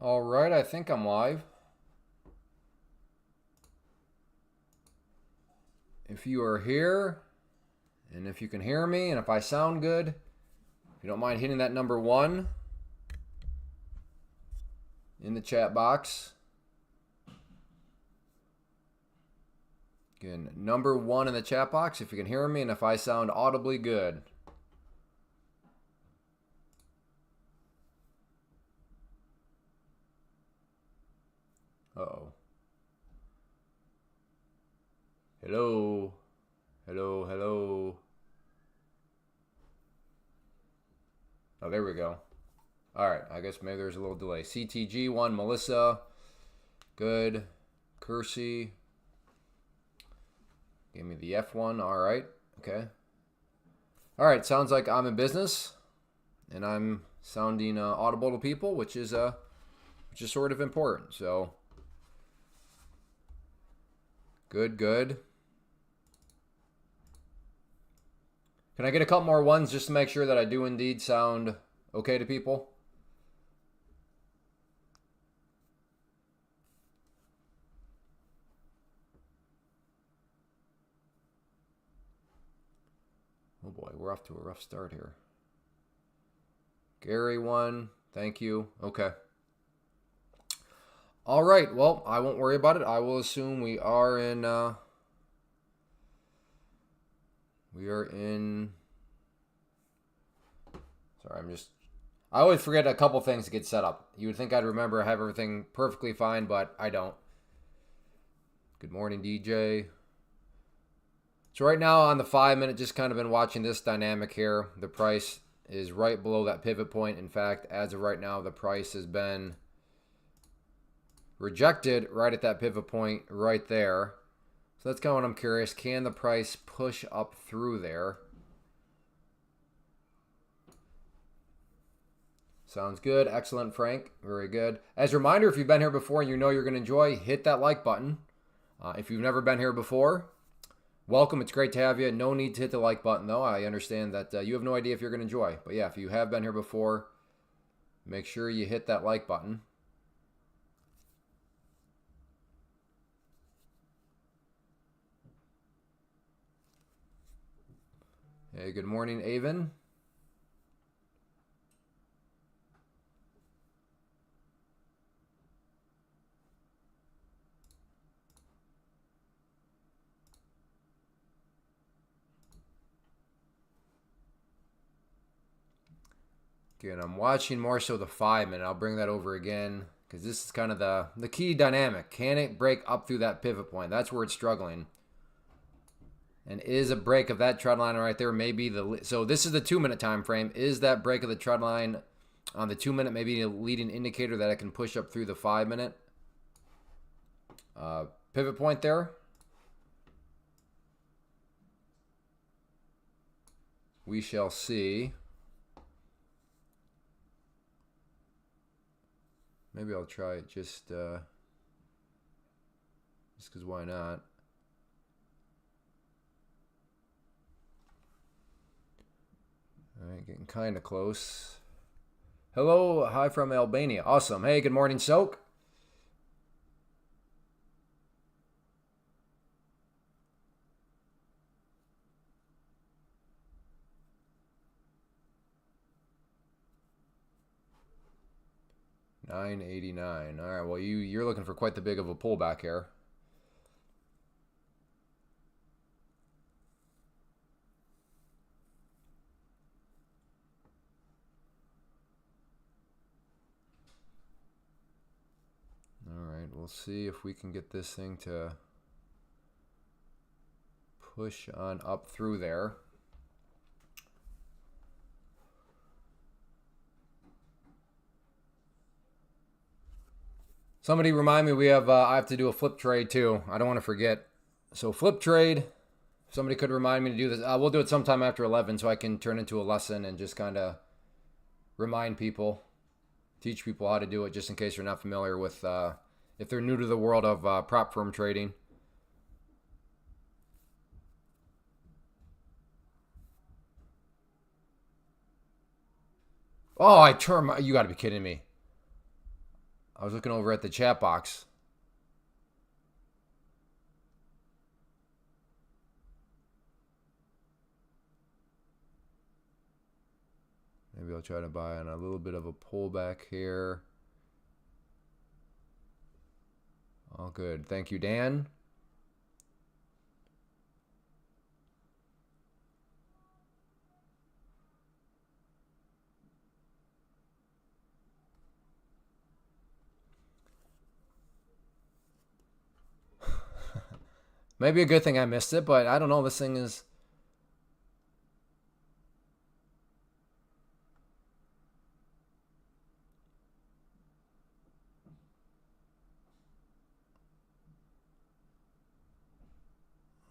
All right, I think I'm live. If you are here, and if you can hear me, and if I sound good, if you don't mind hitting that number 1 in the chat box. Again, number 1 in the chat box if you can hear me and if I sound audibly good. Uh-oh. Hello. Hello, hello. Oh, there we go. All right, I guess maybe there's a little delay. CTG1, Melissa. Good. Kersey. Gave me the F1. All right. Okay. All right. Sounds like I'm in business, and I'm sounding audible to people, which is sort of important. So good, good. Can I get a couple more ones just to make sure that I do indeed sound okay to people? Oh boy, we're off to a rough start here. Gary 1, thank you. Okay. All right, well, I won't worry about it. I will assume we are in, sorry, I always forget a couple things to get set up. You would think I'd remember, I have everything perfectly fine, but I don't. Good morning, DJ. So right now on the 5-minute, just kind of been watching this dynamic here. The price is right below that pivot point. In fact, as of right now, the price has been rejected right at that pivot point right there. So that's kind of what I'm curious. Can the price push up through there? Sounds good. Excellent, Frank. Very good. As a reminder, if you've been here before and you know you're going to enjoy, hit that like button. If you've never been here before, welcome. It's great to have you. No need to hit the like button, though. I understand that you have no idea if you're going to enjoy. But yeah, if you have been here before, make sure you hit that like button. Hey, good morning, Avon. Again, I'm watching more so the 5-minute. I'll bring that over again because this is kind of the key dynamic. Can it break up through that pivot point? That's where it's struggling. And is a break of that trend line right there maybe the... So this is the 2-minute time frame. Is that break of the trend line on the 2-minute maybe a leading indicator that it can push up through the 5-minute pivot point there? We shall see. Maybe I'll try it just because why not? All right, getting kind of close. Hello, hi from Albania. Awesome. Hey, good morning, Soak. $9.89. All right, well, you're looking for quite the big of a pullback here. All right, we'll see if we can get this thing to push on up through there. Somebody remind me, I have to do a flip trade too. I don't want to forget. So flip trade, if somebody could remind me to do this. We'll do it sometime after 11 so I can turn into a lesson and just kind of remind people, teach people how to do it just in case they're not familiar with, if they're new to the world of prop firm trading. Oh, you got to be kidding me. I was looking over at the chat box. Maybe I'll try to buy on a little bit of a pullback here. All good. Thank you, Dan. Maybe a good thing I missed it, but I don't know. This thing is...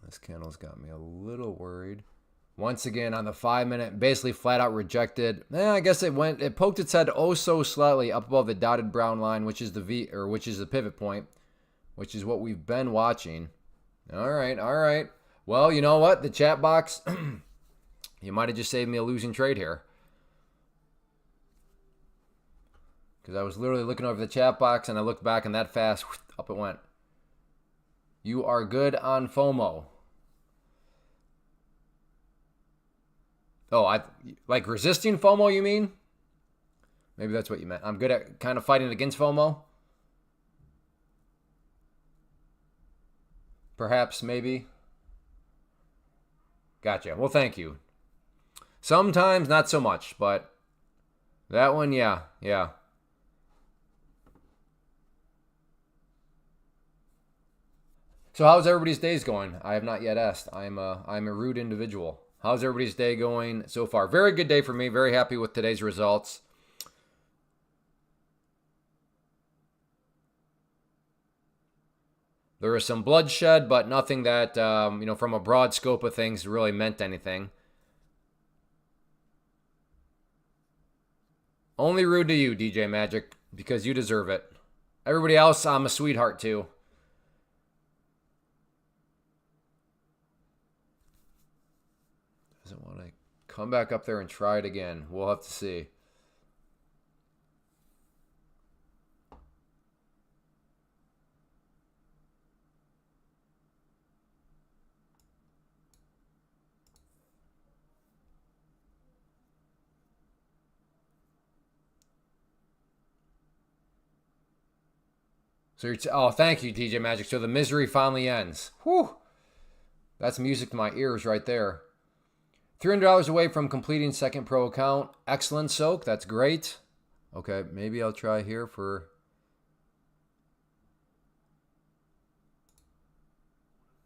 This candle's got me a little worried. Once again, on the 5-minute, basically flat out rejected. I guess it poked its head oh so slightly up above the dotted brown line, which is the pivot point, which is what we've been watching. All right. Well, you know what? The chat box, you might have just saved me a losing trade here. Because I was literally looking over the chat box and I looked back and that fast, up it went. You are good on FOMO. Oh, like resisting FOMO, you mean? Maybe that's what you meant. I'm good at kind of fighting against FOMO. Perhaps, maybe. Gotcha. Well, thank you. Sometimes not so much, but that one, yeah. So how's everybody's days going? I have not yet asked. I'm a rude individual. How's everybody's day going so far? Very good day for me. Very happy with today's results. There was some bloodshed, but nothing that, from a broad scope of things really meant anything. Only rude to you, DJ Magic, because you deserve it. Everybody else, I'm a sweetheart too. Doesn't want to come back up there and try it again. We'll have to see. So thank you, DJ Magic. So the misery finally ends. Whew. That's music to my ears right there. $300 away from completing second pro account. Excellent, Soak. That's great. Okay, maybe I'll try here for...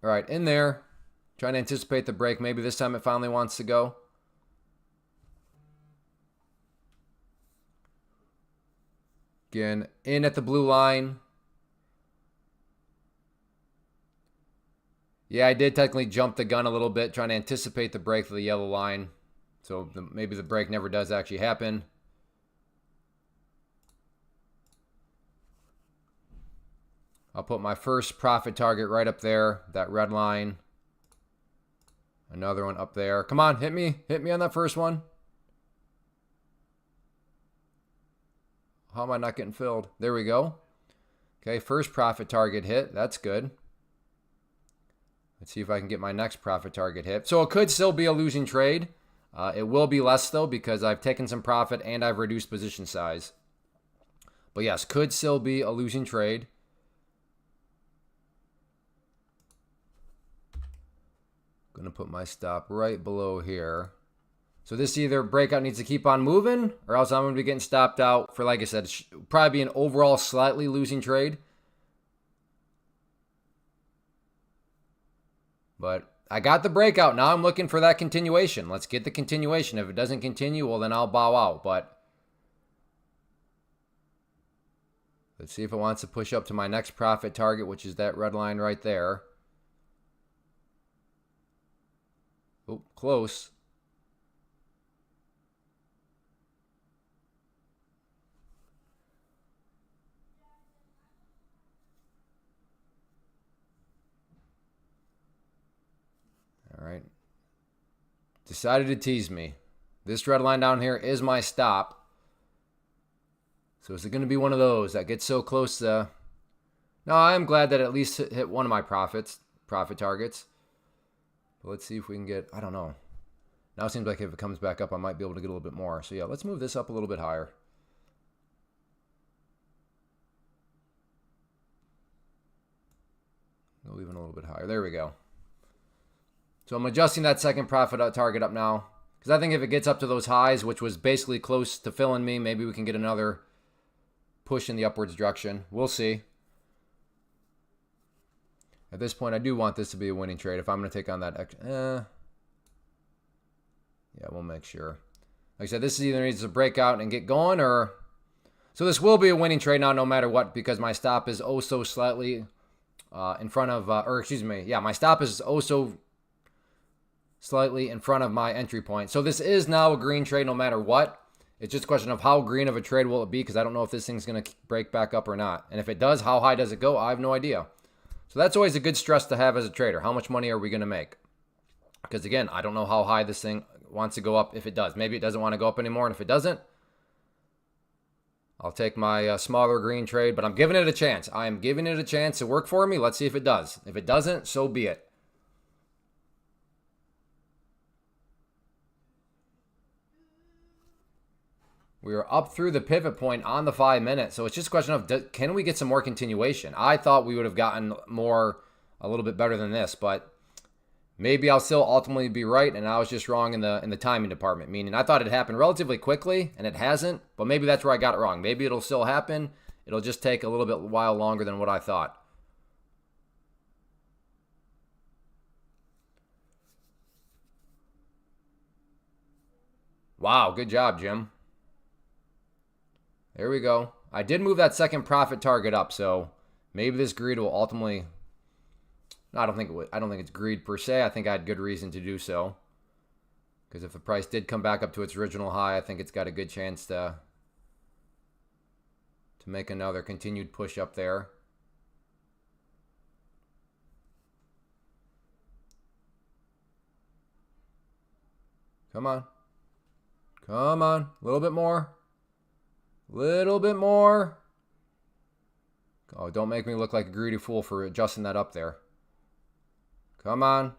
All right, in there. Trying to anticipate the break. Maybe this time it finally wants to go. Again, in at the blue line. Yeah, I did technically jump the gun a little bit, trying to anticipate the break for the yellow line. So maybe the break never does actually happen. I'll put my first profit target right up there, that red line. Another one up there. Come on, hit me. Hit me on that first one. How am I not getting filled? There we go. Okay, first profit target hit. That's good. Let's see if I can get my next profit target hit. So it could still be a losing trade. It will be less, though, because I've taken some profit and I've reduced position size. But yes, could still be a losing trade. Going to put my stop right below here. So this either breakout needs to keep on moving, or else I'm going to be getting stopped out for, like I said, probably be an overall slightly losing trade. But I got the breakout. Now I'm looking for that continuation. Let's get the continuation. If it doesn't continue, well, then I'll bow out. But let's see if it wants to push up to my next profit target, which is that red line right there. Oh, close. All right. Decided to tease me. This red line down here is my stop. So is it going to be one of those that gets so close to... No, I'm glad that at least hit one of my profit targets. But let's see if we can get... I don't know. Now it seems like if it comes back up, I might be able to get a little bit more. So yeah, let's move this up a little bit higher. Go even a little bit higher. There we go. So I'm adjusting that second profit target up now. Because I think if it gets up to those highs, which was basically close to filling me, maybe we can get another push in the upwards direction. We'll see. At this point, I do want this to be a winning trade. If I'm going to take on that... yeah, we'll make sure. Like I said, this either needs to break out and get going, or... So this will be a winning trade now no matter what, because my stop is oh so slightly in front of... or excuse me. Yeah, my stop is oh so slightly in front of my entry point. So this is now a green trade no matter what. It's just a question of how green of a trade will it be, because I don't know if this thing's going to break back up or not. And if it does, how high does it go? I have no idea. So that's always a good stress to have as a trader. How much money are we going to make? Because again, I don't know how high this thing wants to go up if it does. Maybe it doesn't want to go up anymore, and if it doesn't, I'll take my smaller green trade, but I'm giving it a chance. I am giving it a chance to work for me. Let's see if it does. If it doesn't, so be it. We are up through the pivot point on the 5 minutes, so it's just a question of can we get some more continuation? I thought we would have gotten more, a little bit better than this, but maybe I'll still ultimately be right, and I was just wrong in the timing department. Meaning I thought it happened relatively quickly, and it hasn't, but maybe that's where I got it wrong. Maybe it'll still happen. It'll just take a little bit while longer than what I thought. Wow, good job, Jim. There we go. I did move that second profit target up, so maybe this greed will ultimately... I don't think it's greed per se. I think I had good reason to do so. Because if the price did come back up to its original high, I think it's got a good chance to make another continued push up there. Come on. Come on. A little bit more. Little bit more. Oh, don't make me look like a greedy fool for adjusting that up there. Come on.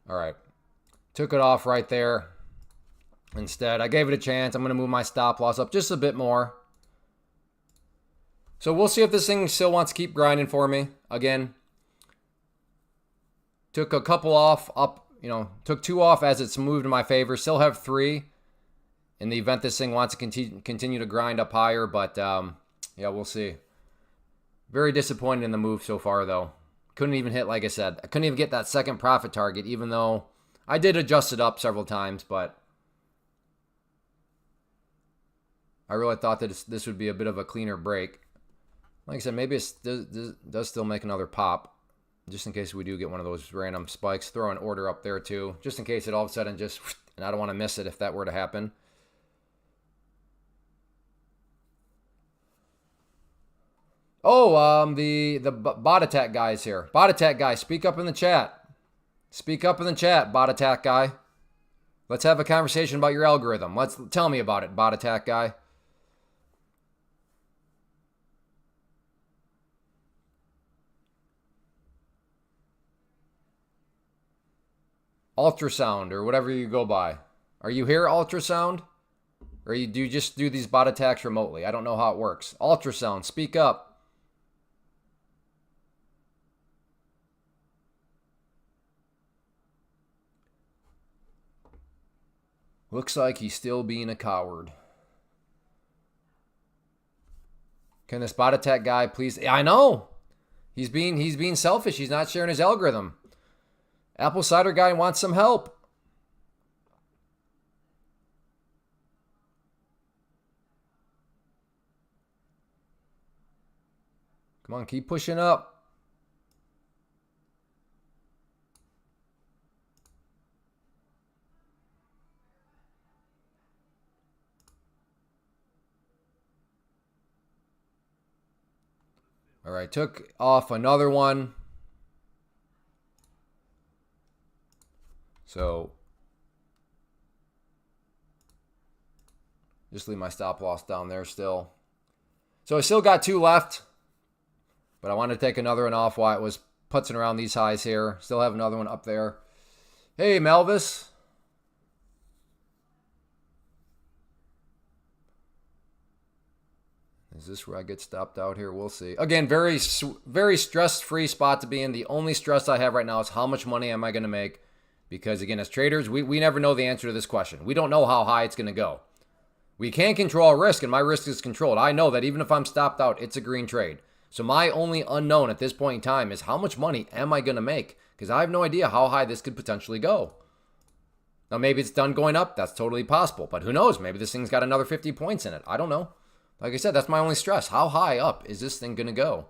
All right. Took it off right there. Instead, I gave it a chance. I'm going to move my stop loss up just a bit more. So we'll see if this thing still wants to keep grinding for me. Again, took a couple off up, took 2 off as it's moved in my favor. Still have 3 in the event this thing wants to continue to grind up higher. But yeah, we'll see. Very disappointed in the move so far, though. Couldn't even hit, like I said, I couldn't even get that second profit target, even though I did adjust it up several times. But I really thought that this would be a bit of a cleaner break. Like I said, maybe it does still make another pop. Just in case we do get one of those random spikes. Throw an order up there too. Just in case it all of a sudden just... And I don't want to miss it if that were to happen. Oh, the bot attack guy is here. Bot attack guy, speak up in the chat. Speak up in the chat, bot attack guy. Let's have a conversation about your algorithm. Tell me about it, bot attack guy. Ultrasound or whatever you go by. Are you here, ultrasound? Or do you just do these bot attacks remotely? I don't know how it works. Ultrasound, speak up. Looks like he's still being a coward. Can this bot attack guy please... I know! He's being selfish. He's not sharing his algorithm. Apple cider guy wants some help. Come on, keep pushing up. All right, took off another one. So just leave my stop loss down there still. So I still got 2 left, but I wanted to take another one off while it was putzing around these highs here. Still have another one up there. Hey, Melvis. Is this where I get stopped out here? We'll see. Again, very stress-free spot to be in. The only stress I have right now is how much money am I going to make? Because, again, as traders, we never know the answer to this question. We don't know how high it's going to go. We can control our risk, and my risk is controlled. I know that even if I'm stopped out, it's a green trade. So my only unknown at this point in time is how much money am I going to make? Because I have no idea how high this could potentially go. Now, maybe it's done going up. That's totally possible. But who knows? Maybe this thing's got another 50 points in it. I don't know. Like I said, that's my only stress. How high up is this thing going to go?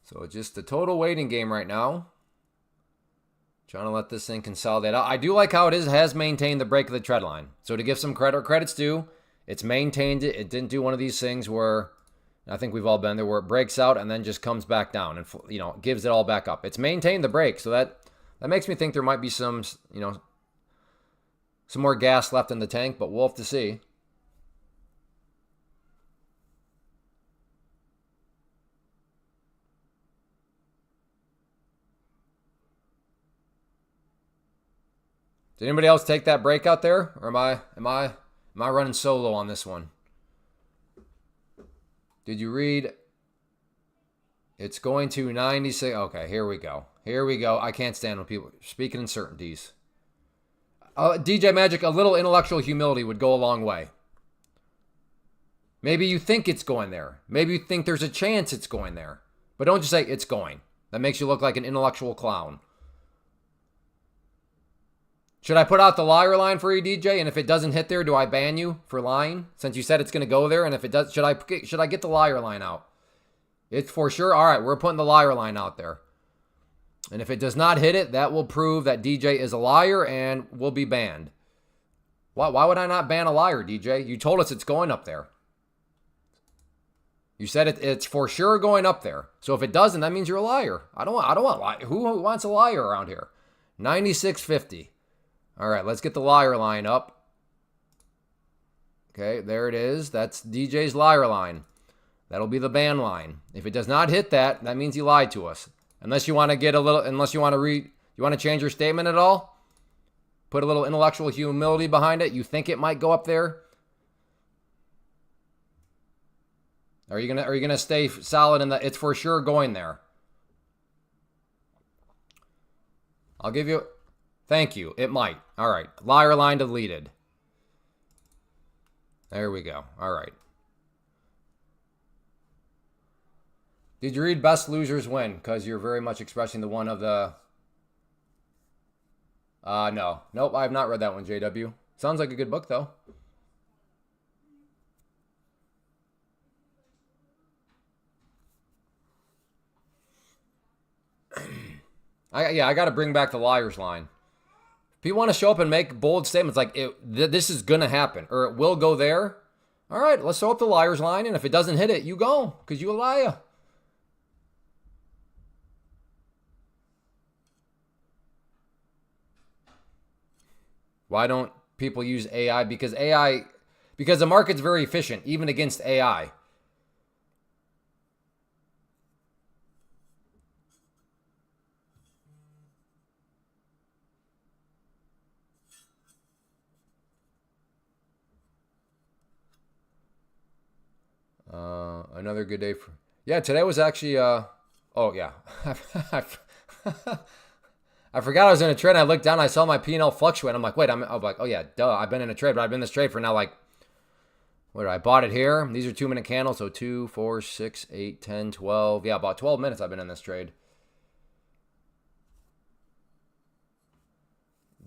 So it's just a total waiting game right now. Trying to let this thing consolidate out. I do like how it has maintained the break of the trend line. So to give some credit where credit's due, it's maintained it. It didn't do one of these things where, I think we've all been there, where it breaks out and then just comes back down and, you know, gives it all back up. It's maintained the break. So that makes me think there might be some, you know, some more gas left in the tank, but we'll have to see. Did anybody else take that breakout there, or am I running solo on this one? Did you read? It's going to 96. Okay, here we go. Here we go. I can't stand when people speaking in certainties. DJ Magic, a little intellectual humility would go a long way. Maybe you think it's going there. Maybe you think there's a chance it's going there. But don't just say it's going. That makes you look like an intellectual clown. Should I put out the liar line for you, DJ? And if it doesn't hit there, do I ban you for lying? Since you said it's going to go there, and if it does, should I get the liar line out? It's for sure. All right, we're putting the liar line out there. And if it does not hit it, that will prove that DJ is a liar and will be banned. Why would I not ban a liar, DJ? You told us it's going up there. You said it's for sure going up there. So if it doesn't, that means you're a liar. I don't want liar. Who wants a liar around here? 96.50. All right, let's get the liar line up. Okay, there it is. That's DJ's liar line. That'll be the ban line. If it does not hit that, that means he lied to us. Unless you want to get a little, unless you want to you want to change your statement at all? Put a little intellectual humility behind it. You think it might go up there? Are you gonna stay solid in the? It's for sure going there. I'll give you. Thank you. It might. All right. Liar line deleted. There we go. All right. Did you read Best Losers Win? Because you're very much expressing the one of the... No. Nope, I have not read that one, JW. Sounds like a good book, though. I got to bring back the liar's line. People want to show up and make bold statements like this is going to happen or it will go there. All right, let's throw up the liar's line, and if it doesn't hit it, you go because you a liar. Why don't people use AI? Because the market's very efficient, even against AI. Another good day for... Yeah, today was actually... Oh, yeah. I forgot I was in a trade, and I looked down, and I saw my P&L fluctuate. I'm like, wait, I'm like, oh, yeah, duh. I've been in a trade, but I've been in this trade for now, like... What, I bought it here. These are 2-minute candles, so 2, 4, 6, 8, 10, 12. Yeah, about 12 minutes I've been in this trade.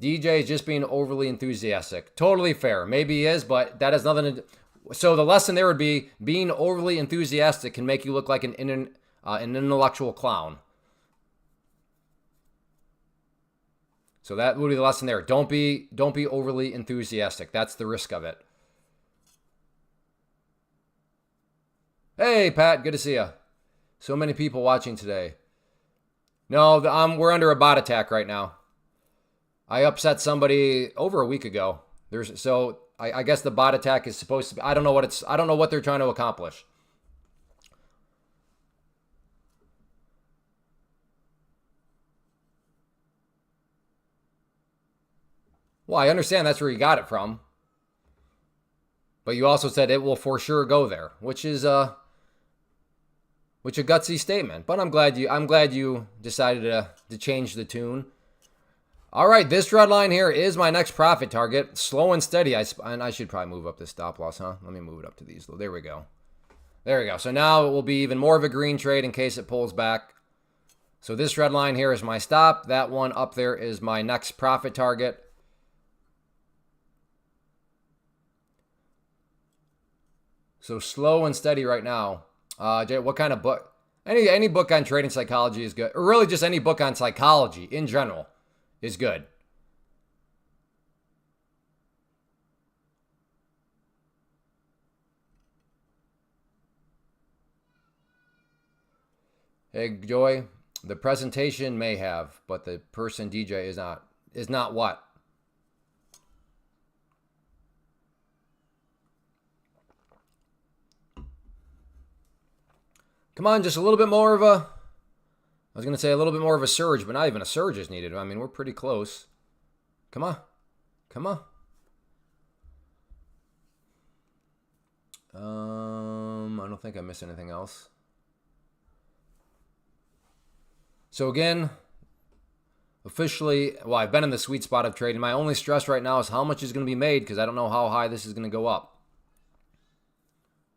DJ is just being overly enthusiastic. Totally fair. Maybe he is, but that has nothing to do... So the lesson there would be being overly enthusiastic can make you look like an intellectual clown. So that would be the lesson there. Don't be overly enthusiastic. That's the risk of it. Hey, Pat, good to see you. So many people watching today. No, we're under a bot attack right now. I upset somebody over a week ago. I guess the bot attack is supposed to be. I don't know what they're trying to accomplish. Well, I understand that's where you got it from. But you also said it will for sure go there, which is a gutsy statement. But I'm glad you decided to change the tune. All right, this red line here is my next profit target. Slow and steady. And I should probably move up this stop loss, huh? Let me move it up to these. There we go. There we go. So now it will be even more of a green trade in case it pulls back. So this red line here is my stop. That one up there is my next profit target. So slow and steady right now. Jay, what kind of book? Any book on trading psychology is good. Or really just any book on psychology in general is good. Hey, Joy, the presentation may have, but the person DJ is not. Is not what? Come on, just a little bit more of a... I was going to say a little bit more of a surge, but not even a surge is needed. I mean, we're pretty close. Come on. Come on. I don't think I missed anything else. So again, officially, well, I've been in the sweet spot of trading. My only stress right now is how much is going to be made because I don't know how high this is going to go up,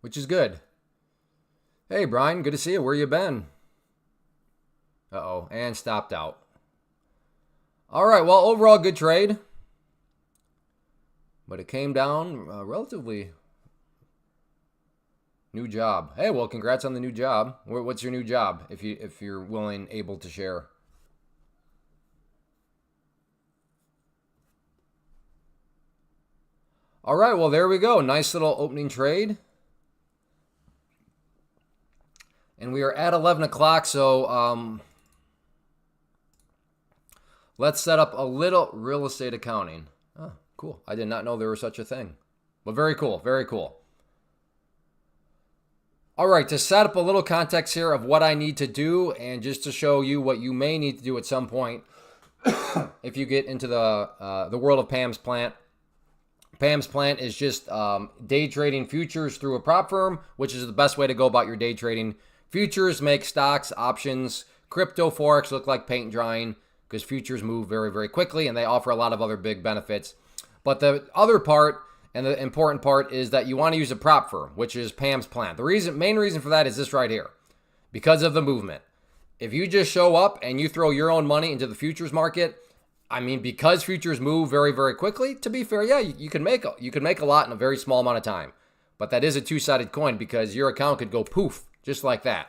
which is good. Hey, Brian, good to see you. Where you been? Uh-oh, and stopped out. All right, well, overall good trade. But it came down relatively... New job. Hey, well, congrats on the new job. What's your new job, if you're willing, able to share? All right, well, there we go. Nice little opening trade. And we are at 11 o'clock, so let's set up a little real estate accounting. Oh, cool. I did not know there was such a thing. But very cool, very cool. All right, to set up a little context here of what I need to do and just to show you what you may need to do at some point if you get into the world of Pam's Plant. Pam's Plant is just day trading futures through a prop firm, which is the best way to go about your day trading. Futures make stocks, options, crypto, forex look like paint drying because futures move very, very quickly and they offer a lot of other big benefits. But the other part and the important part is that you want to use a prop firm, which is Pam's Plant. The main reason for that is this right here, because of the movement. If you just show up and you throw your own money into the futures market, I mean, because futures move very, very quickly, to be fair, yeah, you can make a lot in a very small amount of time. But that is a two-sided coin because your account could go poof, just like that.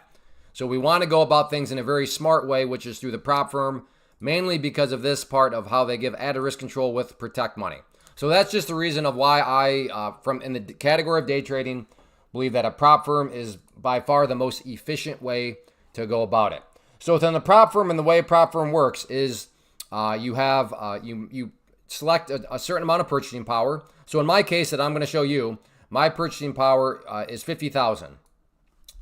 So we want to go about things in a very smart way, which is through the prop firm, mainly because of this part of how they give added risk control with protect money. So that's just the reason of why I, in the category of day trading, believe that a prop firm is by far the most efficient way to go about it. So within the prop firm and the way a prop firm works is you select a certain amount of purchasing power. So in my case that I'm going to show you, my purchasing power is 50,000.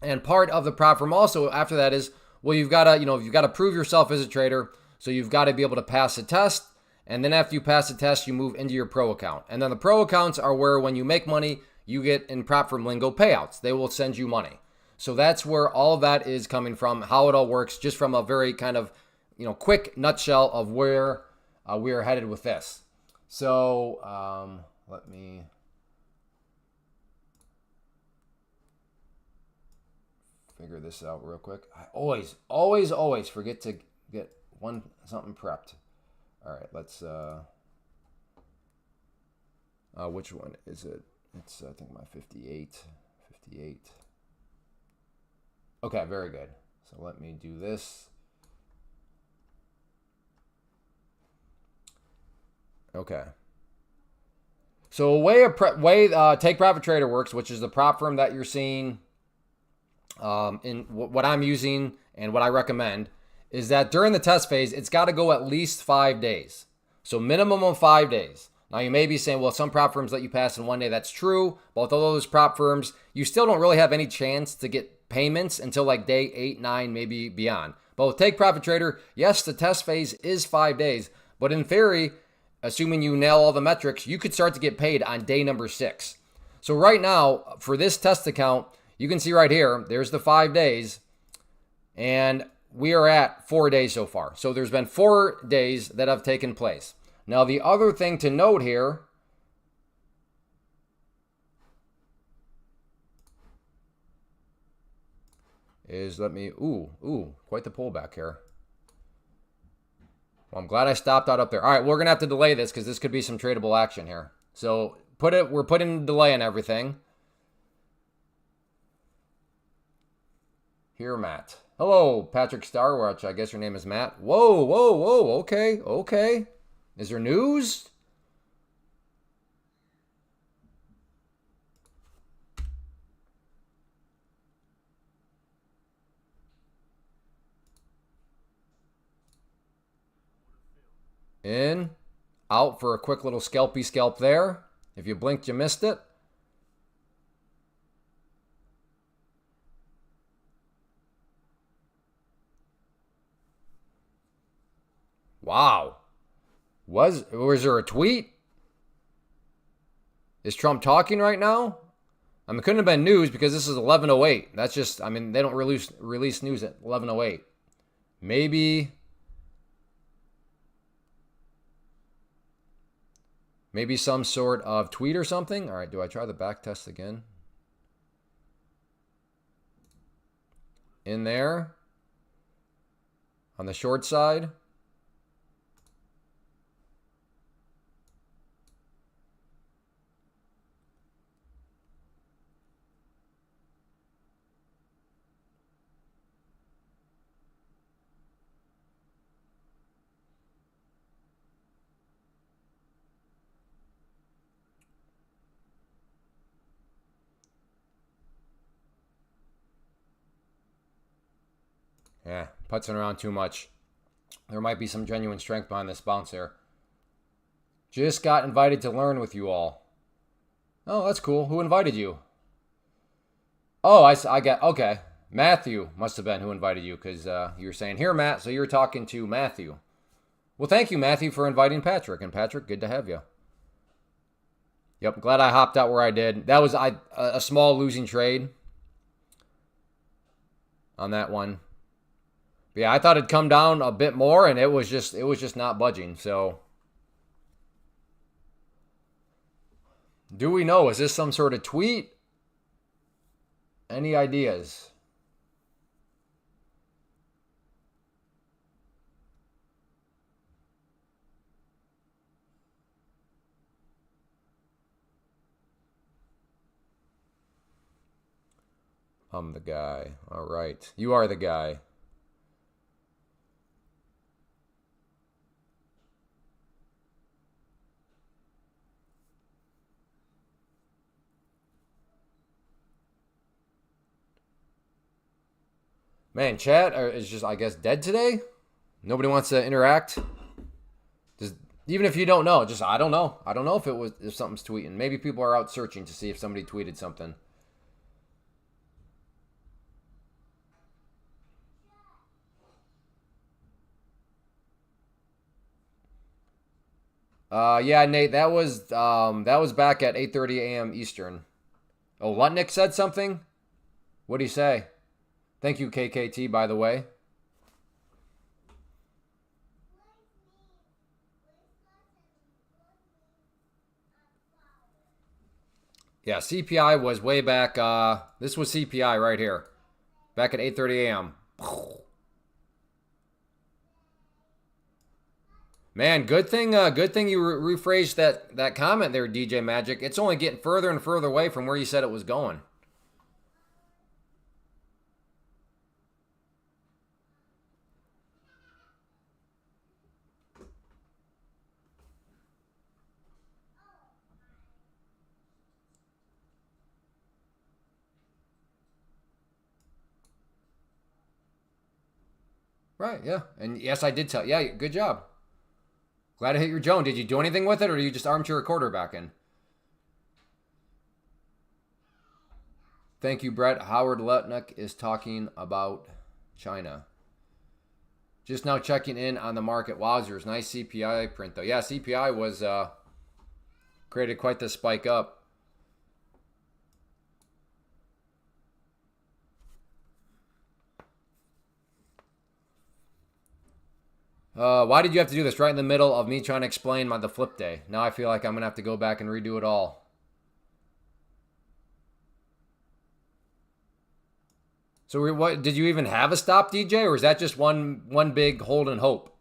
And part of the prop firm also after that is, well, you've got to prove yourself as a trader. So you've got to be able to pass a test. And then after you pass the test, you move into your pro account. And then the pro accounts are where when you make money, you get in prop firm lingo payouts. They will send you money. So that's where all of that is coming from, how it all works, just from a very kind of, quick nutshell of where we are headed with this. So let me figure this out real quick. I always forget to get something prepped. All right, let's, which one is it? It's, I think, my 58. Okay, very good. So let me do this. Okay. So a way Take Profit Trader works, which is the prop firm that you're seeing in what I'm using and what I recommend, is that during the test phase, it's got to go at least 5 days. So minimum of 5 days. Now you may be saying, well, some prop firms let you pass in 1 day. That's true. But with all those prop firms, you still don't really have any chance to get payments until like day 8, 9, maybe beyond. But with Take Profit Trader, yes, the test phase is 5 days. But in theory, assuming you nail all the metrics, you could start to get paid on day number 6. So right now, for this test account, you can see right here, there's the 5 days. And we are at 4 days so far. So there's been 4 days that have taken place. Now, the other thing to note here is, quite the pullback here. Well, I'm glad I stopped out up there. All right, we're going to have to delay this because this could be some tradable action here. So we're putting a delay in everything. Here, Matt. Hello, Patrick Starwatch. I guess your name is Matt. Whoa. Okay. Is there news? In, out for a quick little scalpy scalp there. If you blinked, you missed it. Wow. Was there a tweet? Is Trump talking right now? I mean, it couldn't have been news because this is 11:08. That's just, I mean, they don't release news at 11:08. Maybe some sort of tweet or something. All right, do I try the back test again? In there on the short side. Yeah, putzing around too much. There might be some genuine strength behind this bounce here. Just got invited to learn with you all. Oh, that's cool. Who invited you? Oh, I got, okay. Matthew must have been who invited you because you were saying, here, Matt, so you're talking to Matthew. Well, thank you, Matthew, for inviting Patrick. And Patrick, good to have you. Yep, glad I hopped out where I did. That was a small losing trade on that one. But yeah, I thought it'd come down a bit more, and it was just not budging. So, do we know? Is this some sort of tweet? Any ideas? I'm the guy. All right. You are the guy. Man, chat is just, I guess, dead today. Nobody wants to interact. Just, even if you don't know, just I don't know. I don't know if something's tweeting. Maybe people are out searching to see if somebody tweeted something. Yeah, Nate, that was back at 8:30 a.m. Eastern. Oh, Lutnick said something. What'd he say? Thank you, KKT, by the way. Yeah, CPI was way back. This was CPI right here, back at 8:30 a.m. Man, good thing you rephrased that comment there, DJ Magic. It's only getting further and further away from where you said it was going. Right, yeah. And yes, I did tell. Yeah, good job. Glad I hit your Joan. Did you do anything with it, or are you just armchair quarterbacking? Thank you, Brett. Howard Letnick is talking about China. Just now checking in on the market. Wowzers. Nice CPI print, though. Yeah, CPI was created quite the spike up. Why did you have to do this right in the middle of me trying to explain the flip day? Now I feel like I'm going to have to go back and redo it all. So what did you even have a stop, DJ, or is that just one big hold and hope?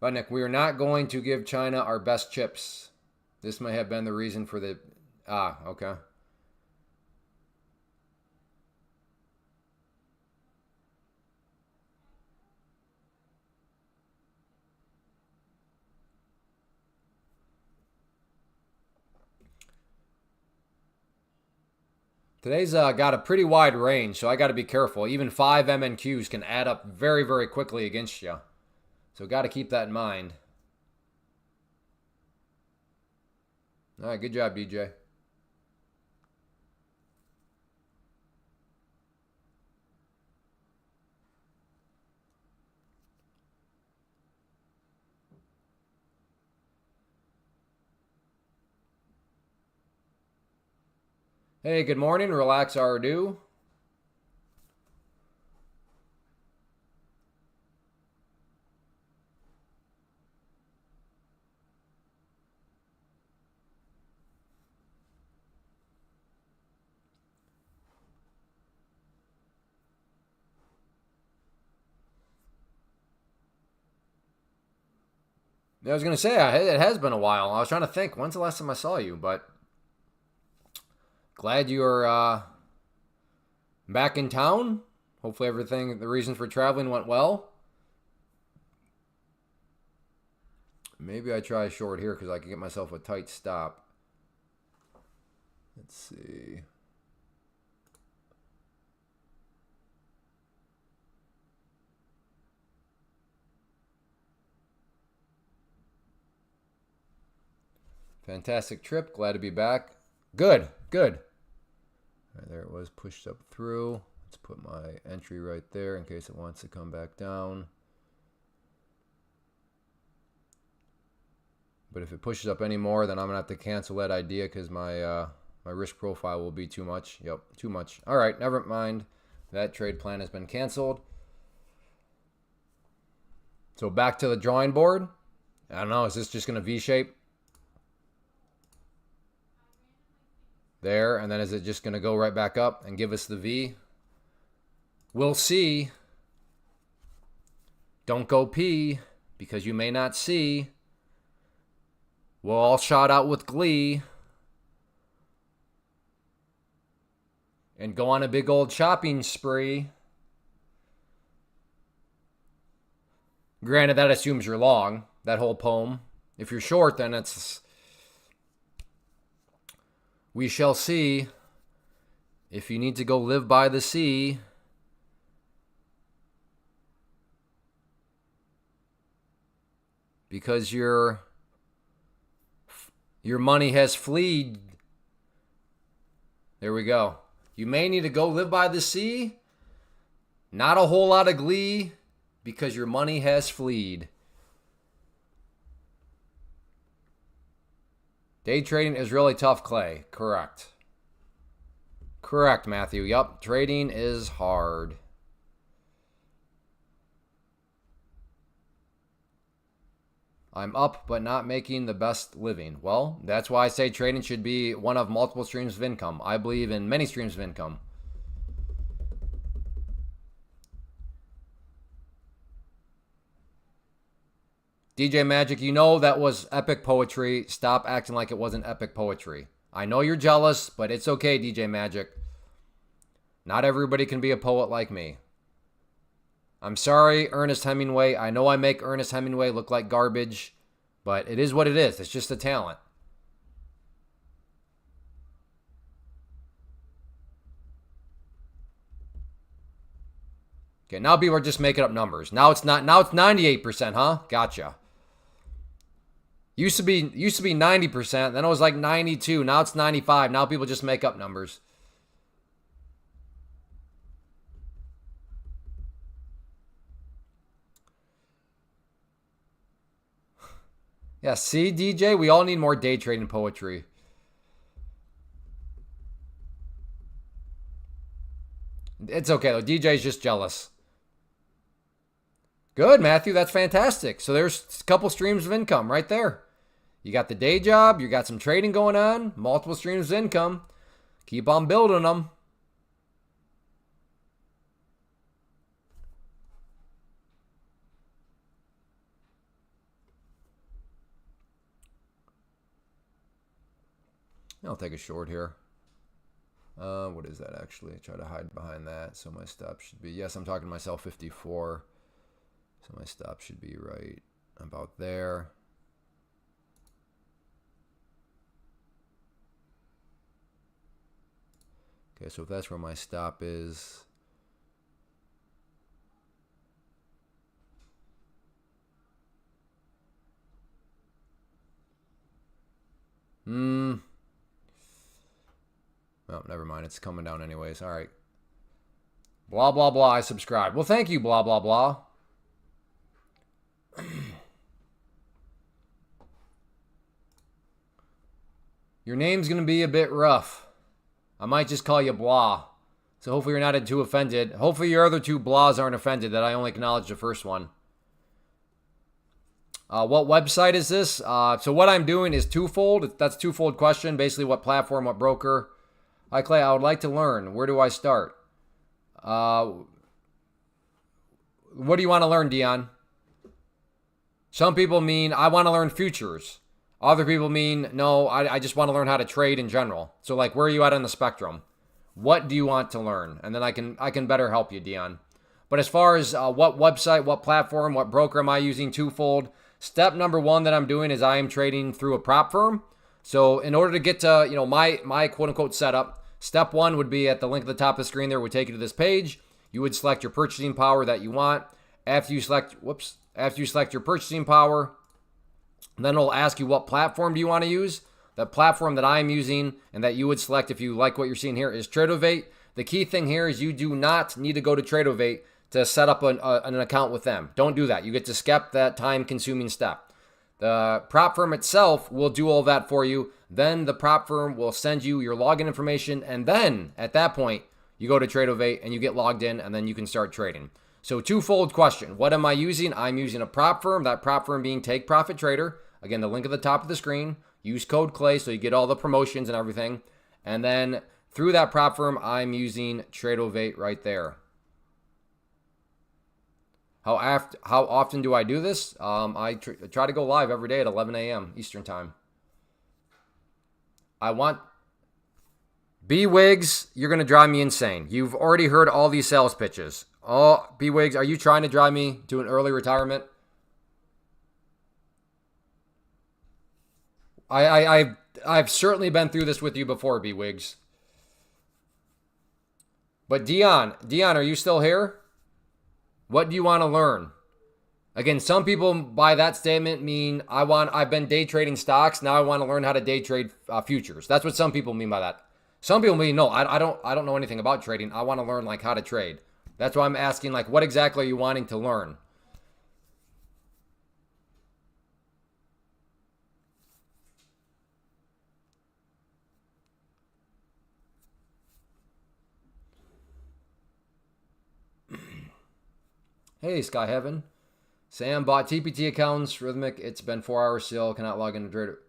But Nick, we are not going to give China our best chips. This may have been the reason for the... okay. Today's got a pretty wide range, so I got to be careful. Even 5 MNQs can add up very, very quickly against you. So got to keep that in mind. All right, good job, DJ. Hey, good morning. Relax our do. I was going to say, it has been a while. I was trying to think, when's the last time I saw you? But glad you're back in town. Hopefully everything, the reasons for traveling went well. Maybe I try short here because I can get myself a tight stop. Let's see. Fantastic trip. Glad to be back. Good, good. All right, there it was, pushed up through. Let's put my entry right there in case it wants to come back down. But if it pushes up any more, then I'm going to have to cancel that idea because my risk profile will be too much. Yep, too much. All right, never mind. That trade plan has been canceled. So back to the drawing board. I don't know, is this just going to V-shape? There, and then is it just going to go right back up and give us the V? We'll see. Don't go P, because you may not see. We'll all shout out with glee. And go on a big old shopping spree. Granted, that assumes you're long, that whole poem. If you're short, then it's... We shall see. If you need to go live by the sea, because your money has fleed. There we go. You may need to go live by the sea. Not a whole lot of glee, because your money has fleed. Day trading is really tough, Clay. Correct. Correct, Matthew. Yup, trading is hard. I'm up, but not making the best living. Well, that's why I say trading should be one of multiple streams of income. I believe in many streams of income. DJ Magic, you know that was epic poetry. Stop acting like it wasn't epic poetry. I know you're jealous, but it's okay, DJ Magic. Not everybody can be a poet like me. I'm sorry, Ernest Hemingway. I know I make Ernest Hemingway look like garbage. But it is what it is. It's just a talent. Okay, now people are just making up numbers. Now it's not. Now it's 98%, huh? Gotcha. Used to be 90%. Then it was like 92. Now it's 95. Now people just make up numbers. Yeah, see, DJ, we all need more day trading poetry. It's okay, though. DJ's just jealous. Good, Matthew. That's fantastic. So there's a couple streams of income right there. You got the day job. You got some trading going on. Multiple streams of income. Keep on building them. I'll take a short here. What is that actually? I try to hide behind that. So my stop should be, yes, I'm talking to myself, 54. So my stop should be right about there. Okay, so if that's where my stop is, oh, never mind. It's coming down anyways. All right. Blah, blah, blah. I subscribe. Well, thank you, blah, blah, blah. Your name's going to be a bit rough. I might just call you Blah. So hopefully you're not too offended. Hopefully your other two Blahs aren't offended that I only acknowledged the first one. What website is this? So what I'm doing is twofold. That's a twofold question. Basically, what platform, what broker? Hi, Clay. I would like to learn. Where do I start? What do you want to learn, Dion? Some people mean, I want to learn futures. Other people mean, no, I just want to learn how to trade in general. So, like, where are you at on the spectrum? What do you want to learn? And then I can better help you, Dion. But as far as what website, what platform, what broker am I using, twofold. Step number one that I'm doing is I am trading through a prop firm. So in order to get to, my quote-unquote setup, step one would be at the link at the top of the screen there would take you to this page. You would select your purchasing power that you want. After you select your purchasing power, then it'll ask you what platform do you want to use. The platform that I'm using and that you would select if you like what you're seeing here is Tradeovate. The key thing here is you do not need to go to Tradeovate to set up an account with them. Don't do that. You get to skip that time-consuming step. The prop firm itself will do all that for you. Then the prop firm will send you your login information, and then at that point, you go to Tradeovate and you get logged in, and then you can start trading. So twofold question. What am I using? I'm using a prop firm. That prop firm being Take Profit Trader. Again, the link at the top of the screen. Use code CLAY so you get all the promotions and everything. And then through that prop firm, I'm using Tradeovate right there. How often do I do this? I try to go live every day at 11 a.m. Eastern Time. I want... B-Wigs, you're going to drive me insane. You've already heard all these sales pitches. Oh, B-Wigs, are you trying to drive me to an early retirement? I've certainly been through this with you before, B-Wigs. But Dion, are you still here? What do you want to learn? Again, some people by that statement mean I've been day trading stocks. Now I want to learn how to day trade futures. That's what some people mean by that. Some people mean, no, I don't know anything about trading. I want to learn like how to trade. That's why I'm asking, like, what exactly are you wanting to learn? Hey, Sky Heaven. Sam bought TPT accounts, Rhythmic. It's been 4 hours still. Cannot log into Trader.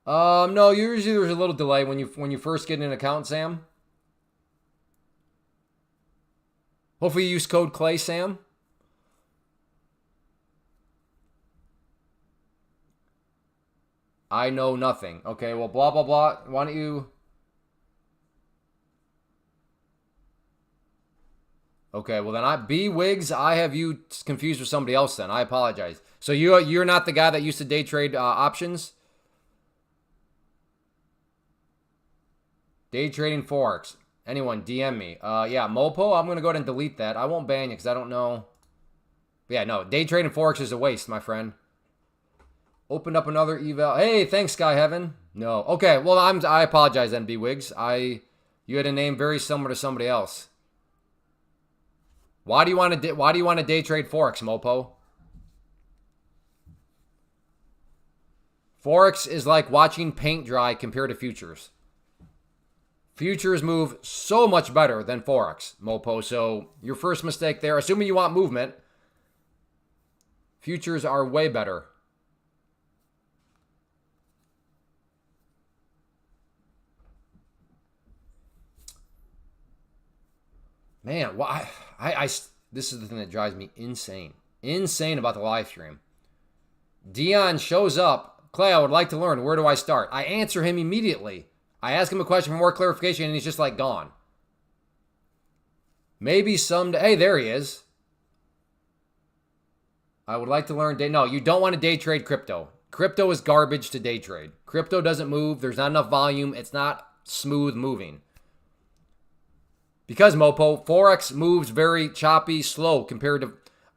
No, usually there's a little delay when you first get an account, Sam. Hopefully you use code CLAY, Sam. I know nothing. Okay, well, blah, blah, blah. Why don't you... Okay, well then B Wiggs, I have you confused with somebody else then. I apologize. So you're not the guy that used to day trade options? Day trading Forex. Anyone, DM me. Yeah, Mopo, I'm going to go ahead and delete that. I won't ban you because I don't know. But yeah, no, day trading Forex is a waste, my friend. Opened up another eval. Hey, thanks, Sky Heaven. No. Okay, well, I apologize then, B Wiggs. You had a name very similar to somebody else. Why do you want to day trade Forex, Mopo? Forex is like watching paint dry compared to futures. Futures move so much better than Forex, Mopo. So your first mistake there, assuming you want movement, futures are way better. Man, why? This is the thing that drives me insane. Insane about the live stream. Dion shows up. Clay, I would like to learn. Where do I start? I answer him immediately. I ask him a question for more clarification, and he's just like gone. Maybe someday. Hey, there he is. I would like to learn. No, you don't want to day trade crypto. Crypto is garbage to day trade. Crypto doesn't move. There's not enough volume. It's not smooth moving. Because, Mopo, Forex moves very choppy, slow compared to...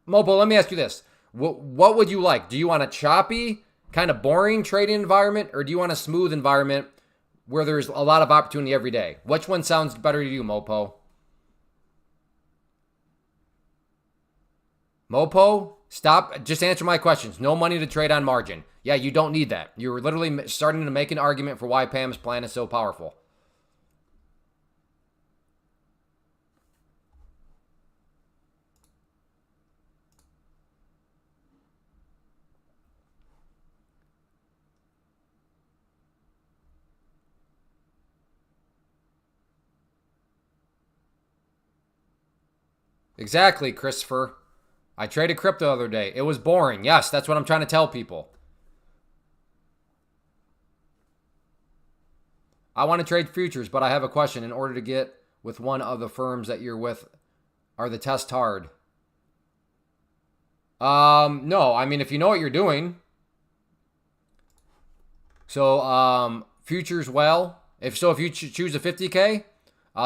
Mopo, let me ask you this. What would you like? Do you want a choppy, kind of boring trading environment, or do you want a smooth environment where there's a lot of opportunity every day? Which one sounds better to you, Mopo? Mopo, stop. Just answer my questions. No money to trade on margin. Yeah, you don't need that. You're literally starting to make an argument for why Pam's plan is so powerful. Exactly, Christopher. I traded crypto the other day. It was boring. Yes, that's what I'm trying to tell people. I want to trade futures, but I have a question. In order to get with one of the firms that you're with, are the tests hard? No. I mean, if you know what you're doing. So, futures, well, if you choose a 50K,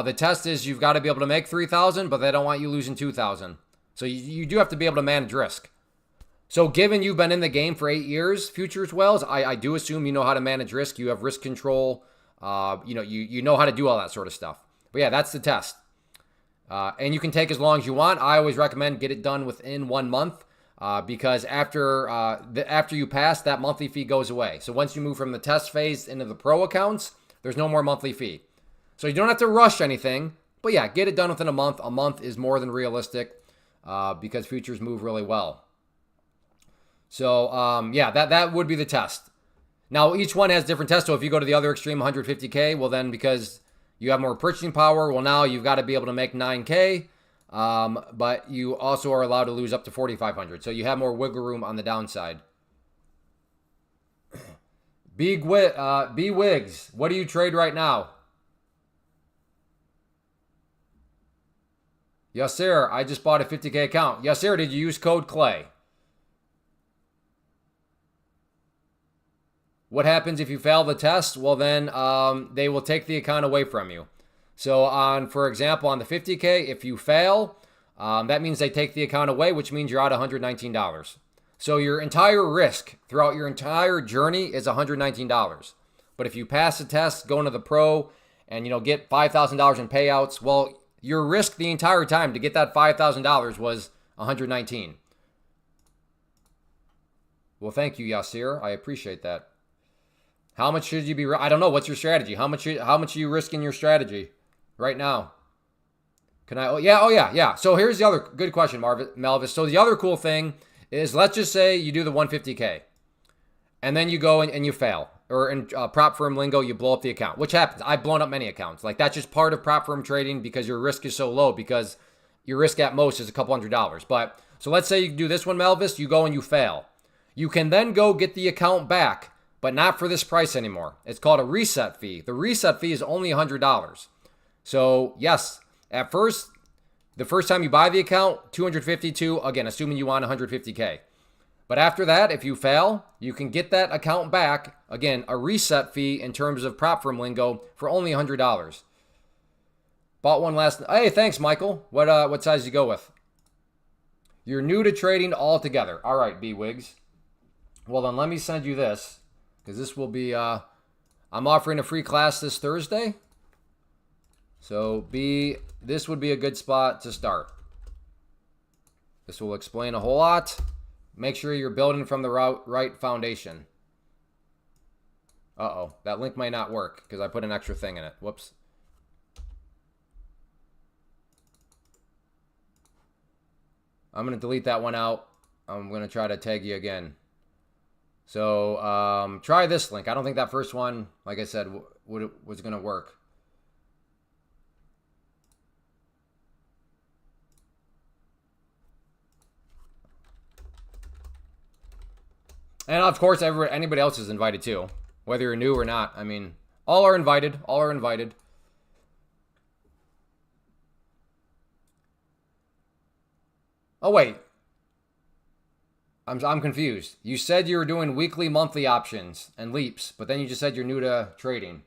the test is you've got to be able to make 3,000, but they don't want you losing 2,000. So you do have to be able to manage risk. So given you've been in the game for 8 years, futures wells, I do assume you know how to manage risk. You have risk control. You know how to do all that sort of stuff. But yeah, that's the test. And you can take as long as you want. I always recommend get it done within 1 month because after you pass, that monthly fee goes away. So once you move from the test phase into the pro accounts, there's no more monthly fee. So you don't have to rush anything, but yeah, get it done within a month. A month is more than realistic because futures move really well. So yeah, that would be the test. Now, each one has different tests. So if you go to the other extreme, 150K, well then because you have more purchasing power, well now you've got to be able to make 9K, but you also are allowed to lose up to 4,500. So you have more wiggle room on the downside. B Wiggs, what do you trade right now? Yes, sir. I just bought a 50K account. Yes, sir. Did you use code Clay? What happens if you fail the test? Well, then they will take the account away from you. So for example, on the 50K, if you fail, that means they take the account away, which means you're out $119. So your entire risk throughout your entire journey is $119. But if you pass the test, go into the pro, and get $5,000 in payouts, well, your risk the entire time to get that $5,000 was $119. Well, thank you, Yasir. I appreciate that. How much should you be? I don't know. What's your strategy? How much are you risking your strategy right now? Can I? Oh yeah. So here's the other good question, Melvis. So the other cool thing is, let's just say you do the 150K, and then you go and you fail. Or in prop firm lingo, you blow up the account, which happens. I've blown up many accounts. Like, that's just part of prop firm trading because your risk is so low, because your risk at most is a couple $100s. But so let's say you do this one, Melvis, you go and you fail. You can then go get the account back, but not for this price anymore. It's called a reset fee. The reset fee is only $100. So yes, at first The first time you buy the account, 252, again, assuming you want 150K. But after that, if you fail, you can get that account back. Again, a reset fee in terms of prop firm lingo for only $100. Bought one last. Hey, thanks, Michael. What size did you go with? You're new to trading altogether. All right, B-Wigs. Well, then let me send you this, because this will be, I'm offering a free class this Thursday. So this would be a good spot to start. This will explain a whole lot. Make sure you're building from the right foundation. Uh-oh, that link might not work because I put an extra thing in it. Whoops. I'm going to delete that one out. I'm going to try to tag you again. So try this link. I don't think that first one, like I said, was going to work. And of course, anybody else is invited too, whether you're new or not. I mean, all are invited. All are invited. Oh wait, I'm confused. You said you were doing weekly, monthly options and leaps, but then you just said you're new to trading.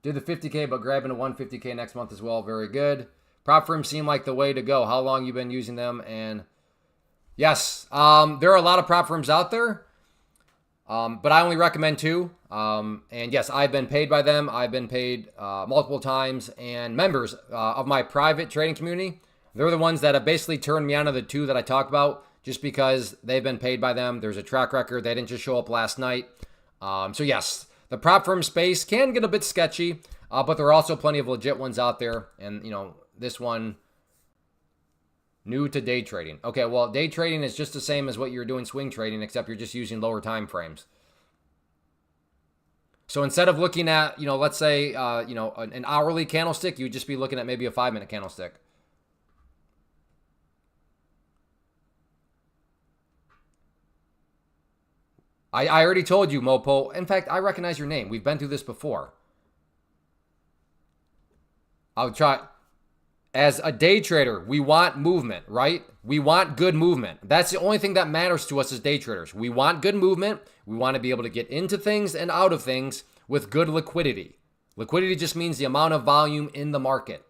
Did the 50K, but grabbing a 150K next month as well. Very good. Prop firms seem like the way to go. How long you been using them? And yes, there are a lot of prop firms out there, but I only recommend two. And yes, I've been paid by them. I've been paid multiple times. And members of my private trading community, they're the ones that have basically turned me on to the two that I talk about just because they've been paid by them. There's a track record. They didn't just show up last night. So yes, the prop firm space can get a bit sketchy, but there are also plenty of legit ones out there. And, you know, this one, new to day trading. Okay, well, day trading is just the same as what you're doing swing trading, except you're just using lower time frames. So instead of looking at, you know, let's say, you know, an hourly candlestick, you'd just be looking at maybe a 5-minute candlestick. I already told you, Mopo. In fact, I recognize your name. We've been through this before. I'll try. As a day trader, we want movement, right? We want good movement. That's the only thing that matters to us as day traders. We want good movement. We want to be able to get into things and out of things with good liquidity. Liquidity just means the amount of volume in the market.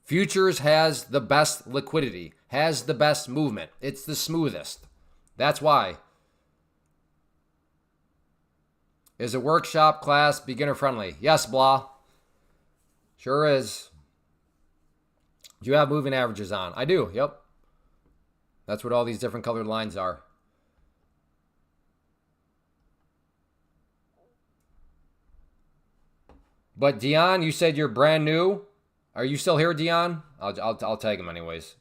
Futures has the best liquidity, has the best movement. It's the smoothest. That's why. Is a workshop class beginner friendly? Yes, blah. Sure is. Do you have moving averages on? I do, yep. That's what all these different colored lines are. But Dion, you said you're brand new. Are you still here, Dion? I'll tag him anyways.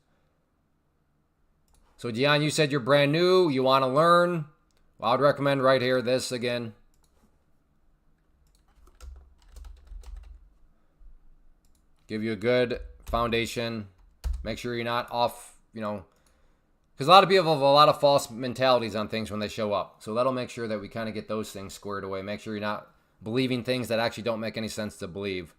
So Dion, you said you're brand new. You want to learn. Well, I'd recommend right here this again. Give you a good foundation. Make sure you're not off, you know, because a lot of people have a lot of false mentalities on things when they show up. So that'll make sure that we kind of get those things squared away. Make sure you're not believing things that actually don't make any sense to believe.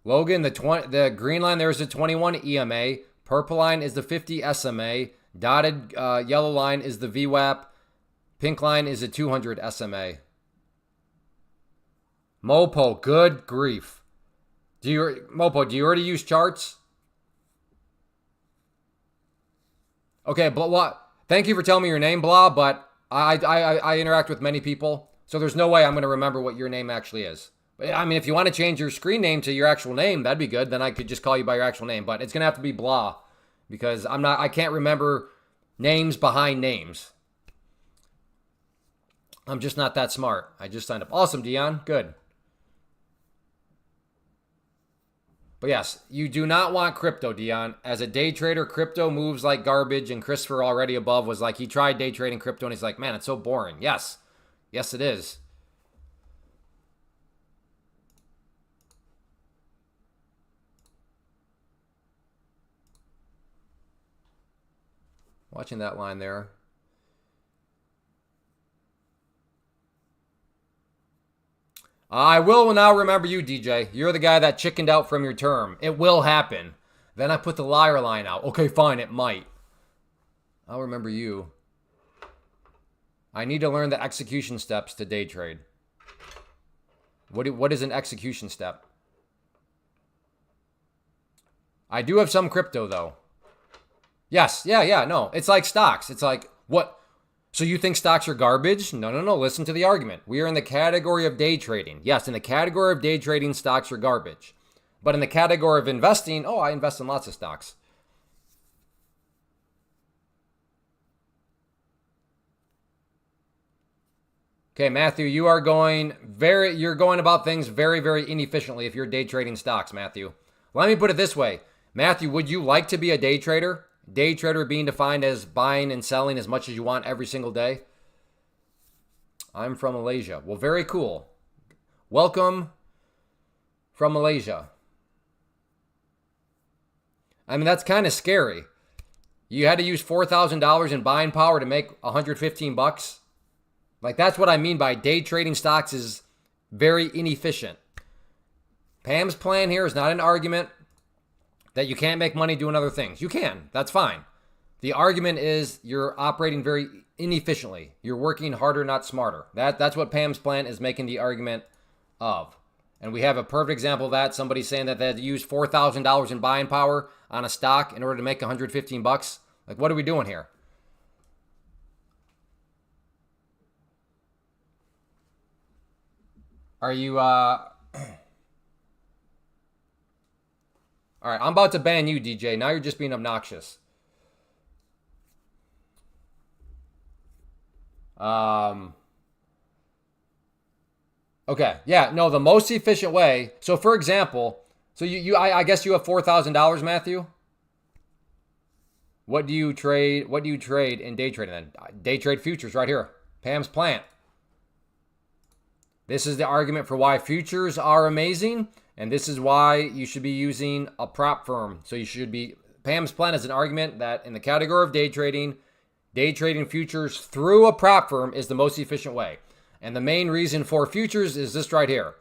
Logan, the green line there is the 21 EMA. Purple line is the 50 SMA. Dotted yellow line is the VWAP. Pink line is a 200 SMA. Mopo, good grief. Mopo, do you already use charts? Okay, but what? Thank you for telling me your name, blah, but I interact with many people, so there's no way I'm going to remember what your name actually is. I mean, if you want to change your screen name to your actual name, that'd be good. Then I could just call you by your actual name. But it's going to have to be blah because I can't remember names behind names. I'm just not that smart. I just signed up. Awesome, Dion. Good. But yes, you do not want crypto, Dion. As a day trader, crypto moves like garbage. And Christopher already above was like, he tried day trading crypto and he's like, man, it's so boring. Yes. Yes, it is. Watching that line there. I will now remember you, DJ. You're the guy that chickened out from your term. It will happen. Then I put the liar line out. Okay, fine, it might. I'll remember you. I need to learn the execution steps to day trade. What is an execution step? I do have some crypto, though. Yes, yeah, no. It's like stocks. It's like, what? So you think stocks are garbage? No. Listen to the argument. We are in the category of day trading. Yes, in the category of day trading, stocks are garbage. But in the category of investing, oh, I invest in lots of stocks. Okay, Matthew, you're going about things very, very inefficiently if you're day trading stocks, Matthew. Let me put it this way. Matthew, would you like to be a day trader? Day trader being defined as buying and selling as much as you want every single day. I'm from Malaysia. Well, very cool. Welcome from Malaysia. I mean, that's kind of scary. You had to use $4,000 in buying power to make $115. Like, that's what I mean by day trading stocks is very inefficient. Pam's plan here is not an argument that you can't make money doing other things. You can. That's fine. The argument is you're operating very inefficiently. You're working harder, not smarter. That's what Pam's plan is making the argument of. And we have a perfect example of that. Somebody saying that they had to use $4,000 in buying power on a stock in order to make $115. Like, what are we doing here? Are you, All right, I'm about to ban you, DJ. Now you're just being obnoxious. Okay, yeah, no, the most efficient way. So, for example, I guess you have $4,000, Matthew. What do you trade? What do you trade in day trading then? Day trade futures right here. Pam's plant. This is the argument for why futures are amazing, and this is why you should be using a prop firm. So you should be, Pam's plan is an argument that in the category of day trading futures through a prop firm is the most efficient way. And the main reason for futures is this right here,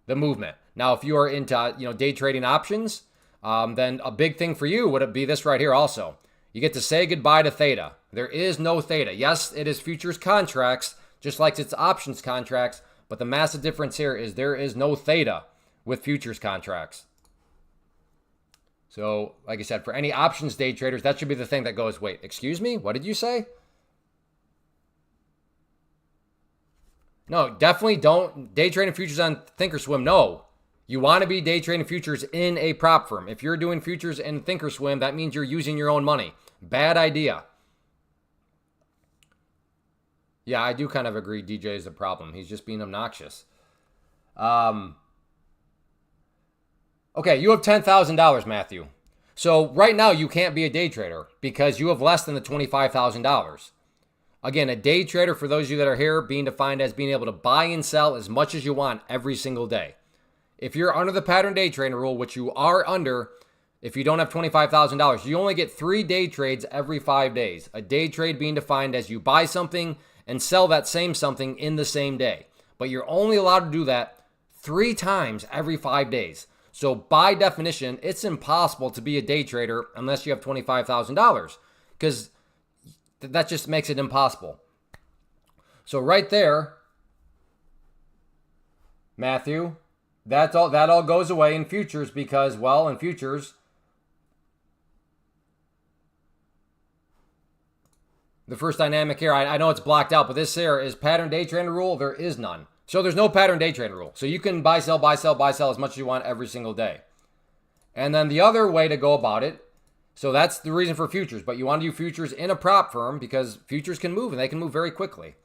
the movement. Now, if you are into day trading options, then a big thing for you would be this right here also. You get to say goodbye to theta. There is no theta. Yes, it is futures contracts, just like it's options contracts, but the massive difference here is there is no theta with futures contracts. So, like I said, for any options day traders, that should be the thing that goes, wait, excuse me? What did you say? No, definitely don't day trading futures on Thinkorswim. No. You want to be day trading futures in a prop firm. If you're doing futures in Thinkorswim, that means you're using your own money. Bad idea. Yeah, I do kind of agree DJ is the problem. He's just being obnoxious. Okay, you have $10,000, Matthew. So right now you can't be a day trader because you have less than the $25,000. Again, a day trader, for those of you that are here, being defined as being able to buy and sell as much as you want every single day. If you're under the pattern day trading rule, which you are under, if you don't have $25,000, you only get 3 day trades every 5 days. A day trade being defined as you buy something and sell that same something in the same day. But you're only allowed to do that 3 times every 5 days. So by definition, it's impossible to be a day trader unless you have $25,000 because that just makes it impossible. So right there, Matthew, that all goes away in futures because, well, in futures, the first dynamic here, I know it's blocked out, but this here is pattern day trading rule. There is none. So there's no pattern day trading rule. So you can buy, sell, buy, sell, buy, sell as much as you want every single day. And then the other way to go about it, so that's the reason for futures, but you want to do futures in a prop firm because futures can move and they can move very quickly.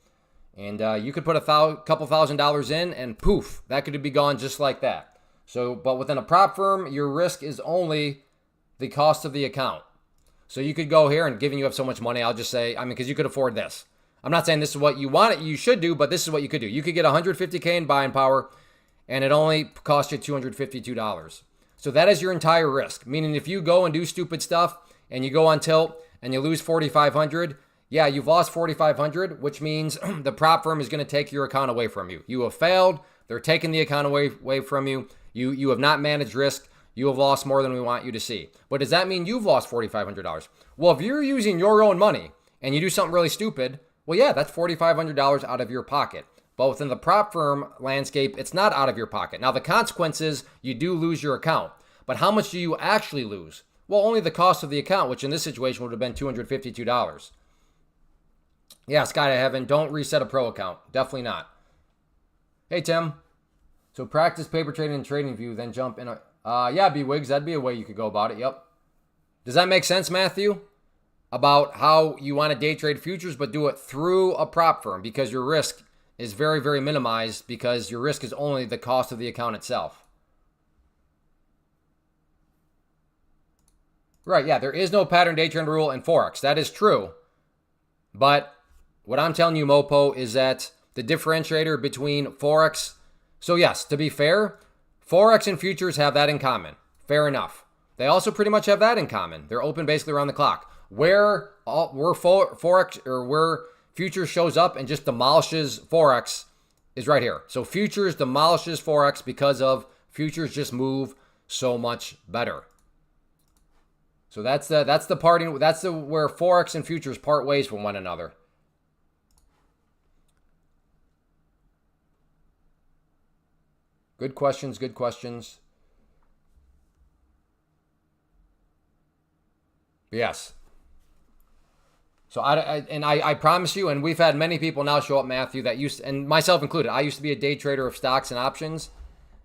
And you could put couple $1,000s in and poof, that could be gone just like that. So, but within a prop firm, your risk is only the cost of the account. So you could go here and given you have so much money, I'll just say, because you could afford this. I'm not saying this is what you should do, but this is what you could do. You could get $150K in buying power and it only cost you $252. So that is your entire risk. Meaning if you go and do stupid stuff and you go on tilt and you lose 4,500, yeah, you've lost 4,500, which means the prop firm is going to take your account away from you. You have failed. They're taking the account away from you. You have not managed risk. You have lost more than we want you to see. But does that mean you've lost $4,500? Well, if you're using your own money and you do something really stupid, well, yeah, that's $4,500 out of your pocket. But within the prop firm landscape, it's not out of your pocket. Now, the consequences, you do lose your account. But how much do you actually lose? Well, only the cost of the account, which in this situation would have been $252. Yeah, Sky to Heaven, don't reset a pro account. Definitely not. Hey, Tim. So practice paper trading and trading view, then jump in. Yeah, B-Wigs, that'd be a way you could go about it. Yep. Does that make sense, Matthew? About how you want to day trade futures, but do it through a prop firm because your risk is very, very minimized because your risk is only the cost of the account itself. Right, yeah, there is no pattern day trade rule in Forex. That is true. But what I'm telling you, Mopo, is that the differentiator between Forex, so yes, to be fair, Forex and futures have that in common. Fair enough. They also pretty much have that in common. They're open basically around the clock. Where Forex or where futures shows up and just demolishes Forex is right here. So futures demolishes Forex because of futures just move so much better. So that's the parting. That's where Forex and futures part ways from one another. Good questions. Good questions. Yes. So I promise you, and we've had many people now show up, Matthew, that used, and myself included, I used to be a day trader of stocks and options,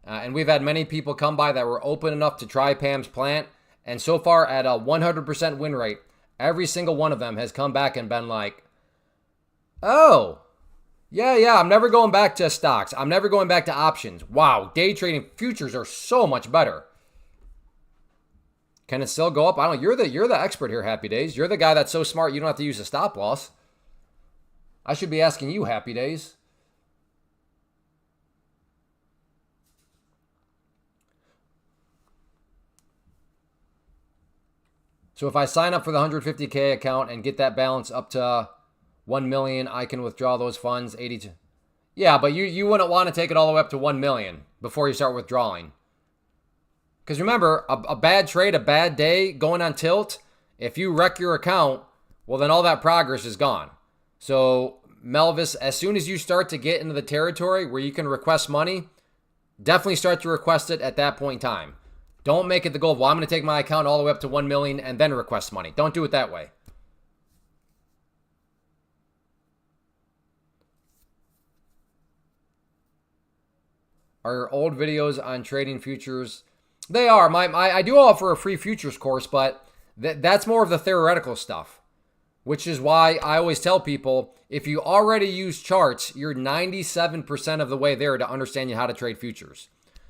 and we've had many people come by that were open enough to try Pam's plant, and so far at a 100% win rate, every single one of them has come back and been like, oh, yeah, I'm never going back to stocks. I'm never going back to options. Wow, day trading futures are so much better. Can it still go up? I don't know. You're the expert here, Happy Days. You're the guy that's so smart you don't have to use a stop loss. I should be asking you, Happy Days. So if I sign up for the 150K account and get that balance up to 1 million, I can withdraw those funds. 82. Yeah, but you wouldn't want to take it all the way up to 1 million before you start withdrawing. Because remember, a bad trade, a bad day going on tilt, if you wreck your account, well, then all that progress is gone. So, Melvis, as soon as you start to get into the territory where you can request money, definitely start to request it at that point in time. Don't make it the goal of, well, I'm going to take my account all the way up to 1 million and then request money. Don't do it that way. Are old videos on trading futures? They are. I do offer a free futures course, but that's more of the theoretical stuff, which is why I always tell people, if you already use charts, you're 97% of the way there to understanding how to trade futures.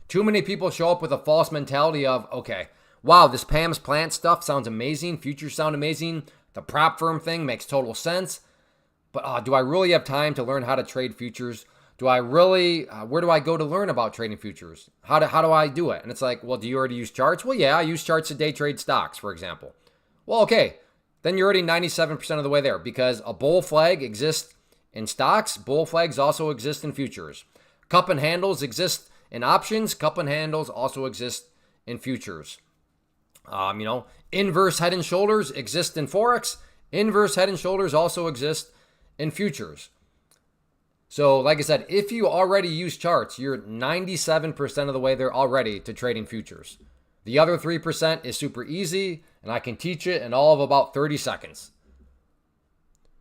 Too many people show up with a false mentality of, okay, wow, this Pam's plant stuff sounds amazing. Futures sound amazing. The prop firm thing makes total sense. But do I really have time to learn how to trade futures? Do I really, where do I go to learn about trading futures? How do I do it? And it's like, well, do you already use charts? Well, yeah, I use charts to day trade stocks, for example. Well, okay, then you're already 97% of the way there because a bull flag exists in stocks. Bull flags also exist in futures. Cup and handles exist in options. Cup and handles also exist in futures. Inverse head and shoulders exist in Forex. Inverse head and shoulders also exist in futures. So, like I said, if you already use charts, you're 97% of the way there already to trading futures. The other 3% is super easy, and I can teach it in all of about 30 seconds.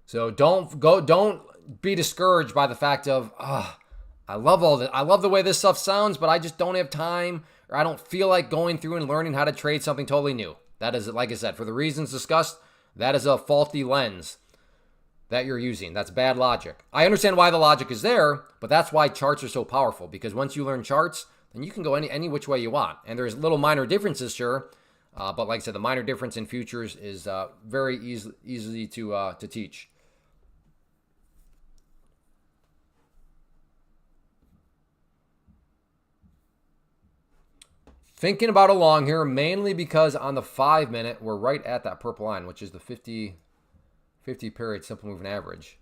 So don't be discouraged by the fact of, I love the way this stuff sounds, but I just don't have time, or I don't feel like going through and learning how to trade something totally new. That is, like I said, for the reasons discussed, that is a faulty lens that you're using. That's bad logic. I understand why the logic is there, but that's why charts are so powerful, because once you learn charts, then you can go any which way you want. And there's little minor differences, sure, but like I said, the minor difference in futures is very easy to teach. Thinking about a long here, mainly because on the 5 minute, we're right at that purple line, which is the 50 period simple moving average.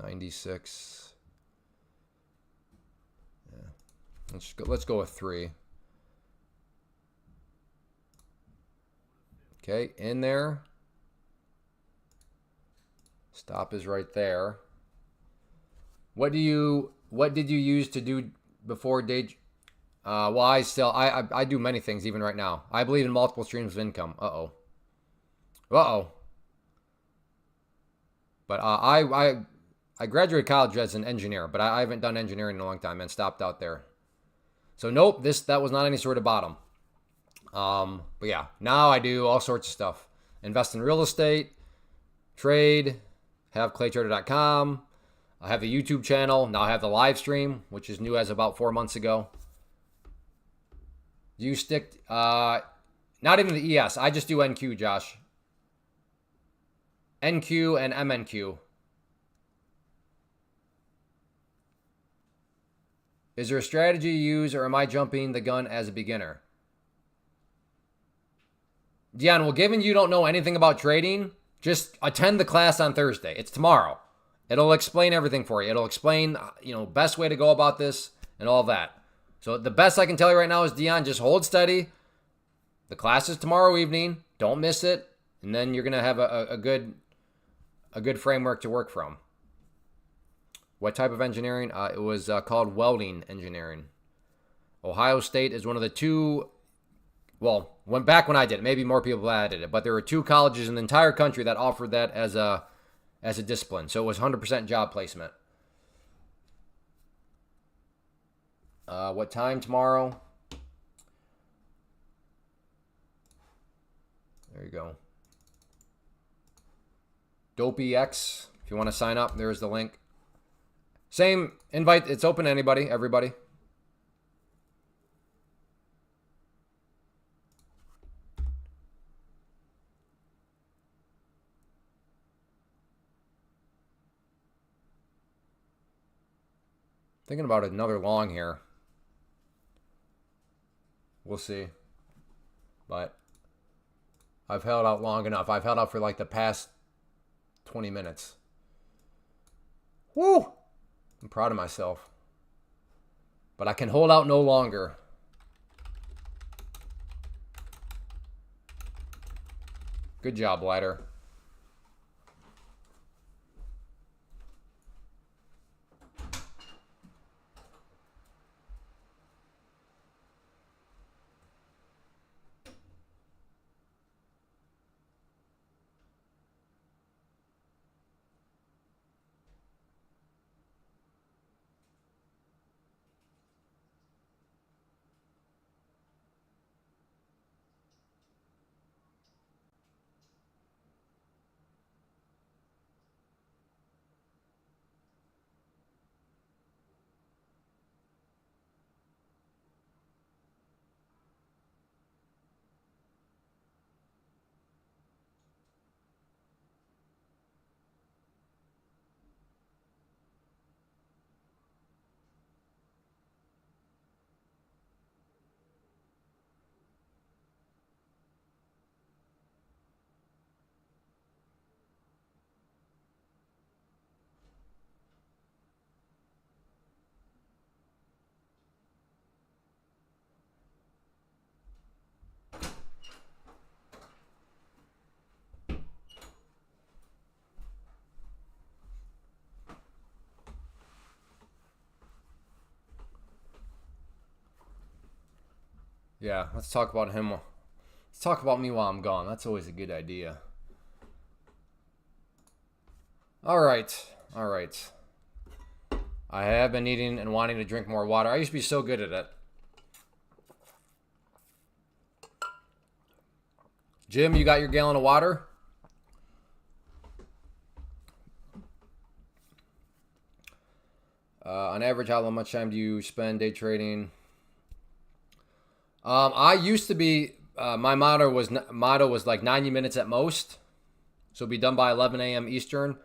$96. Yeah. Let's go with 3. Okay, in there. Stop is right there. What did you use to do before day? Well, I do many things even right now. I believe in multiple streams of income. Uh oh. But I graduated college as an engineer, but I haven't done engineering in a long time and stopped out there. So nope, that was not any sort of bottom. But yeah, now I do all sorts of stuff. Invest in real estate, trade, have claytrader.com. I have the YouTube channel. Now I have the live stream, which is new as about 4 months ago. Do you stick, not even the ES. I just do NQ, Josh. NQ and MNQ. Is there a strategy you use, or am I jumping the gun as a beginner? Dion, well, given you don't know anything about trading, just attend the class on Thursday. It's tomorrow. It'll explain everything for you. It'll explain, best way to go about this and all that. So the best I can tell you right now is, Dion, just hold steady. The class is tomorrow evening. Don't miss it. And then you're going to have a good framework to work from. What type of engineering? It was called welding engineering. Ohio State is one of the two, well, back when I did it, maybe more people added it, but there were 2 colleges in the entire country that offered that as a discipline. So it was 100% job placement. What time tomorrow? There you go. DopeEX. If you want to sign up, there's the link. Same invite. It's open to anybody, everybody. Thinking about another long here. We'll see. But I've held out long enough. I've held out for like the past 20 minutes. Woo! I'm proud of myself. But I can hold out no longer. Good job, Ladder. Yeah, let's talk about him. Let's talk about me while I'm gone. That's always a good idea. All right. I have been eating and wanting to drink more water. I used to be so good at it. Jim, you got your gallon of water? On average, how much time do you spend day trading? I used to be, my motto was like 90 minutes at most. So it'd be done by 11 a.m. Eastern.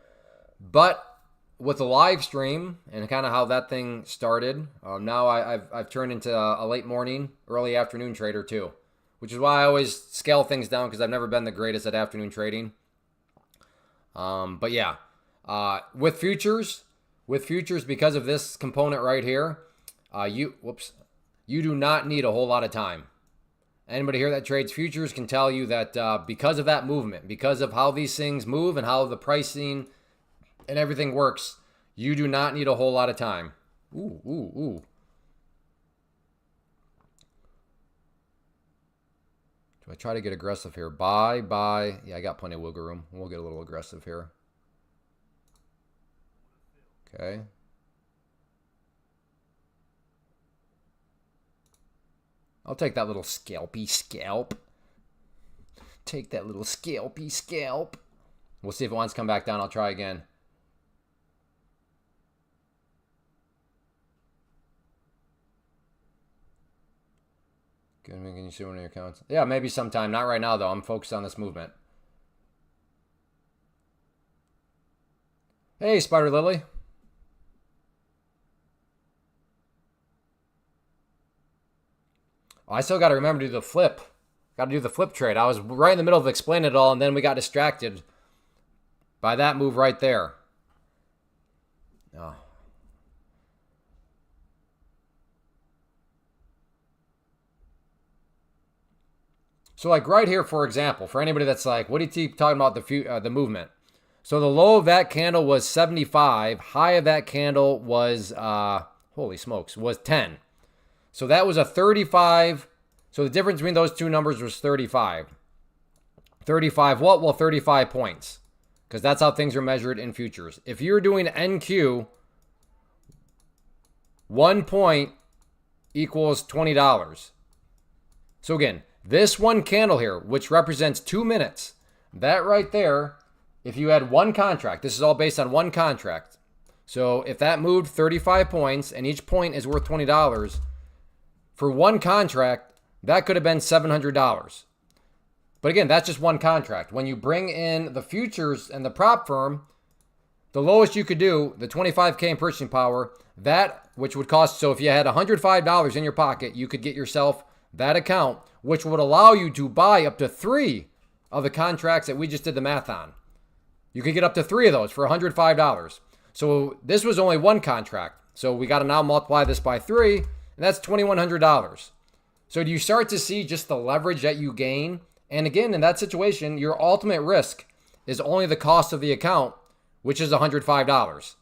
But with the live stream and kind of how that thing started, now I've turned into a late morning, early afternoon trader too, which is why I always scale things down because I've never been the greatest at afternoon trading. But yeah, with futures, because of this component right here, you do not need a whole lot of time. Anybody here that trades futures can tell you that because of that movement, because of how these things move and how the pricing and everything works, you do not need a whole lot of time. Ooh. Do I try to get aggressive here? Buy. Yeah, I got plenty of wiggle room. We'll get a little aggressive here. Okay. I'll take that little scalpy scalp. Take that little scalpy scalp. We'll see if it wants to come back down. I'll try again. Can you see one of your accounts? Yeah, maybe sometime. Not right now, though. I'm focused on this movement. Hey, Spider Lily. Oh, I still got to remember to do the flip. Got to do the flip trade. I was right in the middle of explaining it all, and then we got distracted by that move right there. Oh. So like right here, for example, for anybody that's like, what do you keep talking about the movement? So the low of that candle was 75. High of that candle was, holy smokes, was 10. So that was a 35. So the difference between those two numbers was 35. 35 what? Well, 35 points. Because that's how things are measured in futures. If you're doing NQ, 1 point equals $20. So again, this one candle here, which represents 2 minutes, that right there, if you had one contract, this is all based on one contract. So if that moved 35 points and each point is worth $20, for one contract, that could have been $700. But again, that's just one contract. When you bring in the futures and the prop firm, the lowest you could do, the 25K in purchasing power, that which would cost, so if you had $105 in your pocket, you could get yourself that account, which would allow you to buy up to 3 of the contracts that we just did the math on. You could get up to 3 of those for $105. So this was only one contract. So we got to now multiply this by 3, and that's $2,100. So do you start to see just the leverage that you gain? And again, in that situation, your ultimate risk is only the cost of the account, which is $105.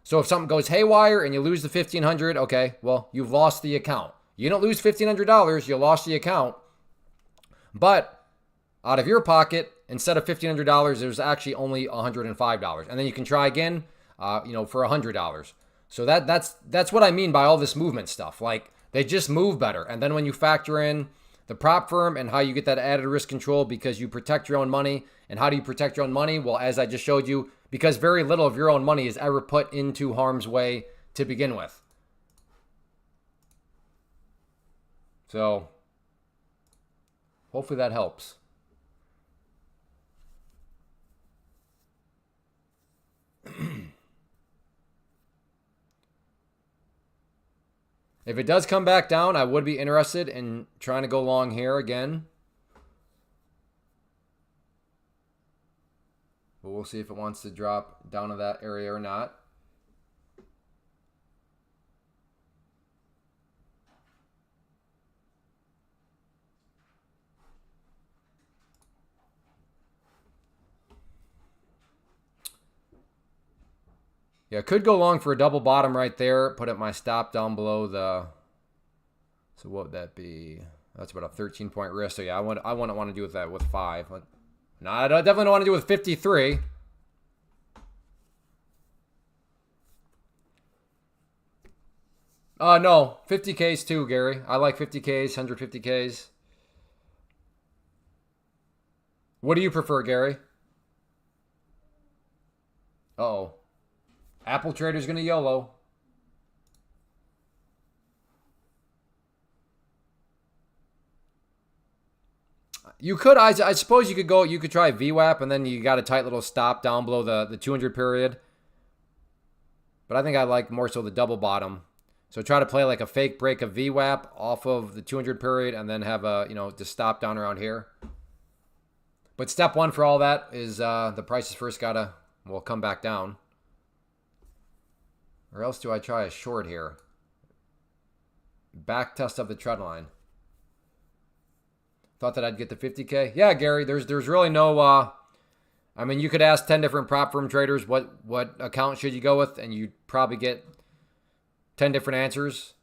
So if something goes haywire and you lose the $1,500, okay, well, you've lost the account. You don't lose $1,500, you lost the account. But out of your pocket, instead of $1,500, there's actually only $105. And then you can try again, for $100. So that's what I mean by all this movement stuff. Like, they just move better. And then when you factor in the prop firm and how you get that added risk control because you protect your own money. And how do you protect your own money? Well, as I just showed you, because very little of your own money is ever put into harm's way to begin with. So hopefully that helps. If it does come back down, I would be interested in trying to go long here again. But we'll see if it wants to drop down to that area or not. Yeah, could go long for a double bottom right there. Put up my stop down below the... So what would that be? That's about a 13-point risk. So yeah, I wouldn't want to do with that with 5. No, I definitely don't want to do with 53. No, 50Ks too, Gary. I like 50Ks, 150Ks. What do you prefer, Gary? Uh-oh. Apple Trader's going to YOLO. You could, I suppose you could try VWAP and then you got a tight little stop down below the 200 period. But I think I like more so the double bottom. So try to play like a fake break of VWAP off of the 200 period and then have a, just stop down around here. But step one for all that is the prices first will come back down. Or else do I try a short here? Back test of the trend line. Thought that I'd get the 50K. Yeah, Gary, there's really no... I mean, you could ask 10 different prop firm traders what account should you go with, and you'd probably get 10 different answers.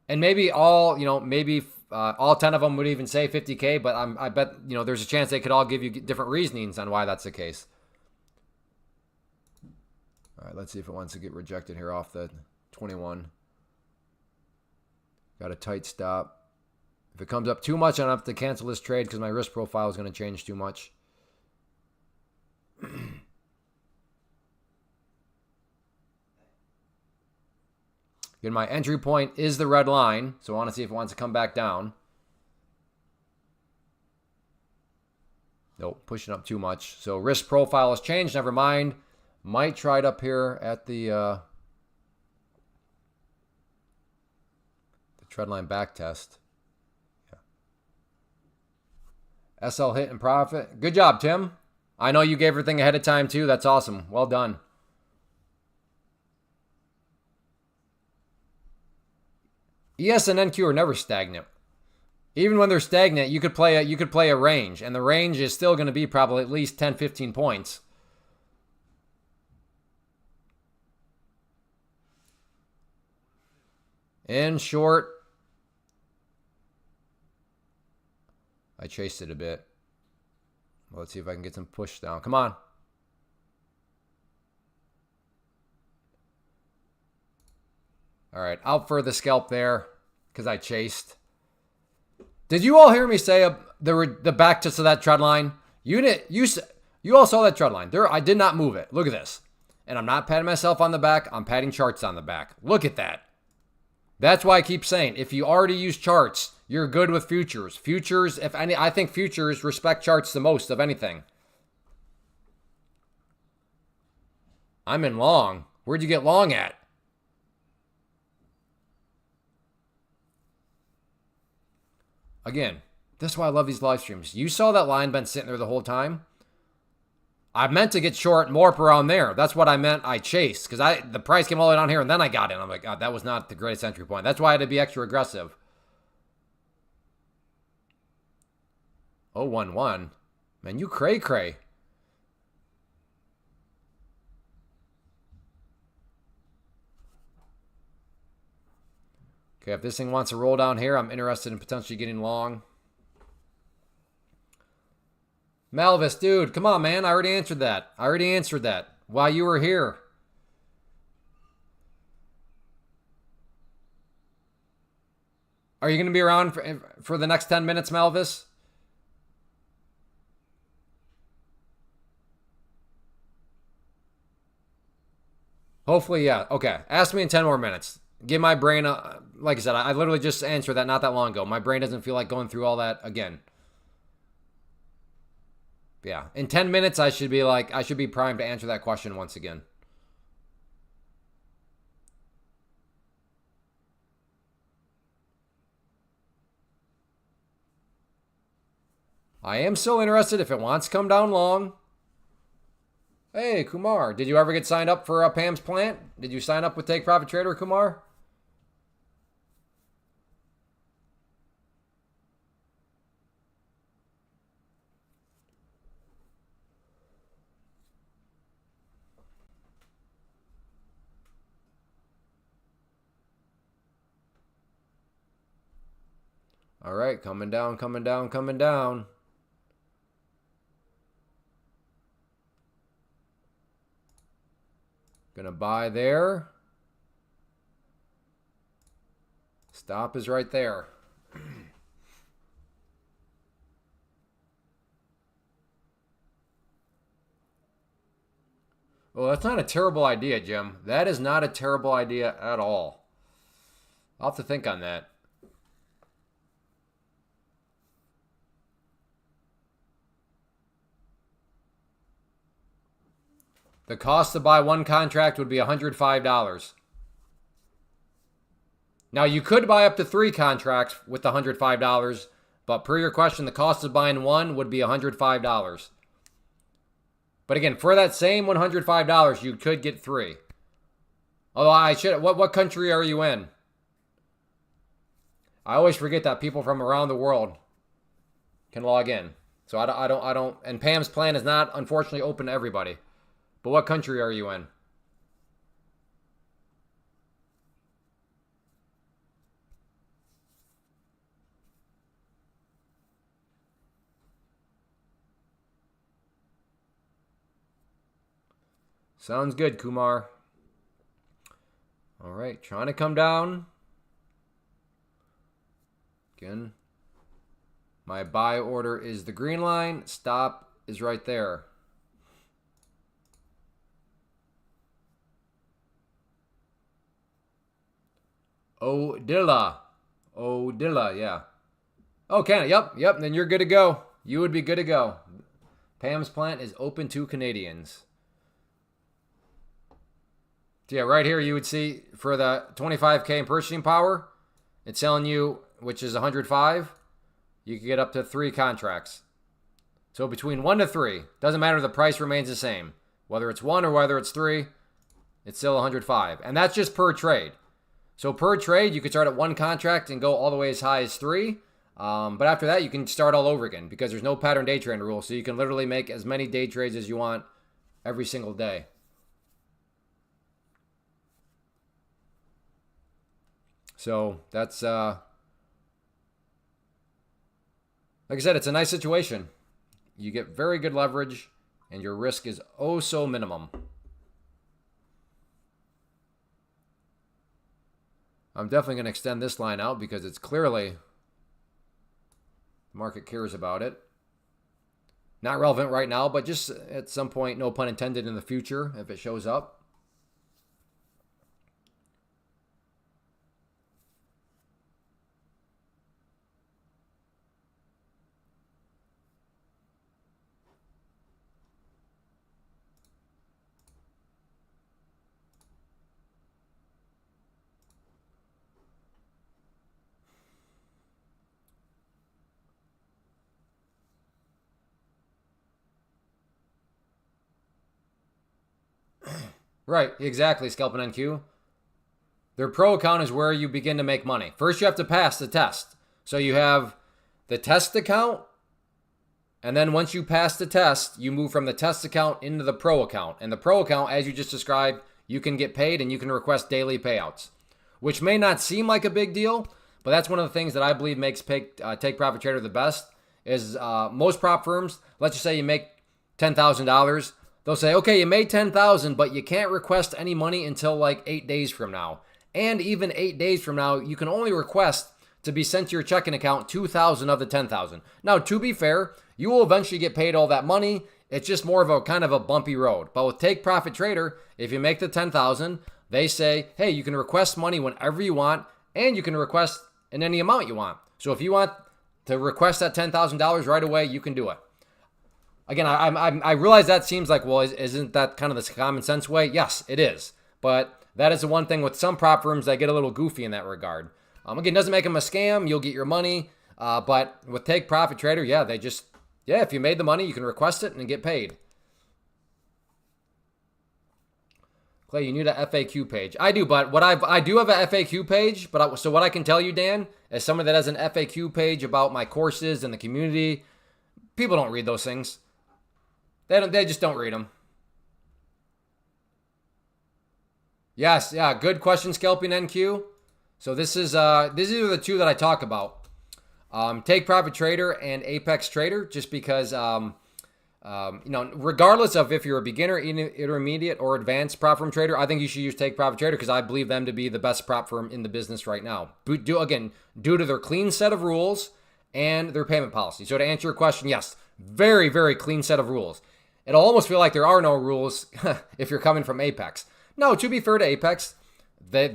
And maybe all 10 of them would even say 50K, but I bet, there's a chance they could all give you different reasonings on why that's the case. All right, let's see if it wants to get rejected here off the 21. Got a tight stop. If it comes up too much, I don't have to cancel this trade because my risk profile is going to change too much. Again, my entry point is the red line, so I want to see if it wants to come back down. Nope, pushing up too much. So risk profile has changed. Never mind. Might try it up here at the trend line back test. Yeah. SL hit and profit. Good job, Tim. I know you gave everything ahead of time too. That's awesome. Well done. ES and NQ are never stagnant. Even when they're stagnant, you could play a range, and the range is still going to be probably at least 10, 15 points. In short, I chased it a bit. Well, let's see if I can get some push down. Come on. All right, out for the scalp there because I chased. Did you all hear me say the back to that trend line? You all saw that trend line. I did not move it. Look at this. And I'm not patting myself on the back. I'm patting charts on the back. Look at that. That's why I keep saying, if you already use charts, you're good with futures. Futures, I think futures respect charts the most of anything. I'm in long. Where'd you get long at? Again, this is why I love these live streams. You saw that line been sitting there the whole time. I meant to get short more up around there. That's what I meant. I chased because the price came all the way down here and then I got in. I'm like, God, that was not the greatest entry point. That's why I had to be extra aggressive. 011. Man, you cray. Okay, if this thing wants to roll down here, I'm interested in potentially getting long. Malvis, dude, come on, man. I already answered that. While you were here. Are you going to be around for the next 10 minutes, Malvis? Hopefully, yeah. Okay. Ask me in 10 more minutes. Give my brain like I said, I literally just answered that not that long ago. My brain doesn't feel like going through all that again. Yeah. In 10 minutes, I should be primed to answer that question once again. I am still interested if it wants to come down long. Hey, Kumar, did you ever get signed up for Pam's Plant? Did you sign up with Take Profit Trader, Kumar? All right, coming down. Gonna buy there. Stop is right there. Well, that's not a terrible idea, Jim. That is not a terrible idea at all. I'll have to think on that. The cost to buy one contract would be $105. Now, you could buy up to 3 contracts with the $105, but per your question, the cost of buying one would be $105. But again, for that same $105, you could get 3. Although I should, what country are you in? I always forget that people from around the world can log in. So I don't, and Pam's plan is not, unfortunately, open to everybody. But what country are you in? Sounds good, Kumar. All right, trying to come down. Again, my buy order is the green line. Stop is right there. Odilla, yeah. Oh, Canada, yep, then you're good to go. You would be good to go. Pam's plant is open to Canadians. So yeah, right here you would see for the 25K in purchasing power, it's telling you, which is 105, you can get up to 3 contracts. So between 1 to 3, doesn't matter, the price remains the same. Whether it's 1 or whether it's 3, it's still 105. And that's just per trade. So per trade, you could start at 1 contract and go all the way as high as 3. But after that, you can start all over again because there's no pattern day trade rule. So you can literally make as many day trades as you want every single day. So that's, like I said, it's a nice situation. You get very good leverage and your risk is oh so minimum. I'm definitely going to extend this line out because it's clearly the market cares about it. Not relevant right now, but just at some point, no pun intended, in the future if it shows up. Right, exactly, Scalping NQ. Their pro account is where you begin to make money. First, you have to pass the test. So you have the test account, and then once you pass the test, you move from the test account into the pro account. And the pro account, as you just described, you can get paid and you can request daily payouts, which may not seem like a big deal, but that's one of the things that I believe makes Take Profit Trader the best. Is most prop firms, let's just say you make $10,000. They'll say, okay, you made $10,000, but you can't request any money until like 8 days from now. And even 8 days from now, you can only request to be sent to your checking account $2,000 of the $10,000. Now, to be fair, you will eventually get paid all that money. It's just more of a kind of a bumpy road. But with Take Profit Trader, if you make the $10,000, they say, hey, you can request money whenever you want, and you can request in any amount you want. So if you want to request that $10,000 right away, you can do it. Again, I realize that seems like, well, isn't that kind of the common sense way? Yes, it is. But that is the one thing with some prop firms that get a little goofy in that regard. Again, doesn't make them a scam. You'll get your money. But with Take Profit Trader, yeah, if you made the money, you can request it and get paid. Clay, you need a FAQ page. I do, but I do have a FAQ page. So what I can tell you, Dan, as someone that has an FAQ page about my courses and the community, people don't read those things. They just don't read them. Yes, yeah, good question, Scalping NQ. So these are the two that I talk about. Take Profit Trader and Apex Trader, just because, regardless of if you're a beginner, intermediate, or advanced prop firm trader, I think you should use Take Profit Trader because I believe them to be the best prop firm in the business right now. Due to their clean set of rules and their payment policy. So to answer your question, yes, very, very clean set of rules. It'll almost feel like there are no rules if you're coming from Apex. No, to be fair to Apex, they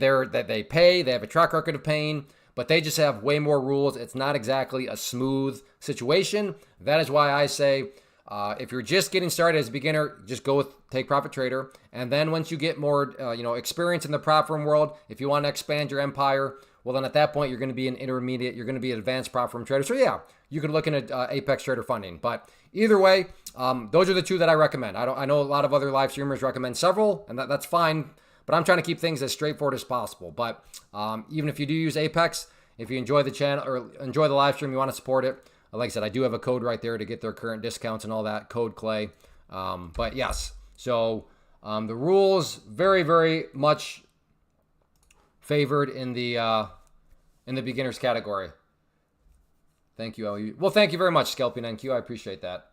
pay, they have a track record of paying, but they just have way more rules. It's not exactly a smooth situation. That is why I say If you're just getting started as a beginner, just go with take profit trader. And then once you get more, experience in the prop firm world, if you want to expand your empire, well, then at that point, you're going to be an intermediate, you're going to be an advanced prop firm trader. So yeah, you could look into Apex Trader Funding. But either way, those are the two that I recommend. I know a lot of other live streamers recommend several, and that's fine. But I'm trying to keep things as straightforward as possible. But even if you do use Apex, if you enjoy the channel or enjoy the live stream, you want to support it, like I said, I do have a code right there to get their current discounts and all that, code Clay. But yes, so the rules very, very much favored in the beginners category. Thank you, LU. Well, thank you very much, Scalping NQ. I appreciate that.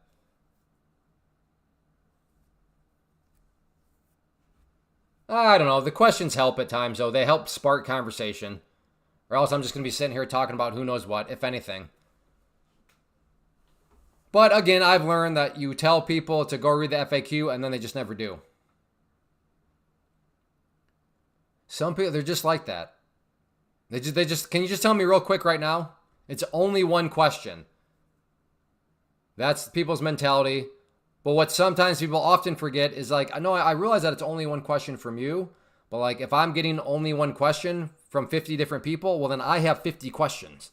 I don't know. The questions help at times, though. They help spark conversation. Or else I'm just going to be sitting here talking about who knows what, if anything. But again, I've learned that you tell people to go read the FAQ and then they just never do. Some people, they're just like that. They just, can you just tell me real quick right now? It's only one question. That's people's mentality. But what sometimes people often forget is like, I know I realize that it's only one question from you, but like if I'm getting only one question from 50 different people, well then I have 50 questions.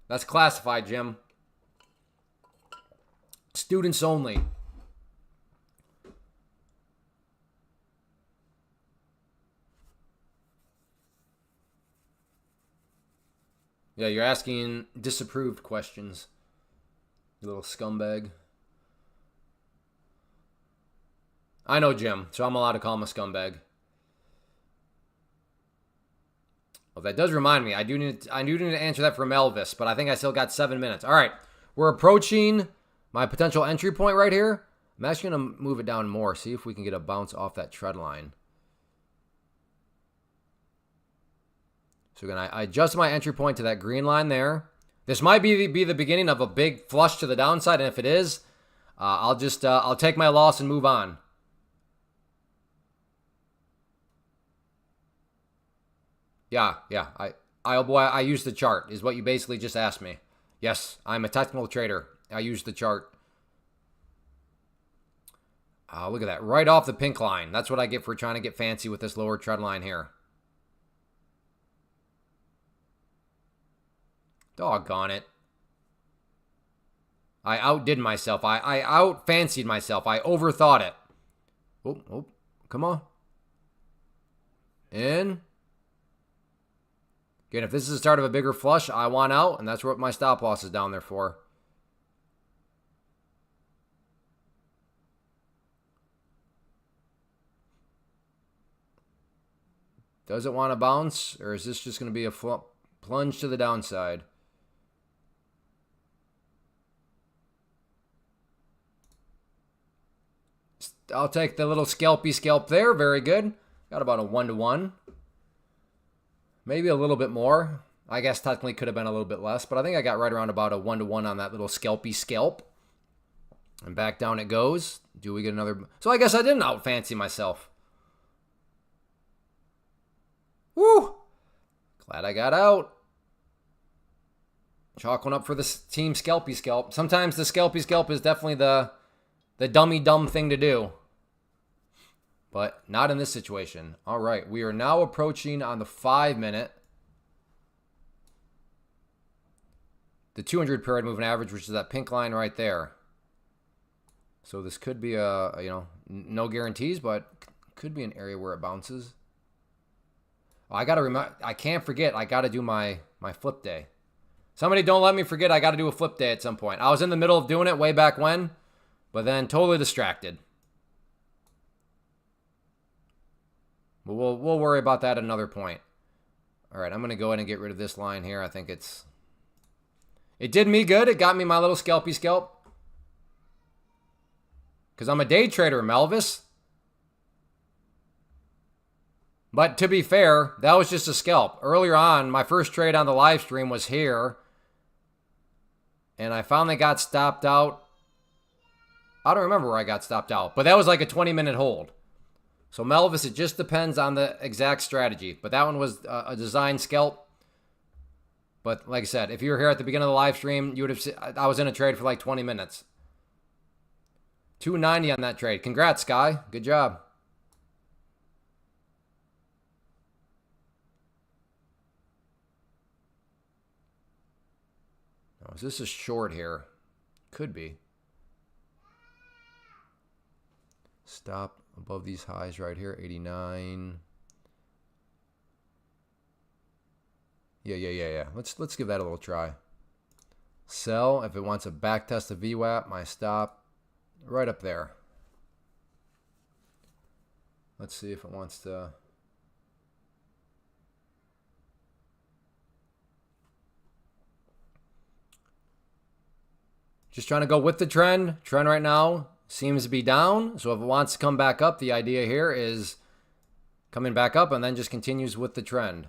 That's classified, Jim. Students only. Yeah, you're asking disapproved questions. You little scumbag. I know Jim, so I'm allowed to call him a scumbag. Well, that does remind me. I do need to answer that from Elvis, but I think I still got 7 minutes. All right, we're approaching my potential entry point right here. I'm actually going to move it down more, see if we can get a bounce off that trend line. So again, I adjust my entry point to that green line there. This might be the beginning of a big flush to the downside, and if it is, I'll take my loss and move on. Yeah. Oh boy, I use the chart, is what you basically just asked me. Yes, I'm a technical trader. I use the chart. Look at that. Right off the pink line. That's what I get for trying to get fancy with this lower trend line here. Doggone it. I outdid myself. I out-fancied myself. I overthought it. Oh, come on. In. Again, if this is the start of a bigger flush, I want out, and that's what my stop loss is down there for. Does it want to bounce, or is this just going to be a plunge to the downside? I'll take the little scalpy scalp there. Very good. Got about a 1-to-1. Maybe a little bit more. I guess technically could have been a little bit less, but I think I got right around about a 1-to-1 on that little scalpy scalp. And back down it goes. Do we get another? So I guess I didn't out-fancy myself. Woo! Glad I got out. Chalk one up for the team scalpy scalp. Sometimes the scalpy scalp is definitely the dummy dumb thing to do. But not in this situation. All right, we are now approaching on the 5-minute. The 200 period moving average, which is that pink line right there. So this could be no guarantees, but could be an area where it bounces. Oh, I can't forget, I gotta do my flip day. Somebody don't let me forget I gotta do a flip day at some point. I was in the middle of doing it way back when, but then totally distracted. But we'll worry about that at another point. All right, I'm going to go ahead and get rid of this line here. I think it did me good. It got me my little scalpy scalp. Because I'm a day trader, Melvis. But to be fair, that was just a scalp. Earlier on, my first trade on the live stream was here. And I finally got stopped out. I don't remember where I got stopped out. But that was like a 20-minute hold. So Melvis, it just depends on the exact strategy. But that one was a design scalp. But like I said, if you were here at the beginning of the live stream, you would have seen I was in a trade for like 20 minutes. 290 on that trade. Congrats, Sky. Good job. Oh, is this a short here? Could be. Stop above these highs right here. 89. Yeah. Let's give that a little try. Sell if it wants a back test of VWAP. My stop right up there. Let's see if it wants to. Just trying to go with the trend. Trend right now seems to be down. So if it wants to come back up, the idea here is coming back up and then just continues with the trend.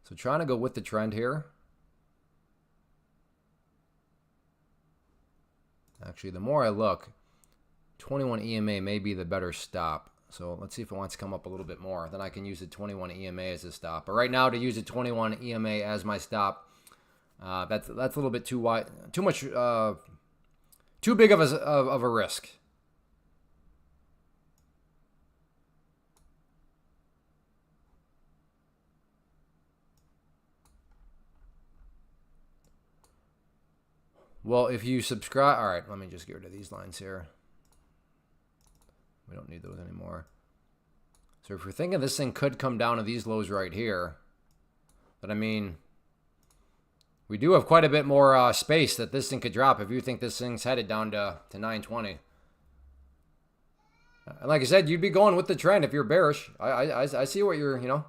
So trying to go with the trend here. Actually, the more I look, 21 EMA may be the better stop. So let's see if it wants to come up a little bit more. Then I can use the 21 EMA as a stop. But right now, to use the 21 EMA as my stop, that's a little bit too wide, too much, too big of a risk. Well, if you subscribe, all right, let me just get rid of these lines here. We don't need those anymore. So if you're thinking this thing could come down to these lows right here, but I mean, we do have quite a bit more space that this thing could drop if you think this thing's headed down to 920. And like I said, you'd be going with the trend if you're bearish. I see what you're, you know.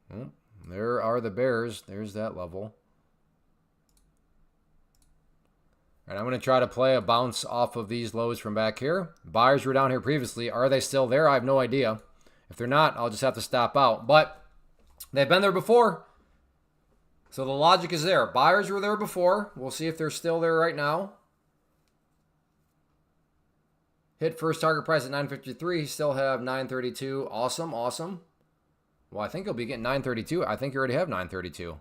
Well, there are the bears. There's that level. And I'm going to try to play a bounce off of these lows from back here. Buyers were down here previously. Are they still there? I have no idea. If they're not, I'll just have to stop out. But they've been there before. So the logic is there. Buyers were there before. We'll see if they're still there right now. Hit first target price at 953. Still have 932. Awesome. Well, I think you'll be getting 932. I think you already have 932.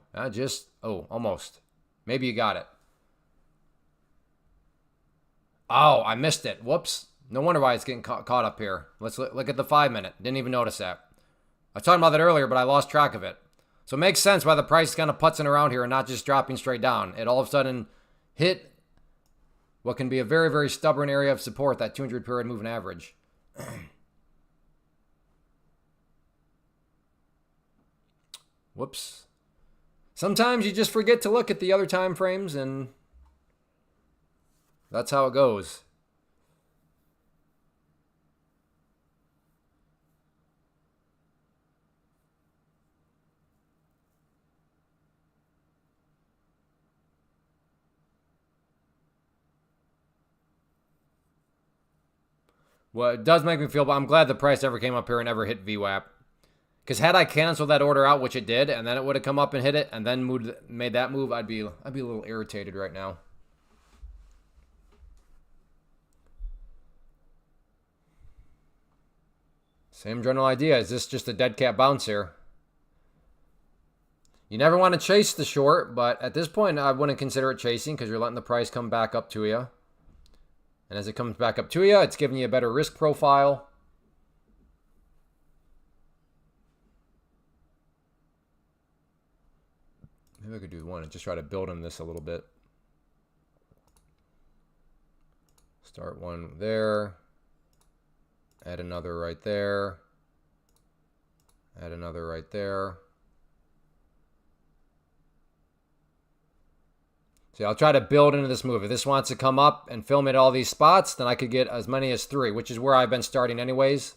Almost. Maybe you got it. Oh, I missed it. Whoops. No wonder why it's getting caught up here. Let's look at the 5 minute. Didn't even notice that. I was talking about that earlier, but I lost track of it. So it makes sense why the price is kind of putzing around here and not just dropping straight down. It all of a sudden hit what can be a very, very stubborn area of support, that 200 period moving average. Whoops. Sometimes you just forget to look at the other time frames, and that's how it goes. Well, it does make me feel, but I'm glad the price ever came up here and never hit VWAP. Because had I canceled that order out, which it did, and then it would have come up and hit it, and then made that move, I'd be a little irritated right now. Same general idea. Is this just a dead cat bounce here? You never want to chase the short, but at this point, I wouldn't consider it chasing because you're letting the price come back up to you. And as it comes back up to you, it's giving you a better risk profile. Maybe I could do one and just try to build on this a little bit. Start one there. Add another right there. Add another right there. See, I'll try to build into this move. If this wants to come up and film at all these spots, then I could get as many as 3, which is where I've been starting anyways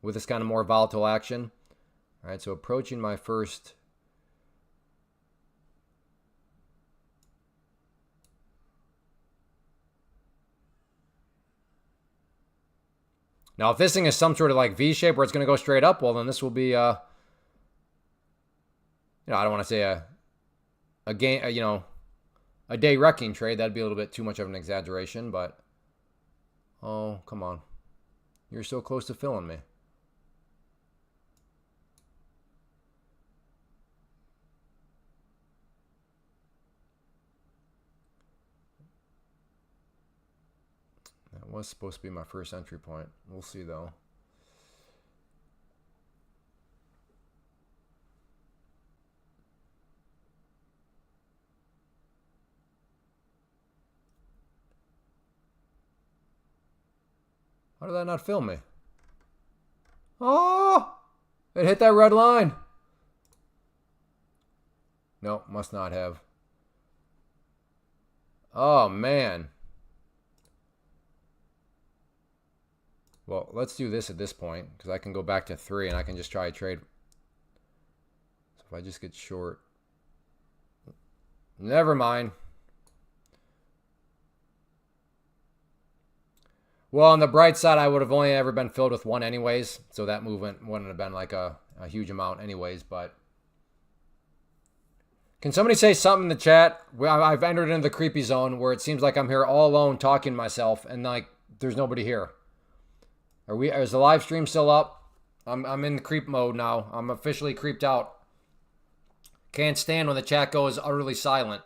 with this kind of more volatile action. All right, so approaching my first Now, if this thing is some sort of like V shape where it's going to go straight up, well, then this will be, I don't want to say a game, a day wrecking trade. That'd be a little bit too much of an exaggeration, but oh, come on. You're so close to filling me. That was supposed to be my first entry point. We'll see, though. How did that not film me? Oh! It hit that red line. No, must not have. Oh, man. Well, let's do this at this point, because I can go back to 3 and I can just try a trade. So if I just get short. Never mind. Well, on the bright side, I would have only ever been filled with 1 anyways, so that movement wouldn't have been like a huge amount anyways, but... Can somebody say something in the chat? I've entered into the creepy zone where it seems like I'm here all alone talking to myself and like there's nobody here. Is the live stream still up? I'm in the creep mode now. I'm officially creeped out. Can't stand when the chat goes utterly silent.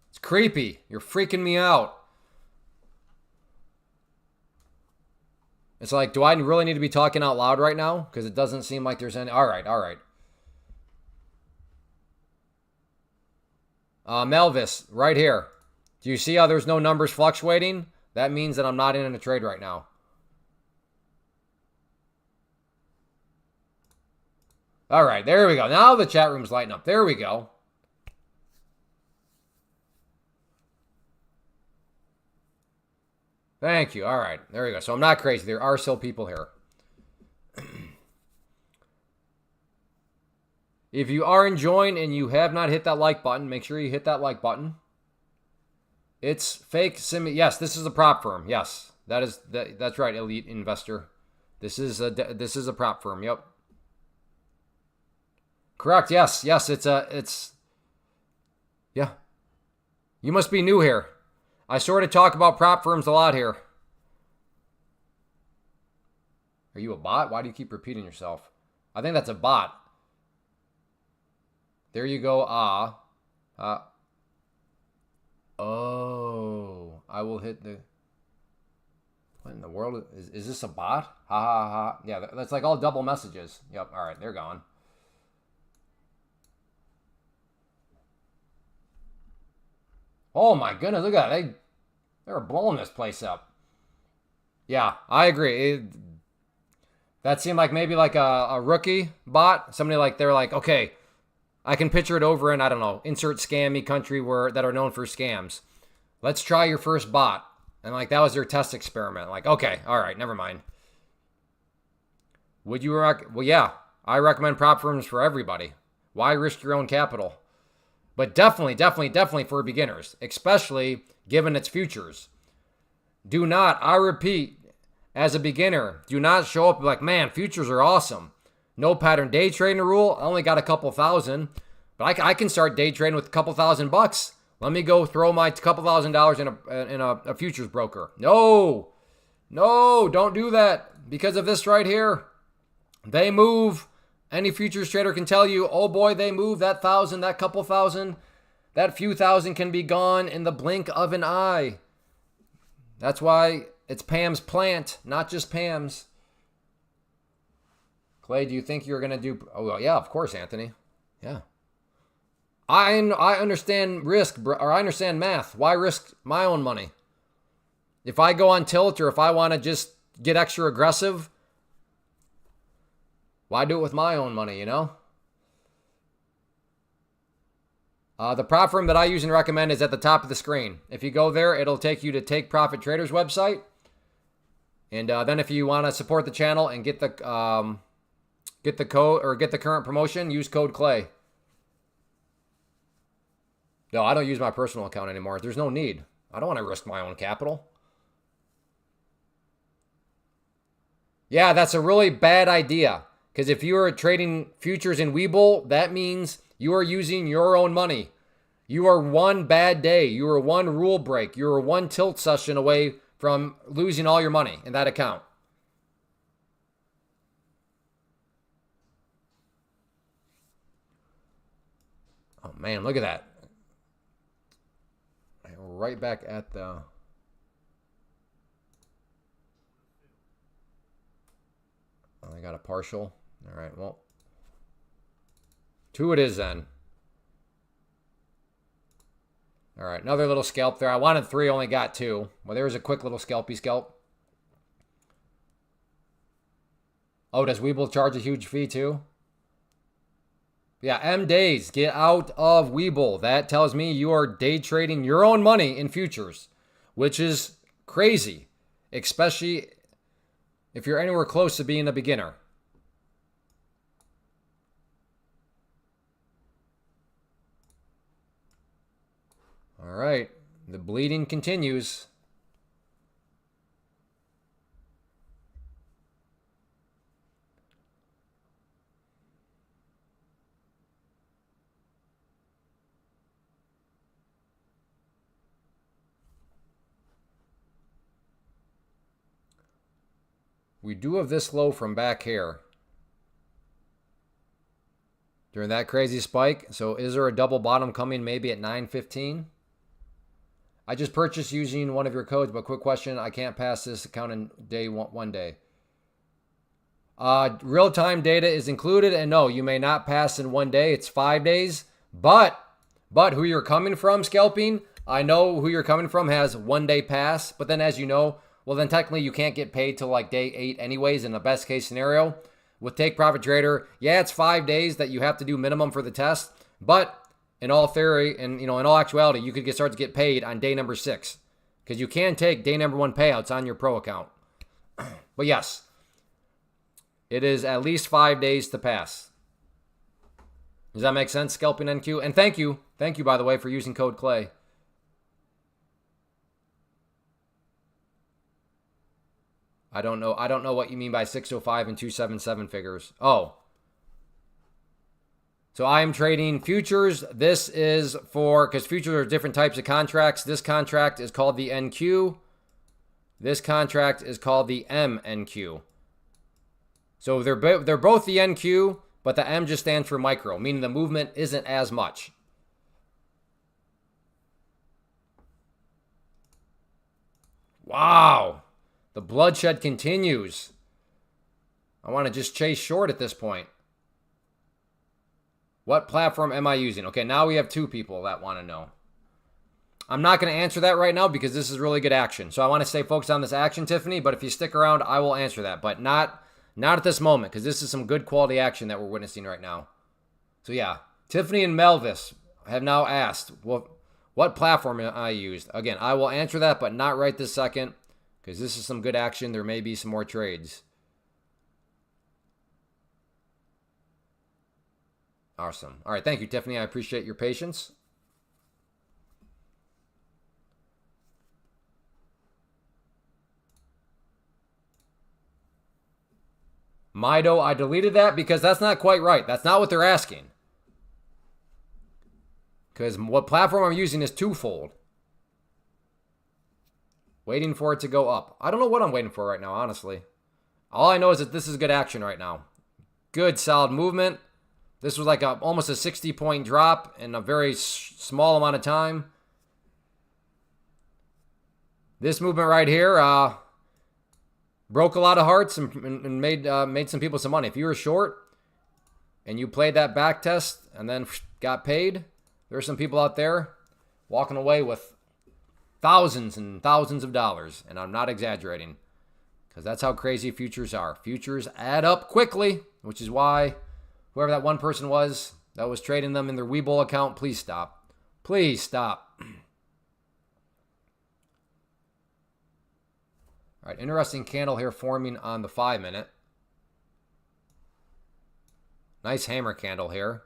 It's creepy. You're freaking me out. It's like, do I really need to be talking out loud right now? Because it doesn't seem like there's any... All right. Melvis, right here. Do you see how there's no numbers fluctuating? That means that I'm not in a trade right now. All right, there we go. Now the chat room's lighting up. There we go. Thank you. All right, there we go. So I'm not crazy. There are still people here. If you are enjoying and you have not hit that like button, make sure you hit that like button. It's fake sim. Yes, this is a prop firm. Yes, that's right, elite investor. This is a prop firm. Yep. Correct. Yes. Yeah. You must be new here. I sort of talk about prop firms a lot here. Are you a bot? Why do you keep repeating yourself? I think that's a bot. There you go. Oh, I will hit the... What in the world? Is this a bot? Ha ha ha. Yeah, that's like all double messages. Yep. All right, they're gone. Oh my goodness, look at that. They were blowing this place up. Yeah, I agree. That seemed like maybe like a rookie bot. Somebody like, they're like, okay, I can picture it over in, I don't know, insert scammy country that are known for scams. Let's try your first bot. And like that was their test experiment. Like, okay, all right, never mind. Would you well, yeah, I recommend prop firms for everybody. Why risk your own capital? But definitely for beginners, especially given its futures. Do not, I repeat, as a beginner, do not show up like, man, futures are awesome. No pattern day trading rule. I only got a couple thousand, but I can start day trading with a couple $1,000. Let me go throw my couple $1,000 in a futures broker. No, don't do that because of this right here. They move. Any futures trader can tell you, oh boy, they move that 1,000, that couple thousand, that few thousand can be gone in the blink of an eye. That's why it's Pam's plant, not just Pam's. Clay, do you think you're going to do... Oh, well, yeah, of course, Anthony. Yeah. I understand risk, or I understand math. Why risk my own money? If I go on tilt or if I want to just get extra aggressive, why do it with my own money, you know? The prop firm that I use and recommend is at the top of the screen. If you go there, it'll take you to Take Profit Trader's website. And then if you want to support the channel and get the code or get the current promotion, use code Clay. No, I don't use my personal account anymore. There's no need. I don't want to risk my own capital. Yeah, that's a really bad idea. Because if you are trading futures in Webull, that means you are using your own money. You are one bad day. You are one rule break. You are one tilt session away from losing all your money in that account. Oh, man, look at that. Right back at the... Oh, I got a partial. All right, well. 2 it is then. All right, another little scalp there. I wanted 3, only got 2. Well, there's a quick little scalpy scalp. Oh, does Webull charge a huge fee too? Yeah, M days. Get out of Webull. That tells me you are day trading your own money in futures, which is crazy, especially if you're anywhere close to being a beginner. All right, the bleeding continues. We do have this low from back here during that crazy spike. So is there a double bottom coming maybe at 9:15? I just purchased using one of your codes, but quick question. I can't pass this account in day one day. Real-time data is included, and no, you may not pass in 1 day. It's 5 days. But who you're coming from, scalping, I know who you're coming from has 1 day pass. But then as you know, well, then technically you can't get paid till like day 8 anyways in the best case scenario. With Take Profit Trader, yeah, it's 5 days that you have to do minimum for the test. But in all theory, and in all actuality, you could start to get paid on day number 6. Because you can take day number 1 payouts on your pro account. But yes, it is at least 5 days to pass. Does that make sense, Scalping NQ? And thank you, by the way, for using code Clay. I don't know what you mean by 605 and 277 figures. Oh. So I am trading futures. This is for, because futures are different types of contracts. This contract is called the NQ. This contract is called the MNQ. So they're both the NQ, but the M just stands for micro, meaning the movement isn't as much. Wow. The bloodshed continues. I want to just chase short at this point. What platform am I using? Okay, now we have 2 people that want to know. I'm not going to answer that right now because this is really good action. So I want to stay focused on this action, Tiffany, but if you stick around, I will answer that. But not at this moment because this is some good quality action that we're witnessing right now. So yeah, Tiffany and Melvis have now asked, well, what platform I used. Again, I will answer that, but not right this second because this is some good action. There may be some more trades. Awesome. All right, thank you, Tiffany. I appreciate your patience. Mido, I deleted that because that's not quite right. That's not what they're asking. Because what platform I'm using is twofold. Waiting for it to go up. I don't know what I'm waiting for right now, honestly. All I know is that this is good action right now. Good, solid movement. This was like almost a 60-point drop in a very small amount of time. This movement right here broke a lot of hearts and made some people some money. If you were short and you played that back test and then got paid, there are some people out there walking away with thousands and thousands of dollars. And I'm not exaggerating because that's how crazy futures are. Futures add up quickly, which is why whoever that one person was that was trading them in their Webull account, please stop. Please stop. All right, interesting candle here forming on the 5-minute. Nice hammer candle here.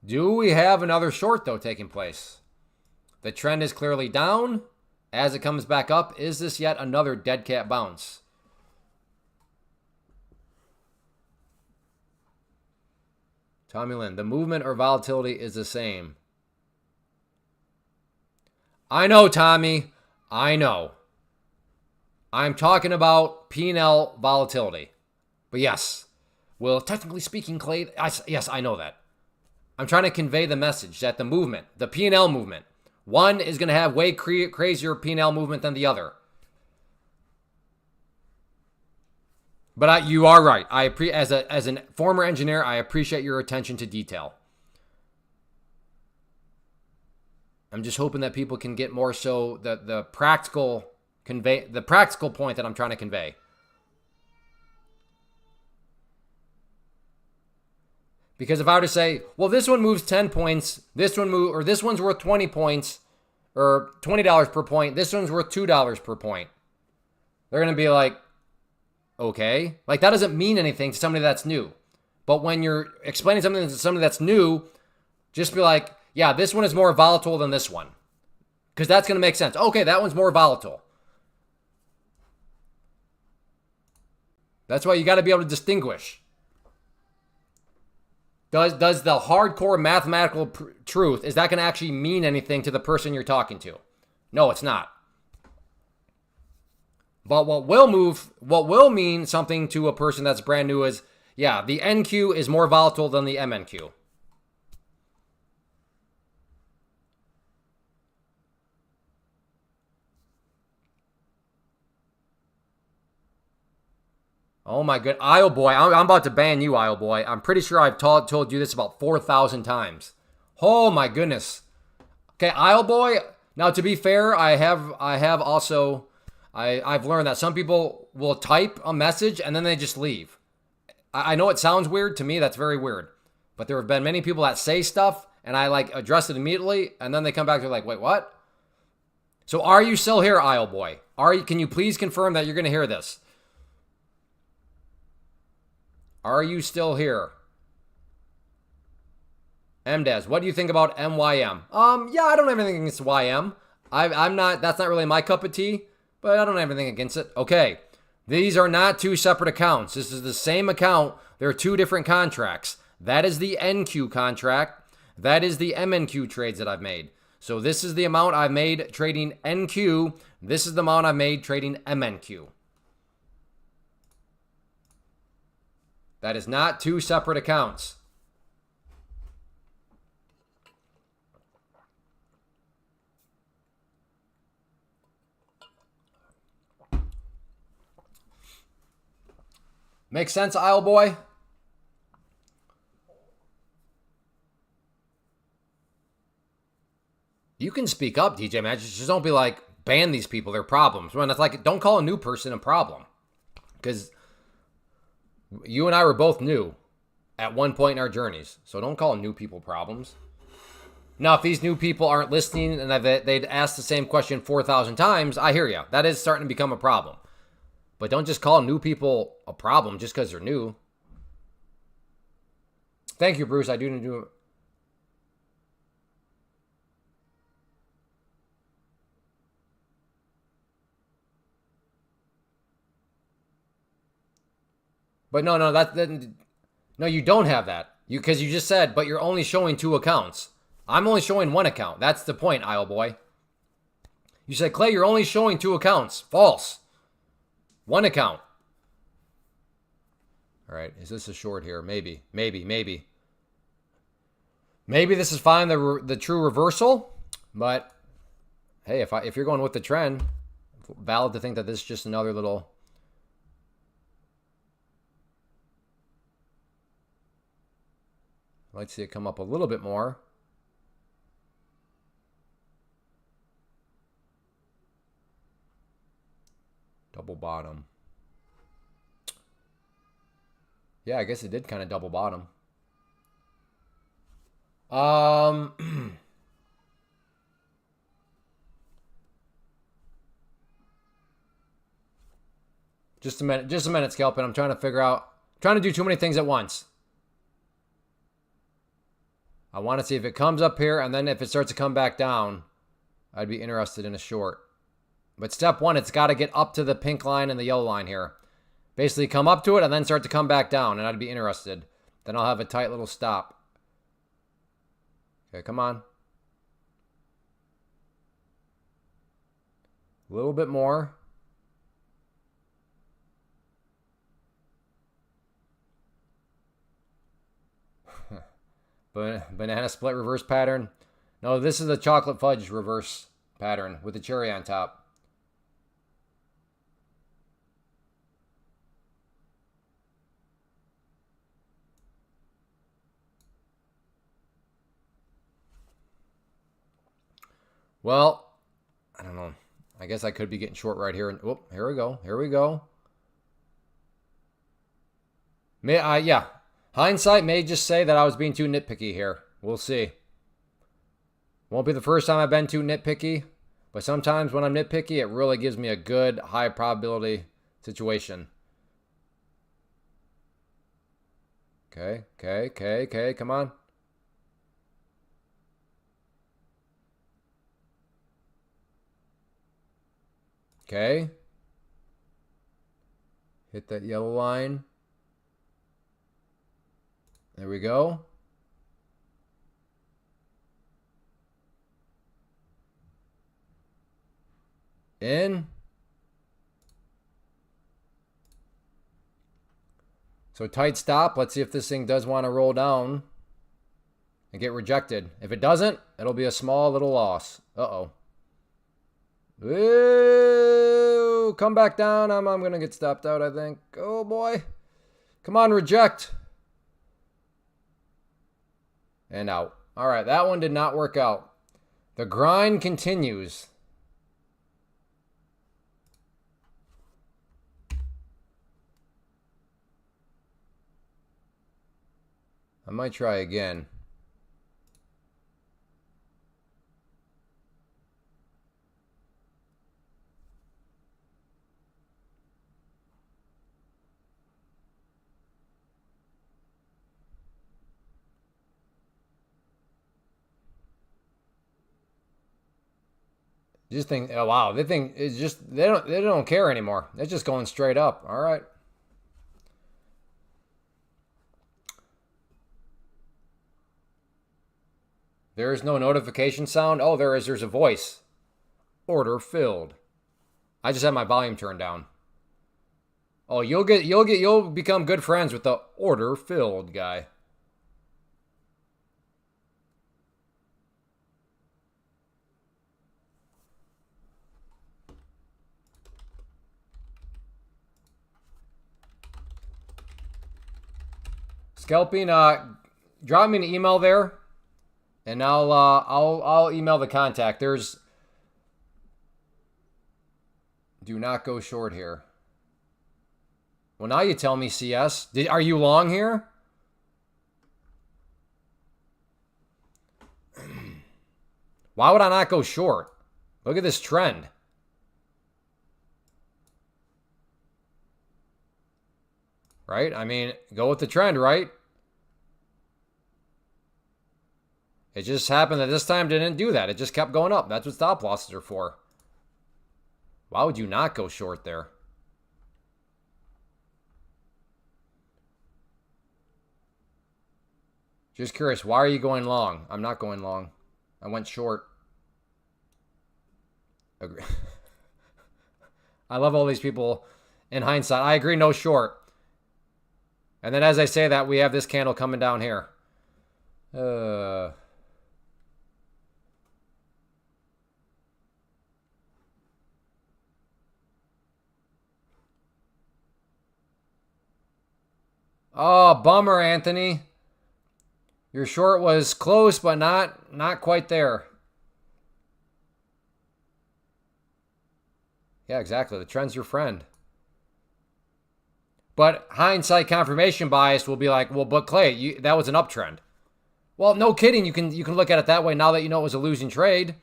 Do we have another short, though, taking place? The trend is clearly down. as it comes back up. Is this yet another dead cat bounce? Tommy Lynn, the movement or volatility is the same. I know, Tommy. I know. I'm talking about P&L volatility. But yes. Well, technically speaking, Clay, yes, I know that. I'm trying to convey the message that the movement, the P&L movement, one is going to have way crazier P&L movement than the other. But you are right. As a former engineer, I appreciate your attention to detail. I'm just hoping that people can get more so the practical point that I'm trying to convey. Because if I were to say, well, this one moves 10 points, this one's worth 20 points, or $20 per point, this one's worth $2 per point, they're going to be like, okay. Like, that doesn't mean anything to somebody that's new. But when you're explaining something to somebody that's new, just be like, yeah, this one is more volatile than this one. Because that's going to make sense. Okay, that one's more volatile. That's why you got to be able to distinguish. Does the hardcore mathematical truth, is that going to actually mean anything to the person you're talking to? No, it's not. But what will mean something to a person that's brand new is, yeah, the NQ is more volatile than the MNQ. Oh my good, Isle Boy, I'm about to ban you, Isle Boy. I'm pretty sure I've told you this about 4,000 times. Oh my goodness. Okay, Isle Boy. Now, to be fair, I've learned that some people will type a message and then they just leave. I know it sounds weird. To me, that's very weird. But there have been many people that say stuff and I address it immediately and then they come back, they're like, wait, what? So are you still here, Isle Boy? Can you please confirm that you're going to hear this? Are you still here? MDez, what do you think about MYM? Yeah, I don't have anything against YM. That's not really my cup of tea, but I don't have anything against it. Okay, these are not two separate accounts. This is the same account. There are two different contracts. That is the NQ contract. That is the MNQ trades that I've made. So this is the amount I've made trading NQ. This is the amount I've made trading MNQ. That is not two separate accounts. Makes sense, Isle Boy? You can speak up, DJ Magic. Just don't be like, ban these people. They're problems. When it's like, don't call a new person a problem. Because you and I were both new at one point in our journeys. So don't call new people problems. Now, if these new people aren't listening and they'd asked the same question 4,000 times, I hear you. That is starting to become a problem. But don't just call new people a problem just because they're new. Thank you, Bruce. I do need to... But no, you don't have that. Because you just said, but you're only showing two accounts. I'm only showing one account. That's the point, Isle Boy. You said, Clay, you're only showing two accounts. False. One account. All right, is this a short here? Maybe. Maybe this is fine, the true reversal. But hey, if you're going with the trend, valid to think that this is just another little... I'd like to see it come up a little bit more. Double bottom. Yeah, I guess it did kind of double bottom. Just a minute, Scalping. I'm trying to figure out, trying to do too many things at once. I want to see if it comes up here, and then if it starts to come back down, I'd be interested in a short. But step one, it's got to get up to the pink line and the yellow line here. Basically come up to it and then start to come back down, and I'd be interested. Then I'll have a tight little stop. Okay, come on. A little bit more. Banana split reverse pattern. No, this is the chocolate fudge reverse pattern with the cherry on top. Well, I don't know. I guess I could be getting short right here. Oh, here we go. Here we go. Yeah. Hindsight may just say that I was being too nitpicky here. We'll see. Won't be the first time I've been too nitpicky, but sometimes when I'm nitpicky, it really gives me a good, high probability situation. Okay, come on. Okay. Hit that yellow line. There we go. In. So tight stop. Let's see if this thing does want to roll down and get rejected. If it doesn't, it'll be a small little loss. Uh-oh. Ooh, come back down. I'm going to get stopped out, I think. Oh, boy. Come on, reject. And out. All right, that one did not work out. The grind continues. I might try again. Just think, oh wow, they think it's just they don't care anymore. They're just going straight up. All right. There's no notification sound. Oh, there is. There's a voice. Order filled. I just have my volume turned down. Oh, you'll become good friends with the order filled guy. Scalping, drop me an email there, and I'll email the contact. There's do not go short here. Well, now you tell me, CS. Are you long here? Why would I not go short? Look at this trend. Right? I mean, go with the trend, right? It just happened that this time didn't do that. It just kept going up. That's what stop losses are for. Why would you not go short there? Just curious, why are you going long? I'm not going long. I went short. Agree. I love all these people in hindsight. I agree, no short. And then as I say that, we have this candle coming down here. Oh, bummer, Anthony. Your short was close, but not quite there. Yeah, exactly. The trend's your friend. But hindsight confirmation bias will be like, well, but Clay, that was an uptrend. Well, no kidding. You can look at it that way now that you know it was a losing trade.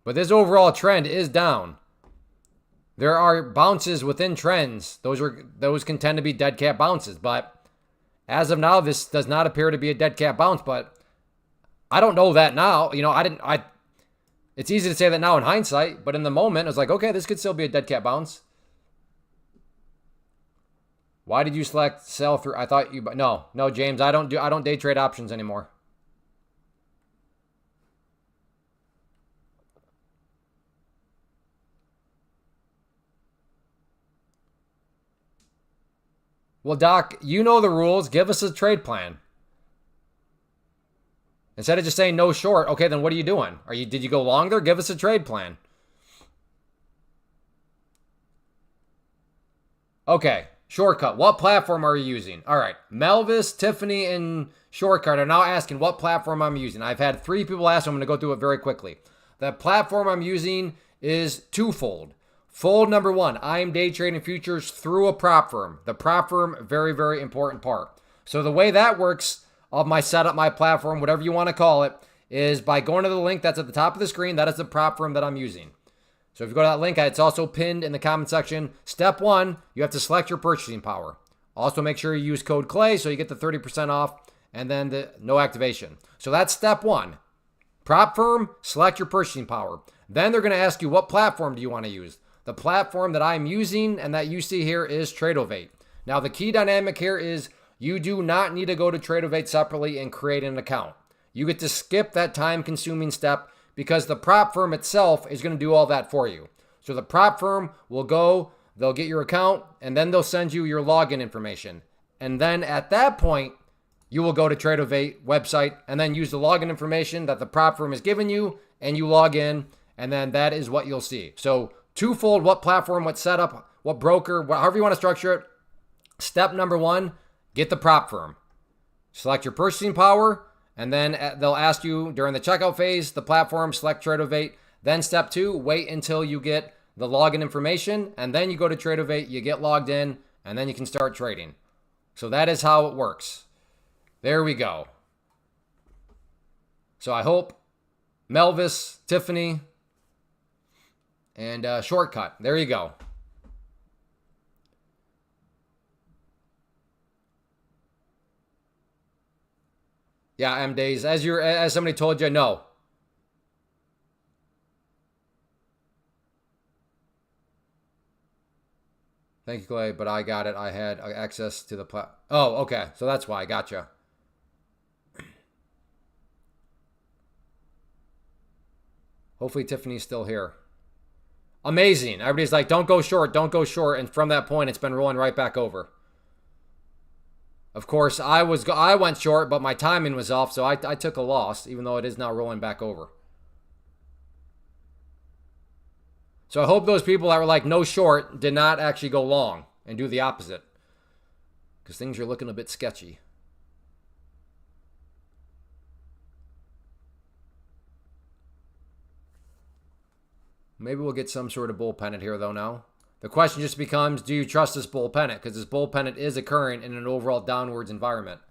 But this overall trend is down. There are bounces within trends. Those can tend to be dead cat bounces. But as of now, this does not appear to be a dead cat bounce. But I don't know that now. You know, It's easy to say that now in hindsight, but in the moment, I was like, okay, this could still be a dead cat bounce. Why did you select sell through? I thought you, no, James, I don't day trade options anymore. Well, Doc, you know the rules. Give us a trade plan. Instead of just saying no short, okay, then what are you doing? Did you go longer? Give us a trade plan. Okay, Shortcut. What platform are you using? All right, Melvis, Tiffany, and Shortcut are now asking what platform I'm using. I've had 3 people ask. So I'm going to go through it very quickly. The platform I'm using is twofold. Fold number 1, I am day trading futures through a prop firm. The prop firm, very, very important part. So the way that works of my setup, my platform, whatever you want to call it, is by going to the link that's at the top of the screen. That is the prop firm that I'm using. So if you go to that link, it's also pinned in the comment section. Step 1, you have to select your purchasing power. Also make sure you use code CLAY so you get the 30% off and then the no activation. So that's step 1. Prop firm, select your purchasing power. Then they're going to ask you what platform do you want to use. The platform that I'm using and that you see here is Tradeovate. Now the key dynamic here is you do not need to go to Tradeovate separately and create an account. You get to skip that time-consuming step because the prop firm itself is going to do all that for you. So the prop firm will go, they'll get your account, and then they'll send you your login information. And then at that point, you will go to Tradeovate website and then use the login information that the prop firm has given you, and you log in, and then that is what you'll see. So twofold, what platform, what setup, what broker, however you want to structure it. Step number 1, get the prop firm. Select your purchasing power, and then they'll ask you during the checkout phase, the platform, select Tradeovate. Then step 2, wait until you get the login information, and then you go to Tradeovate, you get logged in, and then you can start trading. So that is how it works. There we go. So I hope Melvis, Tiffany, and Shortcut. There you go. Yeah, M days. As somebody told you, no. Thank you, Clay, but I got it. I had access to the Oh, okay. So that's why. Gotcha. Hopefully Tiffany's still here. Amazing. Everybody's like, don't go short, don't go short. And from that point, it's been rolling right back over. Of course, I went short, but my timing was off, so I took a loss, even though it is now rolling back over. So I hope those people that were like, no short, did not actually go long and do the opposite. Because things are looking a bit sketchy. Maybe we'll get some sort of bull pennant here, though, now. The question just becomes, do you trust this bull pennant? Because this bull pennant is occurring in an overall downwards environment.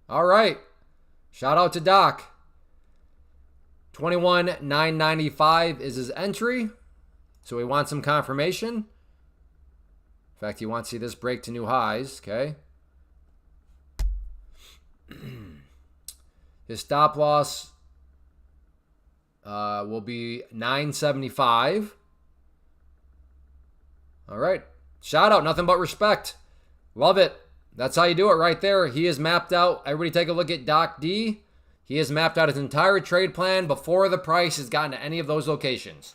All right. Shout out to Doc. 21,995 is his entry. So we want some confirmation. In fact, he wants to see this break to new highs. Okay. His stop loss will be 975. All right. Shout out. Nothing but respect. Love it. That's how you do it right there. He is mapped out. Everybody take a look at Doc D. He has mapped out his entire trade plan before the price has gotten to any of those locations.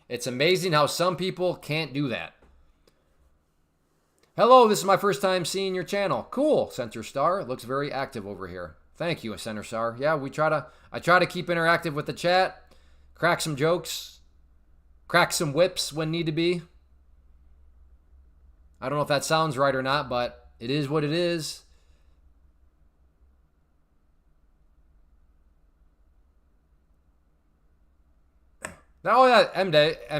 It's amazing how some people can't do that. Hello, this is my first time seeing your channel. Cool, Center Star. It looks very active over here. Thank you, Center Star. Yeah, I try to keep interactive with the chat. Crack some jokes. Crack some whips when need to be. I don't know if that sounds right or not, but it is what it is. Oh, yeah, M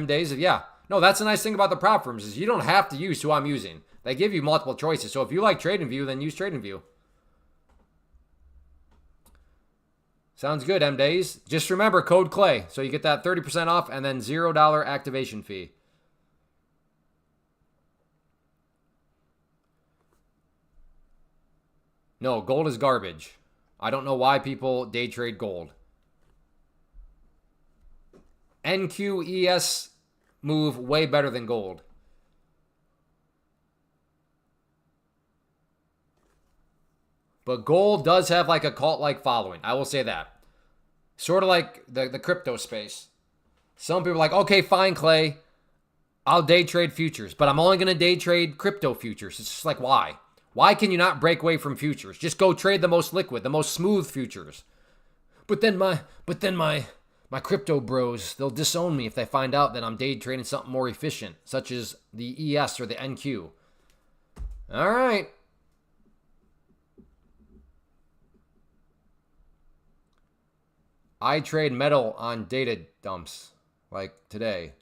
days. Yeah. No, that's the nice thing about the prop firms is you don't have to use who I'm using. They give you multiple choices. So if you like TradingView, then use TradingView. Sounds good, M days. Just remember code CLAY. So you get that 30% off and then $0 activation fee. No, gold is garbage. I don't know why people day trade gold. NQES move way better than gold. But gold does have like a cult-like following. I will say that. Sort of like the crypto space. Some people are like, okay, fine, Clay. I'll day trade futures, but I'm only going to day trade crypto futures. It's just like, why? Why can you not break away from futures? Just go trade the most liquid, the most smooth futures. But then my crypto bros, they'll disown me if they find out that I'm day trading something more efficient, such as the ES or the NQ. All right. I trade metal on data dumps like today.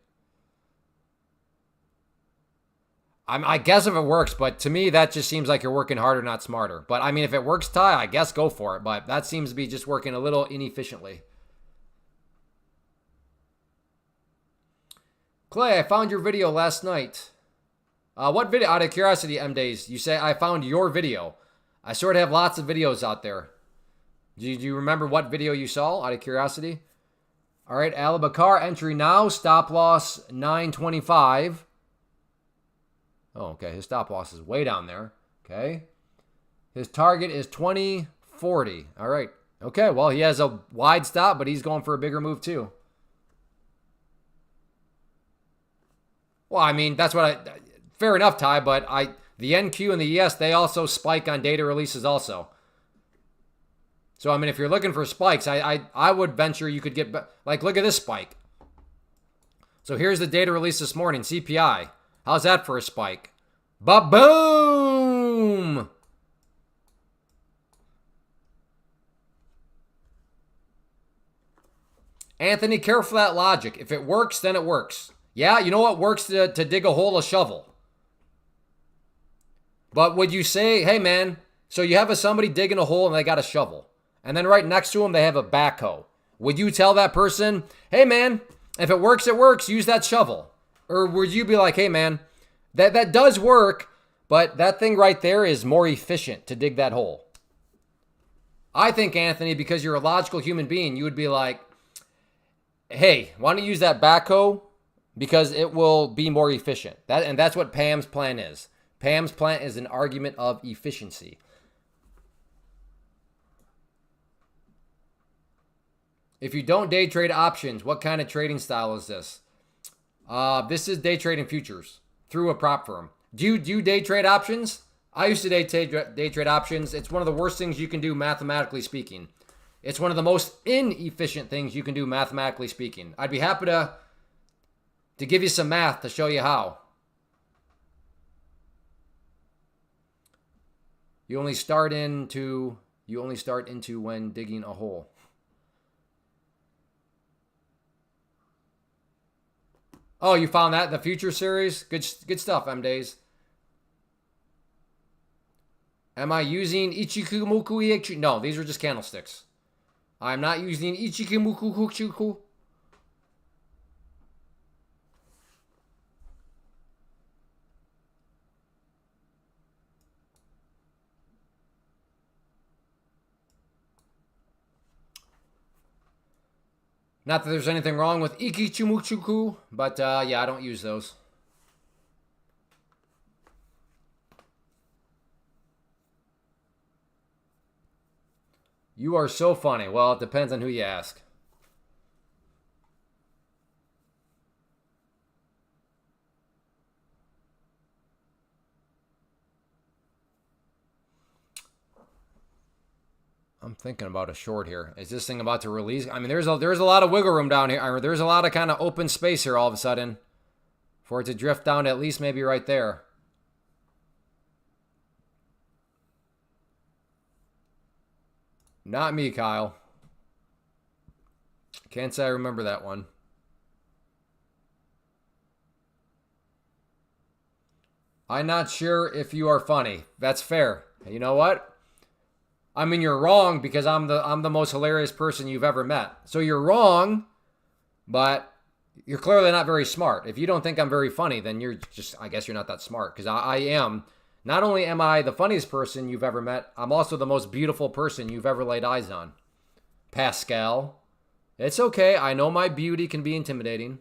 I guess if it works, but to me, that just seems like you're working harder, not smarter. But I mean, if it works, Ty, I guess go for it. But that seems to be just working a little inefficiently. Clay, I found your video last night. What video? Out of curiosity, M-Days, you say I found your video. I sort of have lots of videos out there. Do you remember what video you saw, out of curiosity? All right, Alabakar, entry now. Stop loss, 925. Oh, okay. His stop loss is way down there. Okay. His target is 2040. All right. Okay, well, he has a wide stop, but he's going for a bigger move too. Well, I mean, that's what I... Fair enough, Ty, but the NQ and the ES, they also spike on data releases also. So, I mean, if you're looking for spikes, I would venture you could get... Like, look at this spike. So here's the data release this morning, CPI. How's that for a spike? Ba-boom! Anthony, careful that logic. If it works, then it works. Yeah, you know what works to dig a hole? A shovel. But would you say, hey, man, so you have somebody digging a hole and they got a shovel. And then right next to them, they have a backhoe. Would you tell that person, hey, man, if it works, use that shovel? Or would you be like, hey, man, that does work, but that thing right there is more efficient to dig that hole? I think, Anthony, because you're a logical human being, you would be like, hey, why don't you use that backhoe? Because it will be more efficient. And that's what Pam's plan is. Pam's plan is an argument of efficiency. If you don't day trade options, what kind of trading style is this? This is day trading futures through a prop firm. Do you day trade options? I used to day trade options. It's one of the worst things you can do mathematically speaking. It's one of the most inefficient things you can do mathematically speaking. I'd be happy to give you some math to show you how. You only start into when digging a hole. Oh, you found that? The Future series? Good stuff, M-Days. Am I using Ichikumuku Ichi? No, these are just candlesticks. I'm not using Ichikumuku Huchuku. Not that there's anything wrong with Ikichumuchuku, but yeah, I don't use those. You are so funny. Well, it depends on who you ask. I'm thinking about a short here. Is this thing about to release? I mean, there's a lot of wiggle room down here. There's a lot of kind of open space here all of a sudden for it to drift down to at least maybe right there. Not me, Kyle. Can't say I remember that one. I'm not sure if you are funny. That's fair. You know what? I mean, you're wrong because I'm the most hilarious person you've ever met. So you're wrong, but you're clearly not very smart. If you don't think I'm very funny, then I guess you're not that smart, because I am. Not only am I the funniest person you've ever met, I'm also the most beautiful person you've ever laid eyes on. Pascal. It's okay. I know my beauty can be intimidating.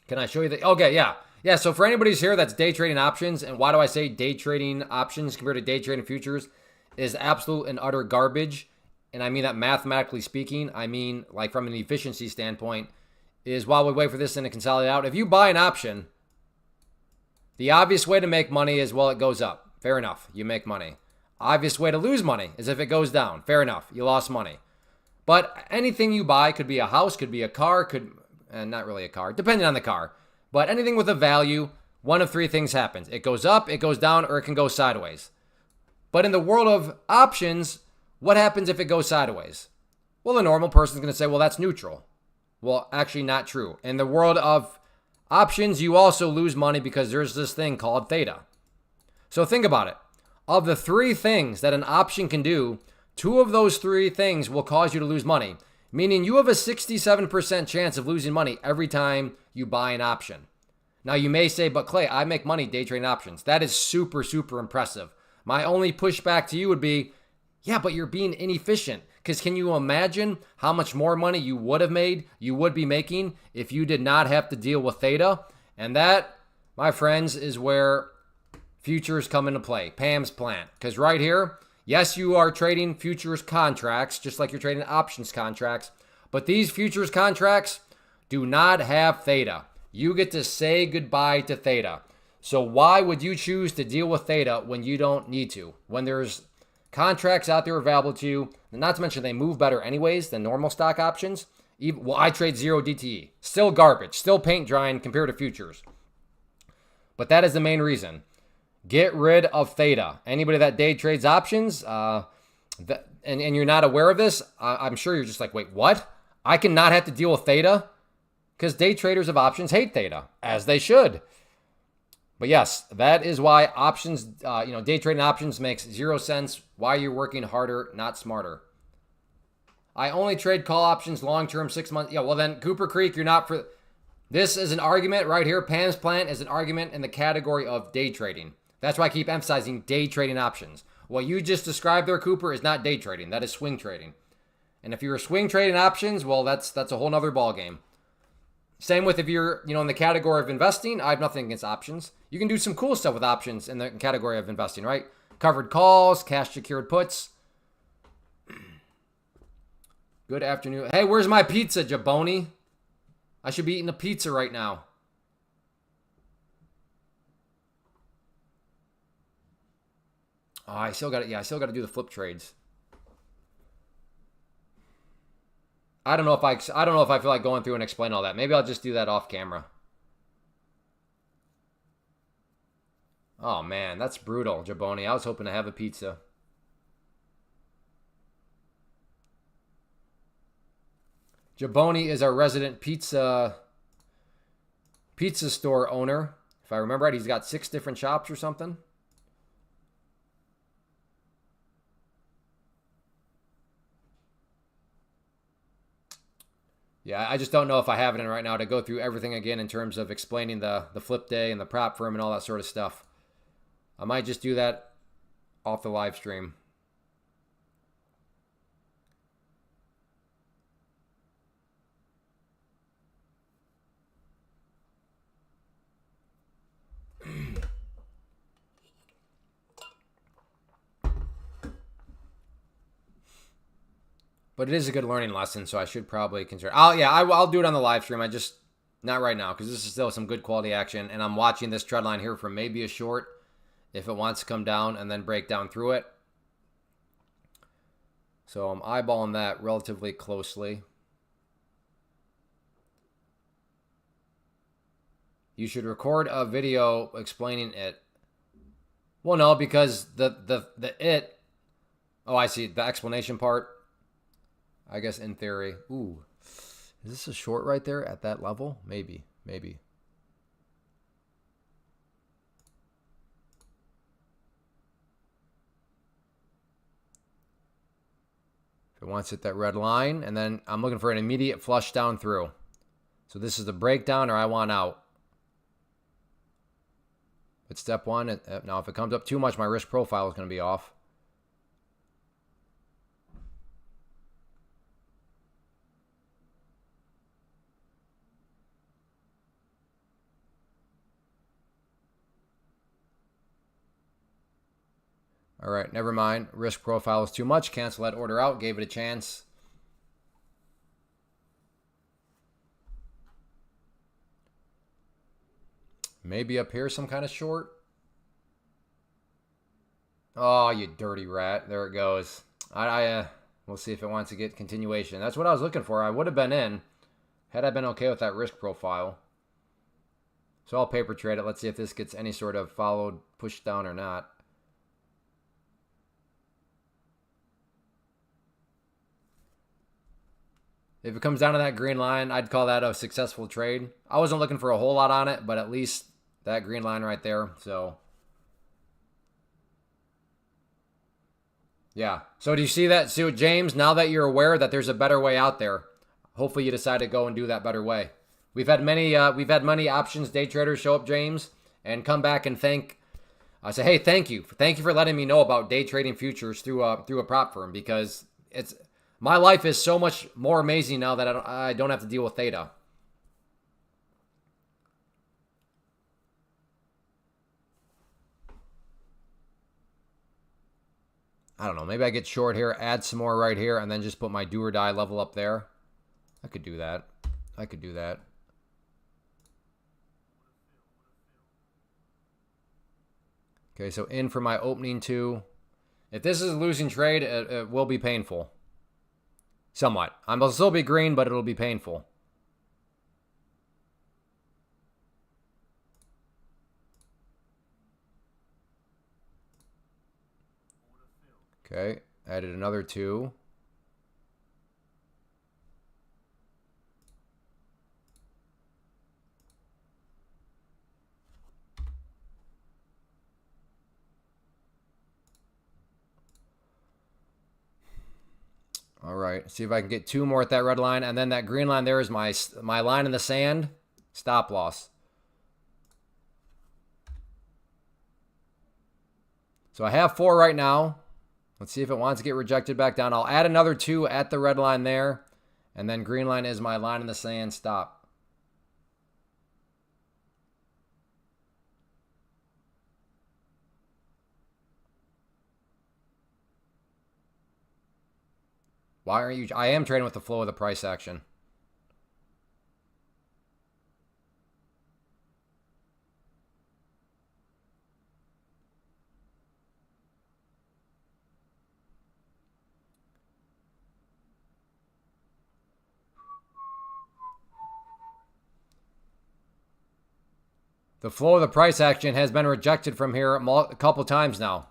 Can I show you the... Okay, yeah. Yeah, so for anybody who's here that's day trading options, and why do I say day trading options compared to day trading futures is absolute and utter garbage, and I mean that mathematically speaking, I mean like from an efficiency standpoint, is while we wait for this thing to consolidate out, if you buy an option, the obvious way to make money is, well, it goes up. Fair enough. You make money. Obvious way to lose money is if it goes down. Fair enough. You lost money. But anything you buy could be a house, could be a car, not really a car, depending on the car. But anything with a value, one of three things happens. It goes up, it goes down, or it can go sideways. But in the world of options, what happens if it goes sideways? Well, the normal person's going to say, well, that's neutral. Well, actually not true. In the world of options, you also lose money because there's this thing called theta. So think about it. Of the three things that an option can do, two of those three things will cause you to lose money, meaning you have a 67% chance of losing money every time you buy an option. Now, you may say, but Clay, I make money day trading options. That is super, super impressive. My only pushback to you would be, yeah, but you're being inefficient. Because can you imagine how much more money you would have made, you would be making if you did not have to deal with theta? And that, my friends, is where futures come into play. Pam's plant. Because right here, yes, you are trading futures contracts, just like you're trading options contracts. But these futures contracts do not have theta. You get to say goodbye to theta. So why would you choose to deal with theta when you don't need to? When there's contracts out there available to you, and not to mention they move better anyways than normal stock options. Well, I trade 0 DTE. Still garbage. Still paint drying compared to futures. But that is the main reason. Get rid of theta. Anybody that day trades options, and you're not aware of this, I'm sure you're just like, wait, what? I cannot have to deal with theta? Because day traders of options hate theta, as they should. But yes, that is why options, day trading options makes 0 sense. Why you're working harder, not smarter. I only trade call options long-term, 6 months. Yeah, well then, Cooper Creek, you're not for... This is an argument right here. Pam's plant is an argument in the category of day trading. That's why I keep emphasizing day trading options. What you just described there, Cooper, is not day trading. That is swing trading. And if you're swing trading options, well, that's a whole nother ballgame. Same with if you're, in the category of investing. I have nothing against options. You can do some cool stuff with options in the category of investing, right? Covered calls, cash secured puts. Good afternoon. Hey, where's my pizza, Jaboni? I should be eating a pizza right now. Oh, I still got to do the flip trades. I don't know if I feel like going through and explain all that. Maybe I'll just do that off camera. Oh man, that's brutal, Jaboni. I was hoping to have a pizza. Jaboni is our resident pizza store owner. If I remember right, he's got 6 different shops or something. Yeah, I just don't know if I have it in right now to go through everything again in terms of explaining the flip day and the prop firm and all that sort of stuff. I might just do that off the live stream. But it is a good learning lesson, so I should probably consider. I'll do it on the live stream. I just not right now because this is still some good quality action, and I'm watching this trend line here for maybe a short if it wants to come down and then break down through it. So I'm eyeballing that relatively closely. You should record a video explaining it. Well, no, because oh, I see the explanation part. I guess in theory. Ooh. Is this a short right there at that level? Maybe. If it wants to hit that red line, and then I'm looking for an immediate flush down through. So this is the breakdown or I want out. But step one, now if it comes up too much, my risk profile is going to be off. All right, never mind. Risk profile is too much. Cancel that order out. Gave it a chance. Maybe up here some kind of short. Oh, you dirty rat. There it goes. We'll see if it wants to get continuation. That's what I was looking for. I would have been in had I been okay with that risk profile. So I'll paper trade it. Let's see if this gets any sort of followed, pushed down or not. If it comes down to that green line, I'd call that a successful trade. I wasn't looking for a whole lot on it, but at least that green line right there. So, yeah. So do you see that? See what, James, now that you're aware that there's a better way out there, hopefully you decide to go and do that better way. We've had many options day traders show up, James, and come back and say, hey, thank you for letting me know about day trading futures through a prop firm, because my life is so much more amazing now that I don't have to deal with theta. I don't know. Maybe I get short here, add some more right here, and then just put my do or die level up there. I could do that. Okay, so in for my opening two. If this is a losing trade, it will be painful. Somewhat. I'll still be green, but it'll be painful. Okay, added another two. All right, see if I can get two more at that red line, and then that green line there is my line in the sand, stop loss. So I have four right now. Let's see if it wants to get rejected back down. I'll add another two at the red line there, and then green line is my line in the sand, stop. Why aren't you? I am trading with the flow of the price action. The flow of the price action has been rejected from here a couple times now.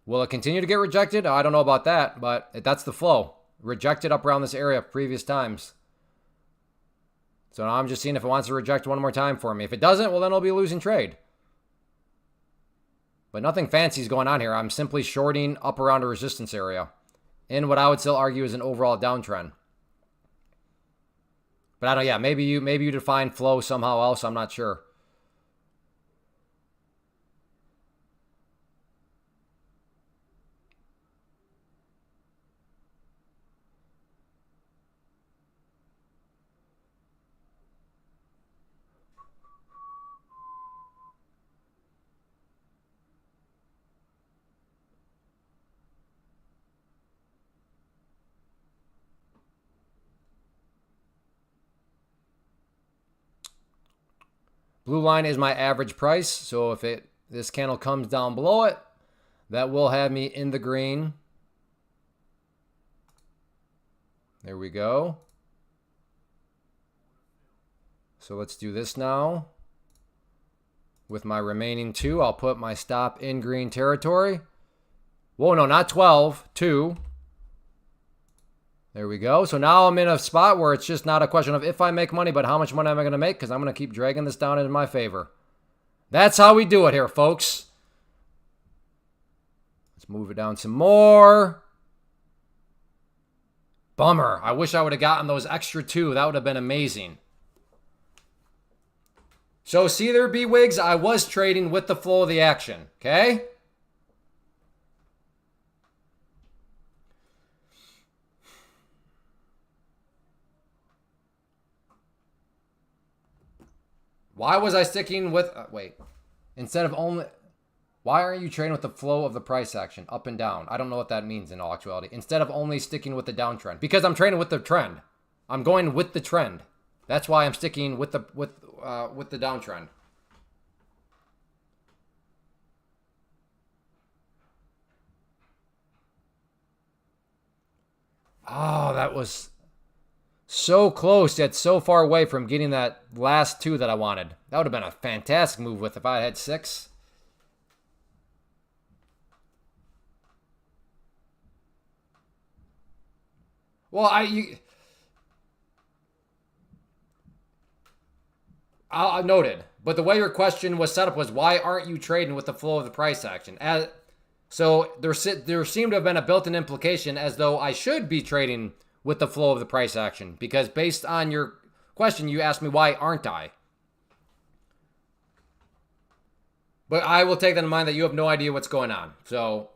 Will it continue to get rejected? I don't know about that, but that's the flow. Rejected up around this area previous times. So now I'm just seeing if it wants to reject one more time for me. If it doesn't, well, then it'll be a losing trade. But nothing fancy is going on here. I'm simply shorting up around a resistance area in what I would still argue is an overall downtrend. But I don't, yeah, maybe you define flow somehow else. I'm not sure. Blue line is my average price. So if this candle comes down below it, that will have me in the green. There we go. So let's do this now. With my remaining two, I'll put my stop in green territory. Whoa, no, not 12, 2. There we go. So now I'm in a spot where it's just not a question of if I make money, but how much money am I going to make? Because I'm going to keep dragging this down in my favor. That's how we do it here, folks. Let's move it down some more. Bummer. I wish I would have gotten those extra two. That would have been amazing. So see there, B-Wigs, I was trading with the flow of the action, okay? Why was I sticking with... wait. Instead of only... Why aren't you trading with the flow of the price action, up and down? I don't know what that means in all actuality. Instead of only sticking with the downtrend. Because I'm trading with the trend. I'm going with the trend. That's why I'm sticking with the downtrend. Oh, that was so close yet so far away from getting that last two that I wanted. That would have been a fantastic move with if I had 6. Well, I noted, but the way your question was set up was, why aren't you trading with the flow of the price action? So there seemed to have been a built-in implication as though I should be trading with the flow of the price action, because based on your question, you asked me why aren't I? But I will take that in mind that you have no idea what's going on. So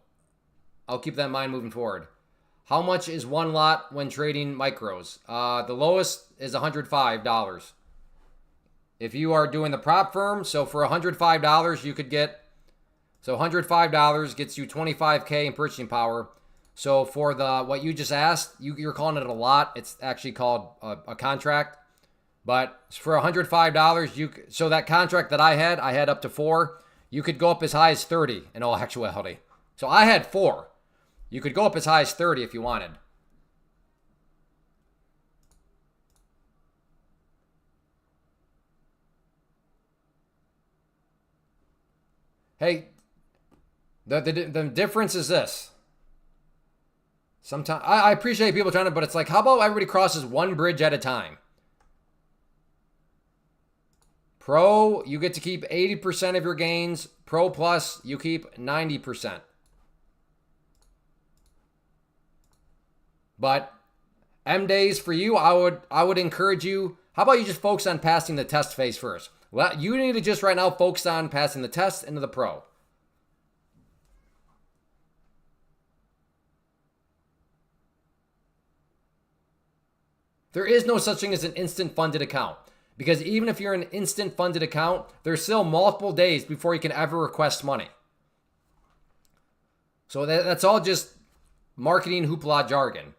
I'll keep that in mind moving forward. How much is one lot when trading micros? The lowest is $105. If you are doing the prop firm, so for $105, you could get... So $105 gets you 25K in purchasing power. So for the what you just asked, you're calling it a lot. It's actually called a contract. But for $105, so that contract that I had up to 4. You could go up as high as 30 in all actuality. So I had 4. You could go up as high as 30 if you wanted. Hey, the difference is this. Sometimes I appreciate people trying to, but it's like, how about everybody crosses one bridge at a time? Pro, you get to keep 80% of your gains. Pro Plus, you keep 90%. But M days for you, I would encourage you. How about you just focus on passing the test phase first? Well, you need to just right now focus on passing the test into the pro. There is no such thing as an instant funded account. Because even if you're an instant funded account, there's still multiple days before you can ever request money. So that's all just marketing hoopla jargon.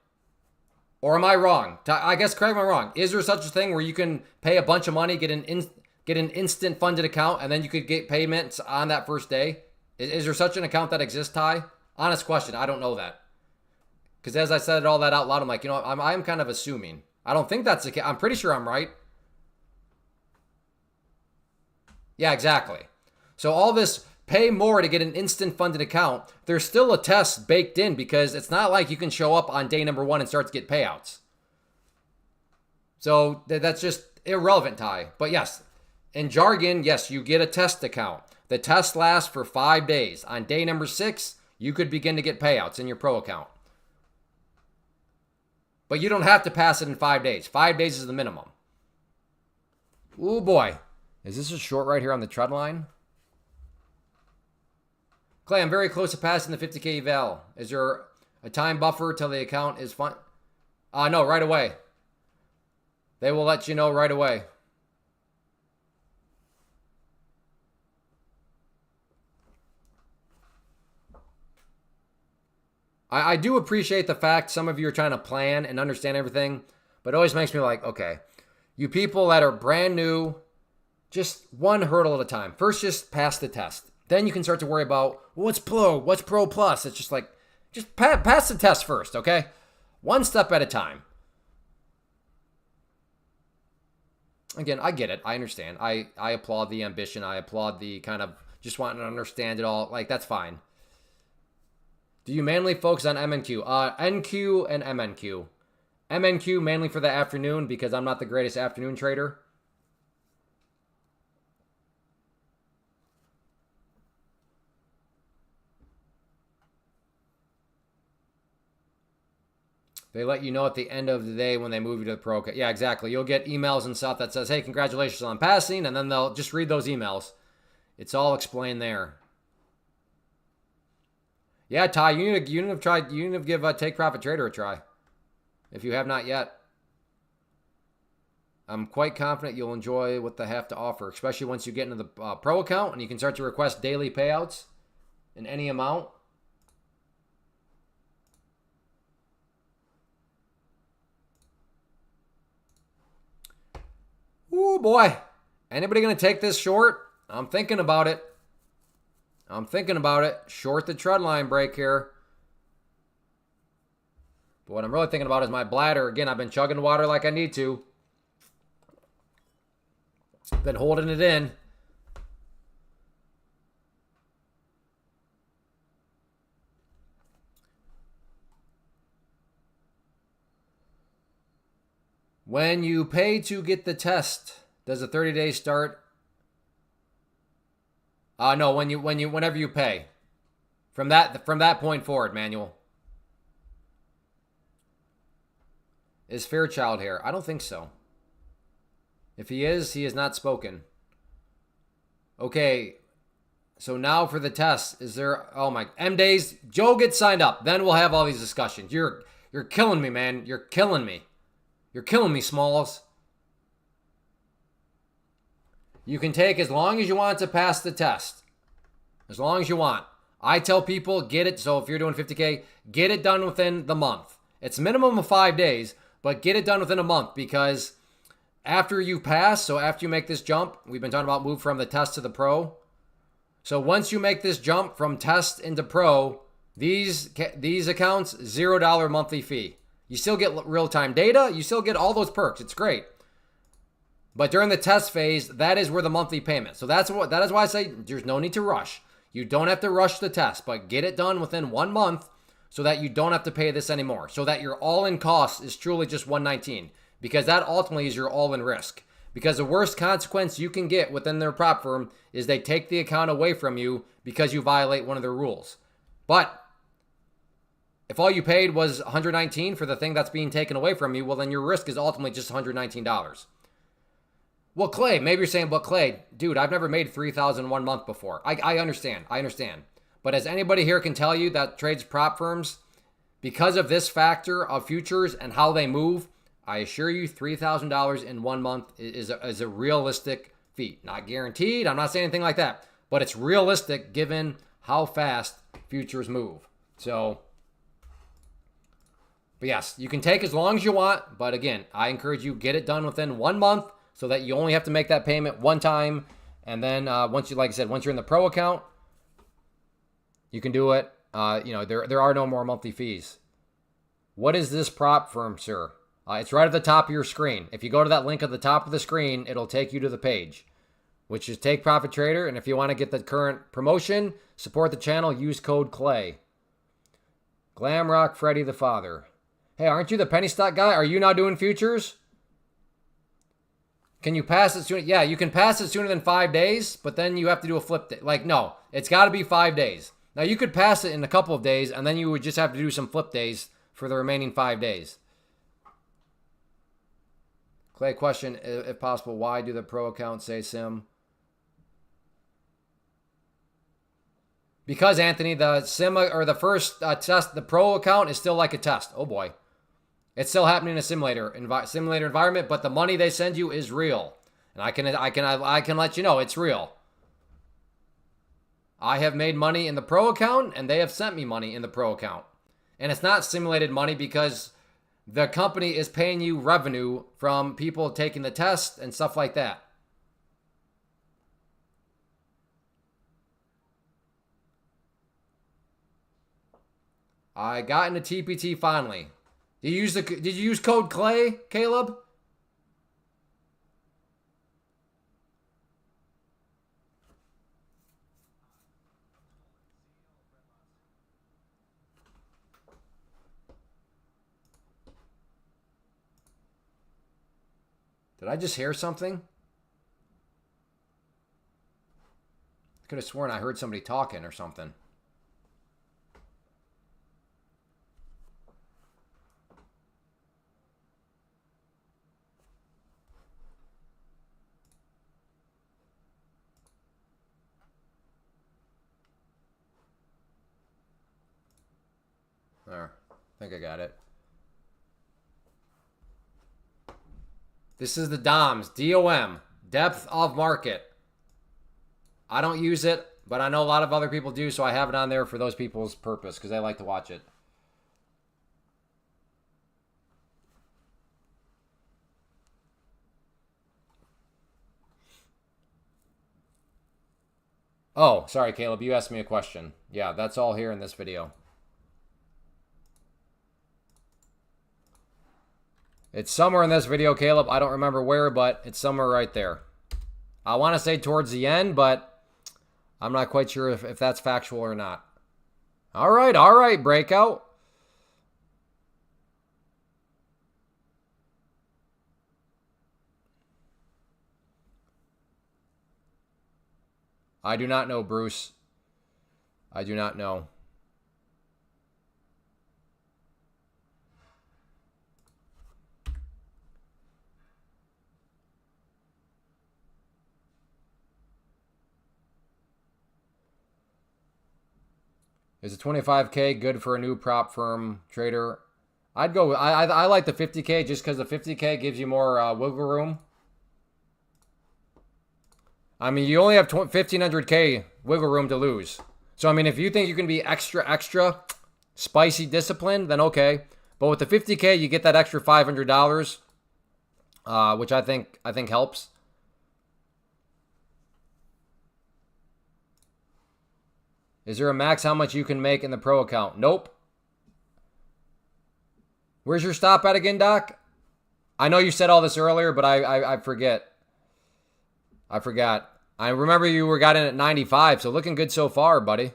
Or am I wrong? I guess correct me if I'm wrong. Is there such a thing where you can pay a bunch of money, get an instant funded account, and then you could get payments on that first day? Is there such an account that exists, Ty? Honest question. I don't know that. Because as I said all that out loud, I'm like, I'm kind of assuming. I don't think that's the case. I'm pretty sure I'm right. Yeah, exactly. So all this pay more to get an instant funded account, there's still a test baked in, because it's not like you can show up on day number 1 and start to get payouts. So that's just irrelevant, Ty. But yes, in jargon, yes, you get a test account. The test lasts for 5 days. On day number 6, you could begin to get payouts in your pro account. But you don't have to pass it in 5 days. 5 days is the minimum. Ooh, boy. Is this a short right here on the trend line? Clay, I'm very close to passing the 50K eval. Is there a time buffer till the account is fun? No, right away. They will let you know right away. I do appreciate the fact some of you are trying to plan and understand everything, but it always makes me like, okay, you people that are brand new, just one hurdle at a time. First, just pass the test. Then you can start to worry about what's pro plus. It's just like, just pass the test first, okay? One step at a time. Again, I get it. I understand. I applaud the ambition. I applaud the kind of just wanting to understand it all. Like, that's fine. Do you mainly focus on MNQ? NQ and MNQ. MNQ mainly for the afternoon because I'm not the greatest afternoon trader. They let you know at the end of the day when they move you to the pro. Yeah, exactly. You'll get emails and stuff that says, hey, congratulations on passing, and then they'll just read those emails. It's all explained there. Yeah, Ty, you need to give Take Profit Trader a try if you have not yet. I'm quite confident you'll enjoy what they have to offer, especially once you get into the pro account and you can start to request daily payouts in any amount. Ooh, boy. Anybody going to take this short? I'm thinking about it. Short the trend line break here. But what I'm really thinking about is my bladder. Again, I've been chugging water like I need to. Been holding it in. When you pay to get the test, does a 30-day start? No, whenever you pay. From that point forward, Manuel. Is Fairchild here? I don't think so. If he is not spoken. Okay. So now for the test, is there, oh my, M days, Joe gets signed up. Then we'll have all these discussions. You're killing me, man. You're killing me. You're killing me, Smalls. You can take as long as you want to pass the test. As long as you want. I tell people, get it. So if you're doing 50K, get it done within the month. It's a minimum of 5 days, but get it done within a month because after you pass, so after you make this jump, we've been talking about move from the test to the pro. So once you make this jump from test into pro, these accounts, $0 monthly fee. You still get real-time data. You still get all those perks. It's great. But during the test phase, that is where the monthly payment. So that is why I say there's no need to rush. You don't have to rush the test, but get it done within 1 month so that you don't have to pay this anymore. So that your all-in cost is truly just $119. Because that ultimately is your all-in risk. Because the worst consequence you can get within their prop firm is they take the account away from you because you violate one of their rules. But if all you paid was $119 for the thing that's being taken away from you, well, then your risk is ultimately just $119. Well, Clay, maybe you're saying, but Clay, dude, I've never made $3,000 in 1 month before. I understand. But as anybody here can tell you that trades prop firms, because of this factor of futures and how they move, I assure you $3,000 in 1 month is a realistic feat. Not guaranteed. I'm not saying anything like that. But it's realistic given how fast futures move. So, but yes, you can take as long as you want. But again, I encourage you get it done within 1 month so that you only have to make that payment one time. And then once like I said, once you're in the pro account, you can do it. There are no more monthly fees. What is this prop firm, sir? It's right at the top of your screen. If you go to that link at the top of the screen, it'll take you to the page, which is Take Profit Trader. And if you want to get the current promotion, support the channel, use code CLAY. Glamrock Freddy the Father. Hey, aren't you the penny stock guy? Are you now doing futures? Can you pass it sooner? Yeah, you can pass it sooner than 5 days, but then you have to do a flip day. Like, no, it's got to be 5 days. Now, you could pass it in a couple of days, and then you would just have to do some flip days for the remaining 5 days. Clay, question, if possible, why do the pro accounts say sim? Because, Anthony, the sim or the first test, the pro account is still like a test. Oh, boy. It's still happening in a simulator environment, but the money they send you is real. And I can let you know it's real. I have made money in the pro account, and they have sent me money in the pro account. And it's not simulated money because the company is paying you revenue from people taking the test and stuff like that. I got into TPT finally. Did you use code CLAY, Caleb? Did I just hear something? I could have sworn I heard somebody talking or something. There. I think I got it. This is the DOMS. DOM. Depth of market. I don't use it, but I know a lot of other people do, so I have it on there for those people's purpose because they like to watch it. Oh, sorry, Caleb. You asked me a question. Yeah, that's all here in this video. It's somewhere in this video, Caleb. I don't remember where, but it's somewhere right there. I want to say towards the end, but I'm not quite sure if that's factual or not. All right, breakout. I do not know, Bruce. I do not know. Is a 25K good for a new prop firm trader? I'd go. I like the 50K just because the 50K gives you more wiggle room. I mean, you only have 1,500K wiggle room to lose. So, I mean, if you think you can be extra spicy disciplined, then okay. But with the 50K, you get that extra $500, which I think helps. Is there a max how much you can make in the pro account? Nope. Where's your stop at again, Doc? I know you said all this earlier, but I forget. I forgot. I remember you got in at 95, so looking good so far, buddy.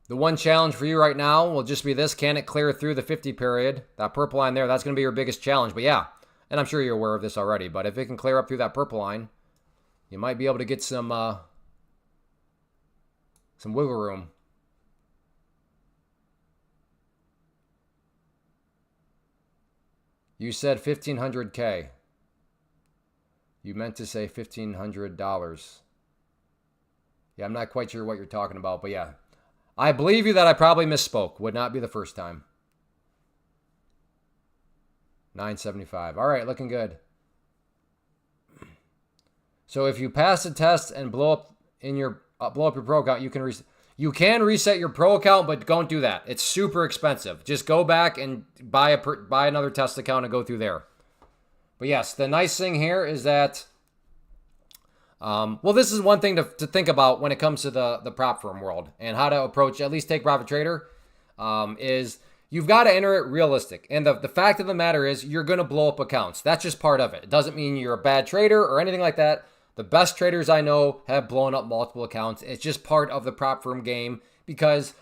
The one challenge for you right now will just be this. Can it clear through the 50 period? That purple line there, that's going to be your biggest challenge. But yeah, and I'm sure you're aware of this already, but if it can clear up through that purple line, you might be able to get some wiggle room. You said 1,500K. You meant to say $1,500. Yeah, I'm not quite sure what you're talking about, but yeah. I believe you that I probably misspoke. Would not be the first time. 975. All right, looking good. So if you pass the test and blow up your pro account, you can reset your pro account, but don't do that. It's super expensive. Just go back and buy another test account and go through there. But yes, the nice thing here is that, well, this is one thing to think about when it comes to the prop firm world and how to approach at least Take Profit Trader, is you've got to enter it realistic. And the fact of the matter is you're going to blow up accounts. That's just part of it. It doesn't mean you're a bad trader or anything like that. The best traders I know have blown up multiple accounts. It's just part of the prop firm game because,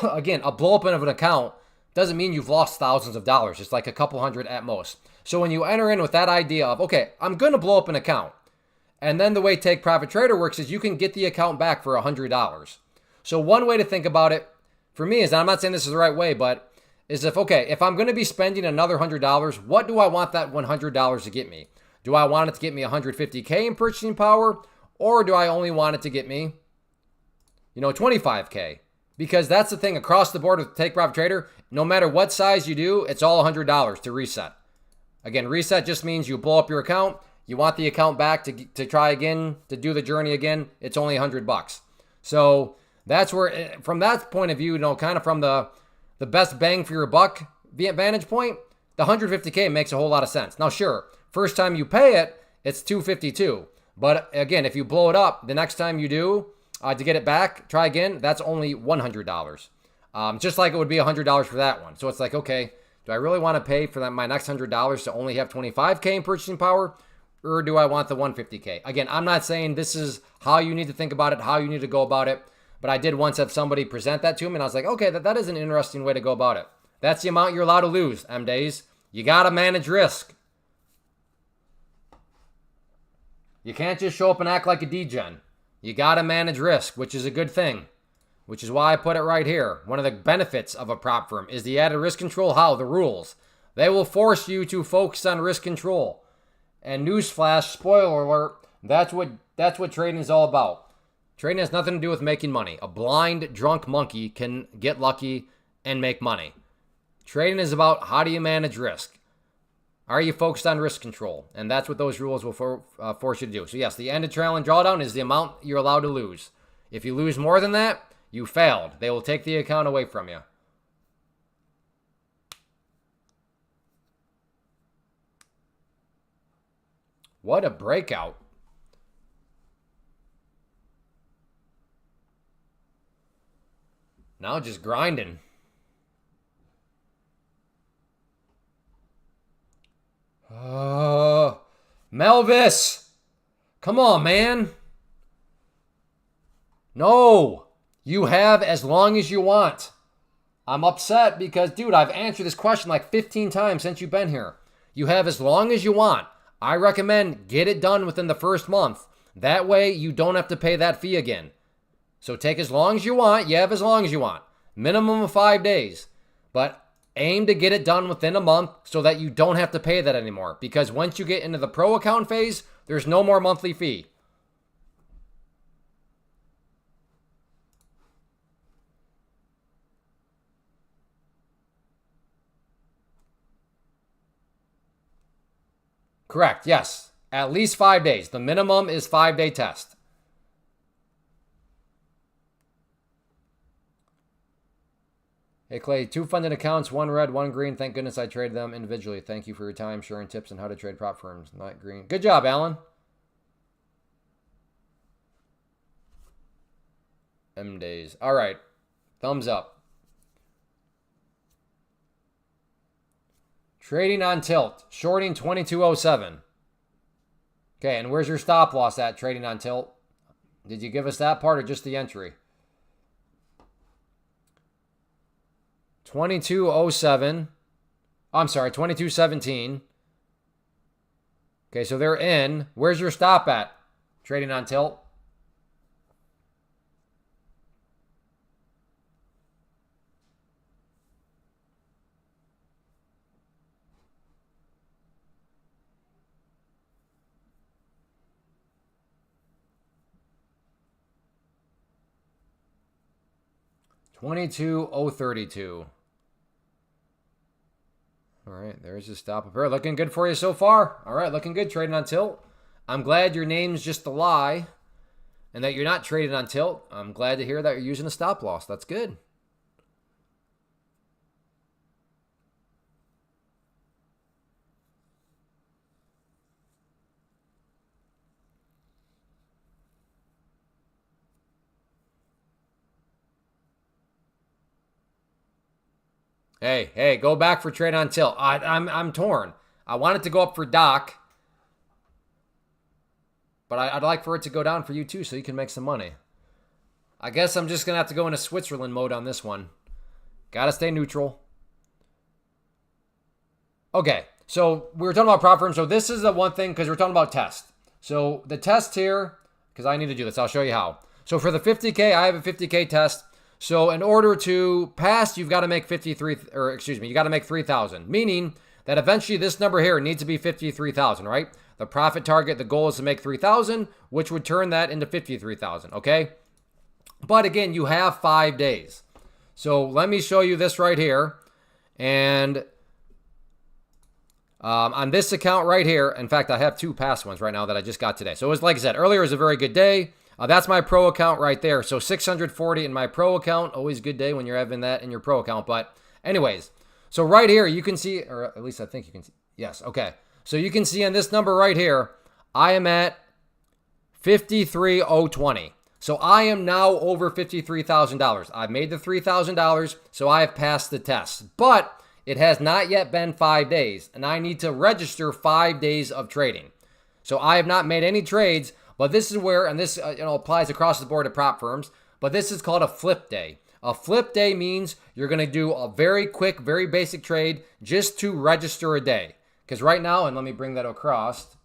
again, a blow up of an account doesn't mean you've lost thousands of dollars. It's like a couple hundred at most. So when you enter in with that idea of, okay, I'm going to blow up an account, and then the way Take Profit Trader works is you can get the account back for $100. So one way to think about it for me is, and I'm not saying this is the right way, but is if I'm going to be spending another $100, what do I want that $100 to get me? Do I want it to get me 150K in purchasing power, or do I only want it to get me, 25K? Because that's the thing across the board with Take Profit Trader. No matter what size you do, it's all $100 to reset. Again, reset just means you blow up your account. You want the account back to try again, to do the journey again. It's only $100. So that's where, from that point of view, kind of from the best bang for your buck vantage point, the 150K makes a whole lot of sense. Now, sure, first time you pay it, it's $252. But again, if you blow it up, the next time you do, to get it back, try again, that's only $100. Just like it would be $100 for that one. So it's like, okay, do I really want to pay for my next $100 to only have 25K in purchasing power? Or do I want the 150K? Again, I'm not saying this is how you need to think about it, how you need to go about it. But I did once have somebody present that to me, and I was like, okay, that is an interesting way to go about it. That's the amount you're allowed to lose, M-Days. You got to manage risk. You can't just show up and act like a degen. You got to manage risk, which is a good thing, which is why I put it right here. One of the benefits of a prop firm is the added risk control. How? The rules. They will force you to focus on risk control. And newsflash, spoiler alert, that's what trading is all about. Trading has nothing to do with making money. A blind, drunk monkey can get lucky and make money. Trading is about how do you manage risk. Are you focused on risk control? And that's what those rules will force you to do. So yes, the end of trail and drawdown is the amount you're allowed to lose. If you lose more than that, you failed. They will take the account away from you. What a breakout. Now just grinding. Melvis! Come on, man. No. You have as long as you want. I'm upset because, dude, I've answered this question like 15 times since you've been here. You have as long as you want. I recommend get it done within the first month. That way you don't have to pay that fee again. So take as long as you want. You have as long as you want. Minimum of 5 days. But aim to get it done within a month so that you don't have to pay that anymore. Because once you get into the pro account phase, there's no more monthly fee. Correct, yes. At least 5 days. The minimum is 5-day test. Hey, Clay, 2 funded accounts, 1 red, 1 green. Thank goodness I traded them individually. Thank you for your time, sharing tips on how to trade prop firms. Not green. Good job, Alan. M days. All right. Thumbs up. Trading on tilt. Shorting 2207. Okay, and where's your stop loss at, trading on tilt? Did you give us that part or just the entry? 2207. I'm sorry, 2217. Okay, so they're in. Where's your stop at, trading on tilt? $22,032. All right, there's the stop up here. Looking good for you so far. All right, looking good trading on tilt. I'm glad your name's just a lie and that you're not trading on tilt. I'm glad to hear that you're using a stop loss. That's good. Hey, go back for trade on tilt. I'm torn. I want it to go up for Doc, but I'd like for it to go down for you too so you can make some money. I guess I'm just going to have to go into Switzerland mode on this one. Got to stay neutral. Okay, so we were talking about prop firms. So this is the one thing because we're talking about test. So the test here, because I need to do this, I'll show you how. So for the 50K, I have a 50K test. So in order to pass, you've got to make you got to make 3,000, meaning that eventually this number here needs to be 53,000, right? The profit target, the goal is to make 3,000, which would turn that into 53,000, okay? But again, you have 5 days. So let me show you this right here. And on this account right here, in fact, I have 2 past ones right now that I just got today. So it was, like I said, earlier was a very good day. That's my pro account right there. So 640 in my pro account. Always good day when you're having that in your pro account. But anyways, so right here you can see, or at least I think you can see. Yes, okay. So you can see on this number right here, I am at 53,020. So I am now over $53,000. I've made the $3,000, so I have passed the test. But it has not yet been 5 days, and I need to register 5 days of trading. So I have not made any trades. But this is where, and this applies across the board to prop firms, but this is called a flip day. A flip day means you're going to do a very quick, very basic trade just to register a day. Because right now, and let me bring that across.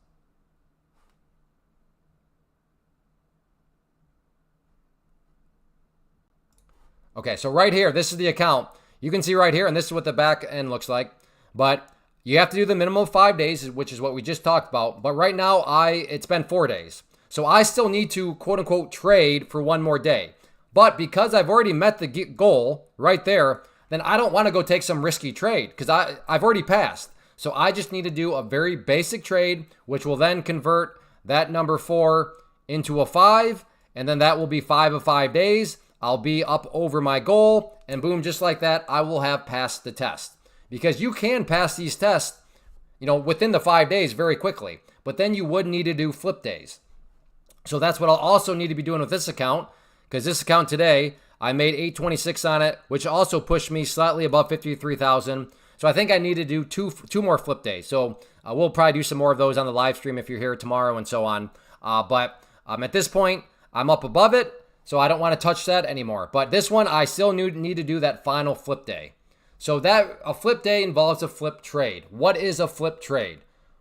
Okay, so right here, this is the account. You can see right here, and this is what the back end looks like. But you have to do the minimum of 5 days, which is what we just talked about. But right now, it's been 4 days. So I still need to, quote unquote, trade for one more day. But because I've already met the goal right there, then I don't want to go take some risky trade because I've already passed. So I just need to do a very basic trade, which will then convert that number 4 into a 5. And then that will be 5 of 5 days. I'll be up over my goal. And boom, just like that, I will have passed the test. Because you can pass these tests, within the 5 days very quickly. But then you would need to do flip days. So that's what I'll also need to be doing with this account. Because this account today, I made 826 on it, which also pushed me slightly above 53,000. So I think I need to do two more flip days. So we'll probably do some more of those on the live stream if you're here tomorrow and so on. But at this point, I'm up above it, so I don't want to touch that anymore. But this one, I still need to do that final flip day. So that a flip day involves a flip trade. What is a flip trade?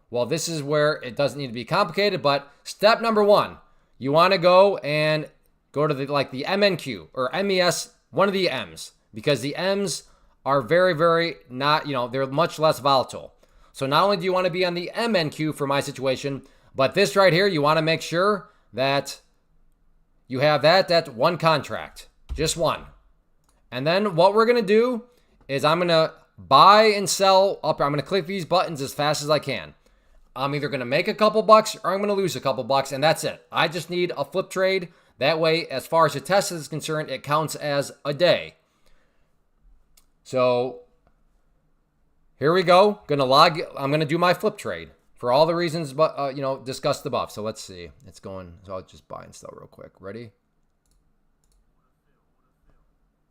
Well, this is where it doesn't need to be complicated, but step number 1, you want to go and go to the MNQ or MES, one of the M's, because the M's are very, very not, they're much less volatile. So not only do you want to be on the MNQ for my situation, but this right here, you want to make sure that you have that one contract, just one. And then what we're going to do is I'm going to buy and sell up. I'm going to click these buttons as fast as I can. I'm either going to make a couple bucks or I'm going to lose a couple bucks, and that's it. I just need a flip trade. That way, as far as the test is concerned, it counts as a day. So here we go. I'm going to do my flip trade for all the reasons, discussed above. So let's see. It's going. So I'll just buy and sell real quick. Ready?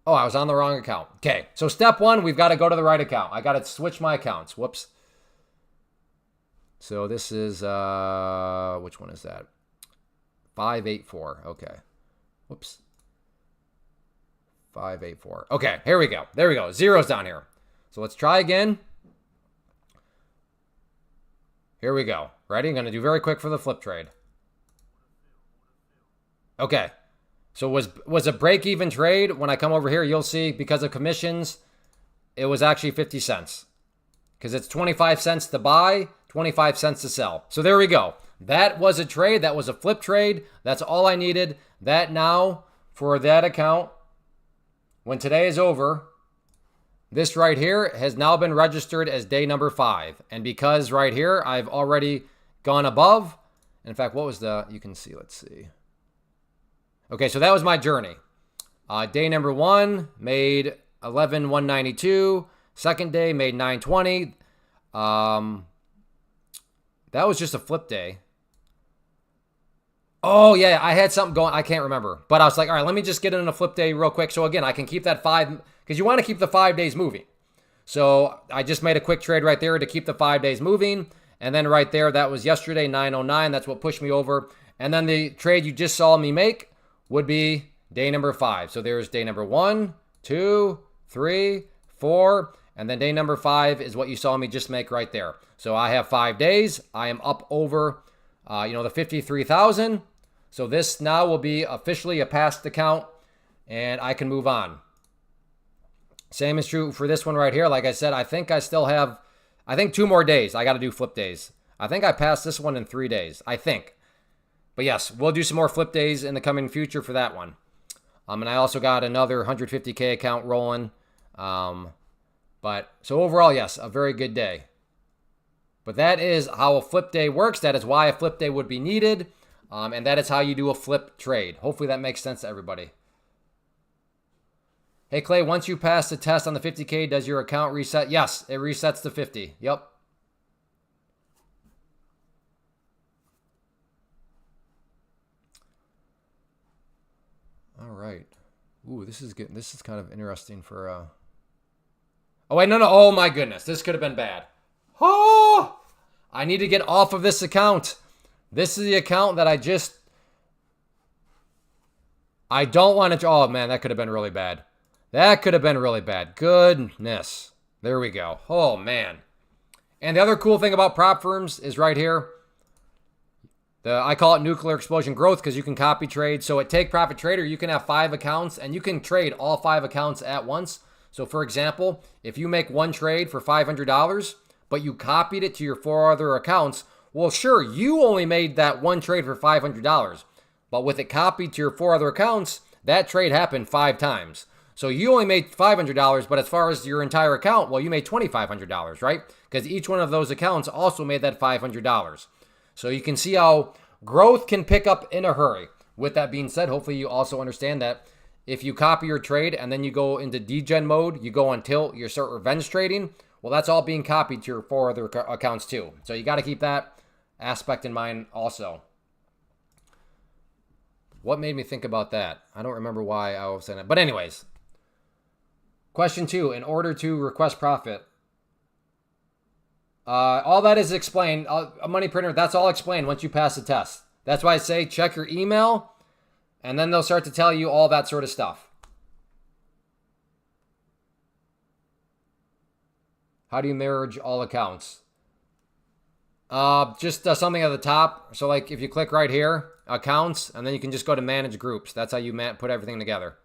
Oh, I was on the wrong account. Okay. So step 1, we've got to go to the right account. I got to switch my accounts. Whoops. So this is, which one is that? 584. Okay. Whoops. 584. Okay, here we go. There we go. Zero's down here. So let's try again. Here we go. Ready? I'm going to do very quick for the flip trade. Okay. So was a break-even trade. When I come over here, you'll see because of commissions, it was actually 50 cents. Because it's 25 cents to buy, 25 cents to sell. So there we go. That was a trade. That was a flip trade. That's all I needed. That now, for that account, when today is over, this right here has now been registered as day number 5. And because right here, I've already gone above. In fact, what was you can see, let's see. Okay, so that was my journey. Day number 1 made 11,192. Second day made 920. That was just a flip day. Oh, yeah, I had something going. I can't remember. But I was like, all right, let me just get in a flip day real quick. So, again, I can keep that 5, because you want to keep the 5 days moving. So, I just made a quick trade right there to keep the 5 days moving. And then right there, that was yesterday, 909. That's what pushed me over. And then the trade you just saw me make would be day number 5. So, there's day number 1, 2, 3, 4. And then day number 5 is what you saw me just make right there. So, I have 5 days. I am up over, the 53,000. So this now will be officially a passed account, and I can move on. Same is true for this one right here. Like I said, I think I still have, 2 more days. I got to do flip days. I think I passed this one in 3 days. I think. But yes, we'll do some more flip days in the coming future for that one. And I also got another 150K account rolling. But so overall, yes, a very good day. But that is how a flip day works. That is why a flip day would be needed. And that is how you do a flip trade. Hopefully that makes sense to everybody. Hey, Clay, once you pass the test on the 50K, does your account reset? Yes, it resets to 50. Yep. All right. Ooh, this is good. This is kind of interesting for... Oh, wait, no. Oh, my goodness. This could have been bad. Oh! I need to get off of this account. This is the account that I don't want to... Oh, man, that could have been really bad. That could have been really bad. Goodness. There we go. Oh, man. And the other cool thing about prop firms is right here. I call it nuclear explosion growth because you can copy trade. So at Take Profit Trader, you can have 5 accounts and you can trade all 5 accounts at once. So, for example, if you make one trade for $500, but you copied it to your 4 other accounts, Well, sure, you only made that one trade for $500, but with it copied to your 4 other accounts, that trade happened 5 times. So you only made $500, but as far as your entire account, well, you made $2,500, right? Because each one of those accounts also made that $500. So you can see how growth can pick up in a hurry. With that being said, hopefully you also understand that if you copy your trade and then you go into degen mode, you go on tilt, you start revenge trading, well, that's all being copied to your 4 other accounts too. So you got to keep that aspect in mind also. What made me think about that? I don't remember why I was saying it. But anyways, question 2, in order to request profit, all that is explained. A money printer, that's all explained once you pass the test. That's why I say check your email, and then they'll start to tell you all that sort of stuff. How do you merge all accounts? Just something at the top. So like if you click right here, accounts, and then you can just go to manage groups. That's how you put everything together.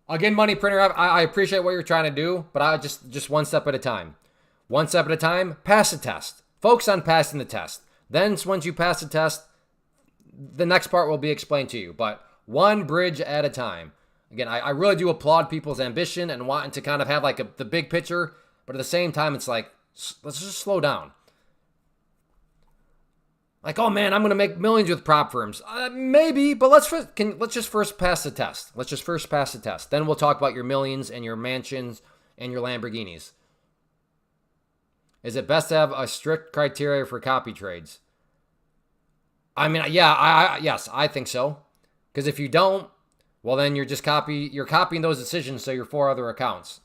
Again, money printer, I appreciate what you're trying to do, but I just one step at a time. One step at a time, pass the test. Focus on passing the test. Then once you pass the test, the next part will be explained to you, but one bridge at a time. Again, I really do applaud people's ambition and wanting to kind of have like the big picture, but at the same time, it's like, let's just slow down. Like, oh man, I'm going to make millions with prop firms. Maybe, but let's just first pass the test. Let's just first pass the test. Then we'll talk about your millions and your mansions and your Lamborghinis. Is it best to have a strict criteria for copy trades? I mean, yeah, yes, I think so. Because if you don't, well, then you're copying those decisions to your 4 other accounts.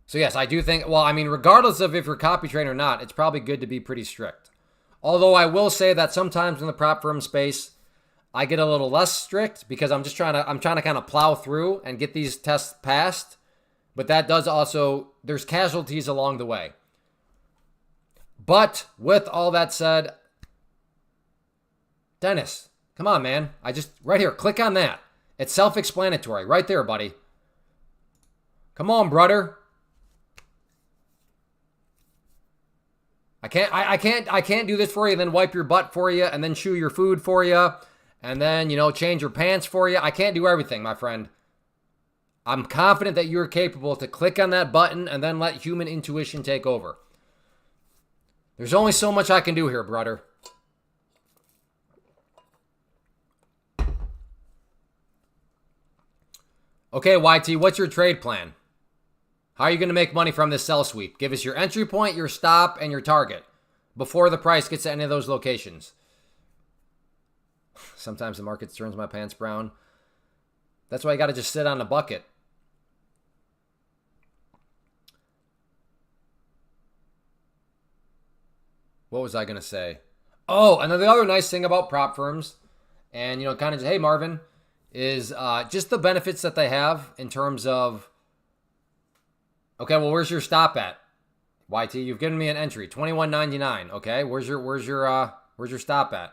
So yes, I do think, well, I mean, regardless of if you're copy trading or not, it's probably good to be pretty strict. Although I will say that sometimes in the prop firm space, I get a little less strict because I'm trying to kind of plow through and get these tests passed. But that does also, there's casualties along the way. But with all that said, Dennis, come on, man. Right here, click on that. It's self-explanatory. Right there, buddy. Come on, brother. I can't do this for you and then wipe your butt for you and then chew your food for you and then, change your pants for you. I can't do everything, my friend. I'm confident that you're capable to click on that button and then let human intuition take over. There's only so much I can do here, brother. Okay, YT, what's your trade plan? How are you going to make money from this sell sweep? Give us your entry point, your stop, and your target before the price gets to any of those locations. Sometimes the market turns my pants brown. That's why I got to just sit on a bucket. What was I going to say? Oh, and then the other nice thing about prop firms, and, kind of just, hey, Marvin, is just the benefits that they have in terms of, okay, well, where's your stop at? YT, you've given me an entry, $21.99. Okay, where's your stop at?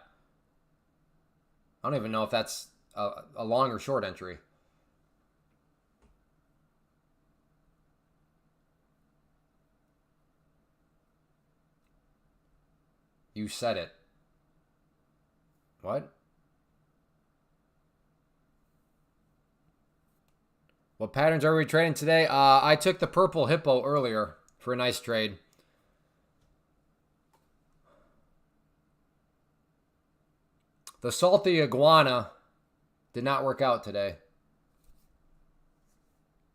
I don't even know if that's a long or short entry. You said it. What? What patterns are we trading today? I took the purple hippo earlier for a nice trade. The salty iguana did not work out today.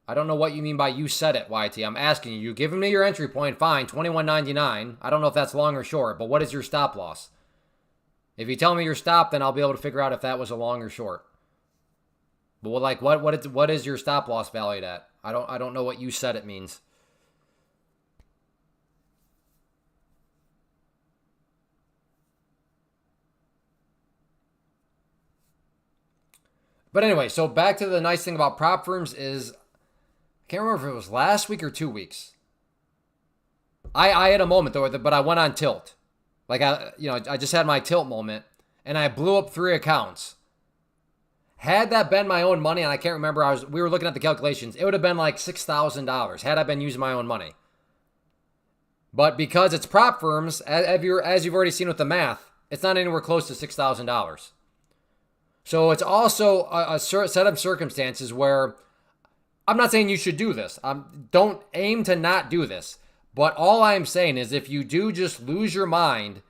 I don't know what you mean by you said it, YT. I'm asking you. You've given me your entry point. Fine, $21.99. I don't know if that's long or short, but what is your stop loss? If you tell me your stop, then I'll be able to figure out if that was a long or short. But what is your stop loss valued at? I don't know what you said it means. But anyway, so back to the nice thing about prop firms is, I can't remember if it was last week or 2 weeks. I had a moment though, but I went on tilt. Like I just had my tilt moment, and I blew up 3 accounts. Had that been my own money, and I can't remember, we were looking at the calculations, it would have been like $6,000 had I been using my own money. But because it's prop firms, as you've already seen with the math, it's not anywhere close to $6,000. So it's also a set of circumstances where I'm not saying you should do this. Don't aim to not do this. But all I'm saying is if you do just lose your mind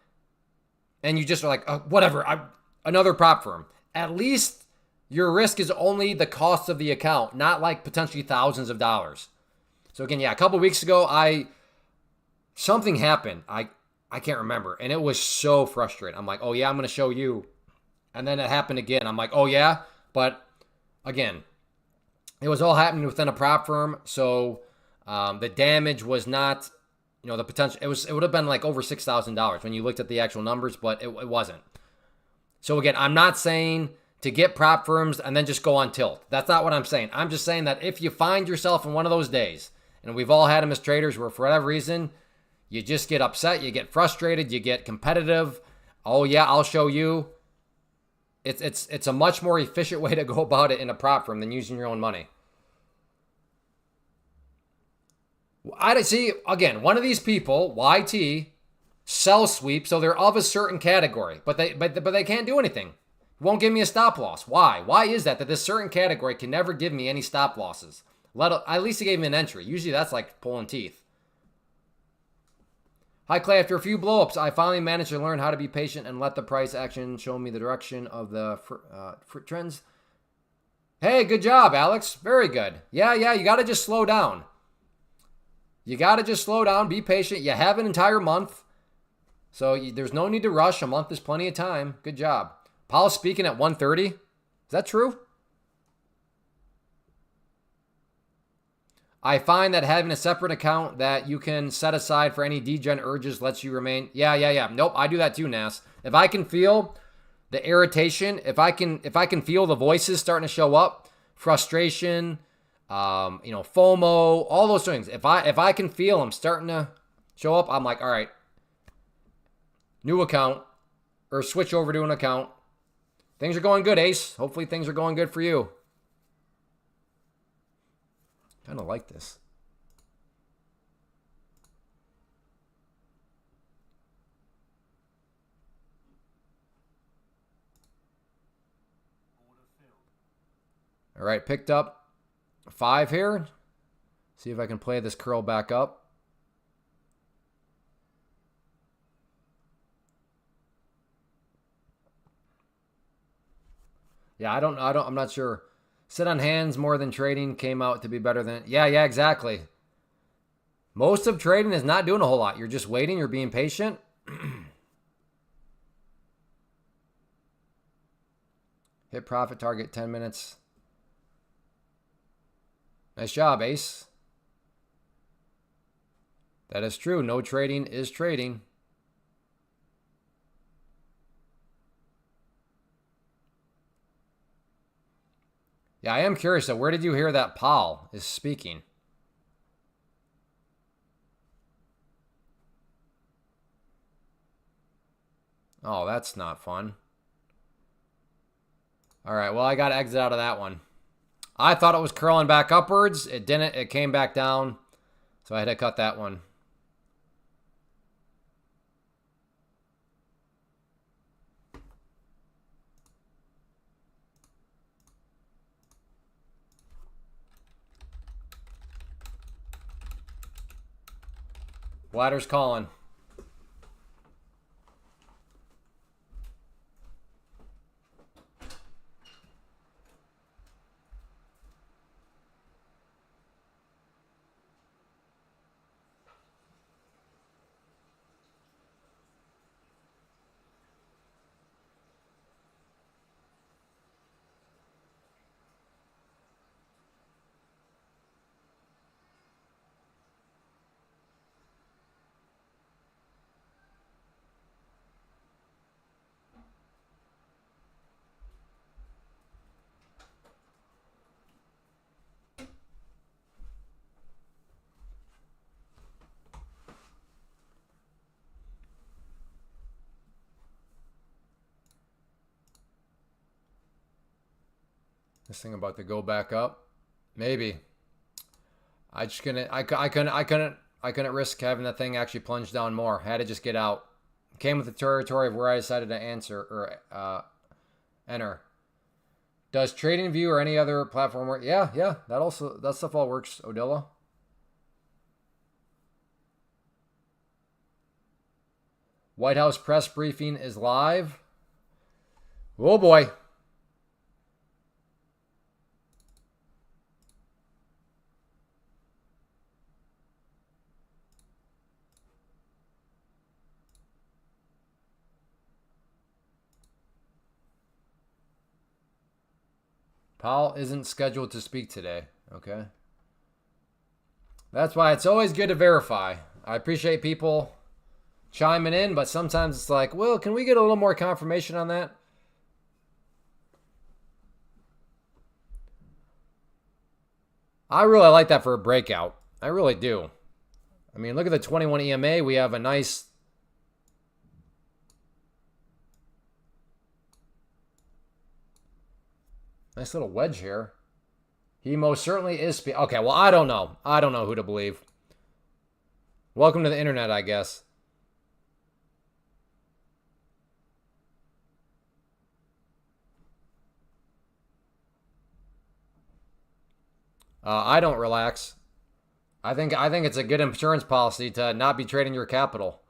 and you just are like, whatever, another prop firm, at least your risk is only the cost of the account, not like potentially thousands of dollars. So again, yeah, a couple weeks ago, something happened. I can't remember. And it was so frustrating. I'm like, oh yeah, I'm going to show you. And then it happened again. I'm like, oh yeah. But again, it was all happening within a prop firm. So the damage was not, the potential. It would have been like over $6,000 when you looked at the actual numbers, but it wasn't. So again, I'm not saying to get prop firms and then just go on tilt. That's not what I'm saying. I'm just saying that if you find yourself in one of those days, and we've all had them as traders where for whatever reason, you just get upset, you get frustrated, you get competitive. Oh yeah, I'll show you. It's a much more efficient way to go about it in a prop firm than using your own money. I see, again, one of these people, YT, sell sweep, so they're of a certain category, but they can't do anything. Won't give me a stop loss. Why? Why is that this certain category can never give me any stop losses? At least it gave me an entry. Usually that's like pulling teeth. Hi, Clay. After a few blowups, I finally managed to learn how to be patient and let the price action show me the direction of the trends. Hey, good job, Alex. Very good. Yeah, you got to just slow down. You got to just slow down, be patient. You have an entire month, so there's no need to rush. A month is plenty of time. Good job. Paul's speaking at 1:30. Is that true? I find that having a separate account that you can set aside for any degen urges lets you remain. Yeah. Nope, I do that too, Nas. If I can feel the irritation, if I can feel the voices starting to show up, frustration, FOMO, all those things. If I can feel them starting to show up, I'm like, all right, new account or switch over to an account. Things are going good, Ace. Hopefully things are going good for you. Kind of like this. All right, picked up 5 here. See if I can play this curl back up. Yeah, I'm not sure. Sit on hands more than trading came out to be better than... Yeah, exactly. Most of trading is not doing a whole lot. You're just waiting. You're being patient. Hit profit target 10 minutes. Nice job, Ace. That is true. No trading is trading. Yeah, I am curious though. Where did you hear that Paul is speaking? Oh, that's not fun. All right, well, I got to exit out of that one. I thought it was curling back upwards. It didn't. It came back down. So I had to cut that one. Ladder's calling. This thing about to go back up. Maybe. I couldn't risk having that thing actually plunge down more. Had to just get out. Came with the territory of where I decided to answer or enter. Does TradingView or any other platform work? Yeah. That stuff all works, Odilla. White House press briefing is live. Oh boy. Powell isn't scheduled to speak today. Okay. That's why it's always good to verify. I appreciate people chiming in, but sometimes it's like, well, can we get a little more confirmation on that? I really like that for a breakout. I really do. I mean, look at the 21 EMA. We have a nice little wedge here. He most certainly is. Okay, well, I don't know. I don't know who to believe. Welcome to the internet, I guess. I don't relax. I think it's a good insurance policy to not be trading your capital.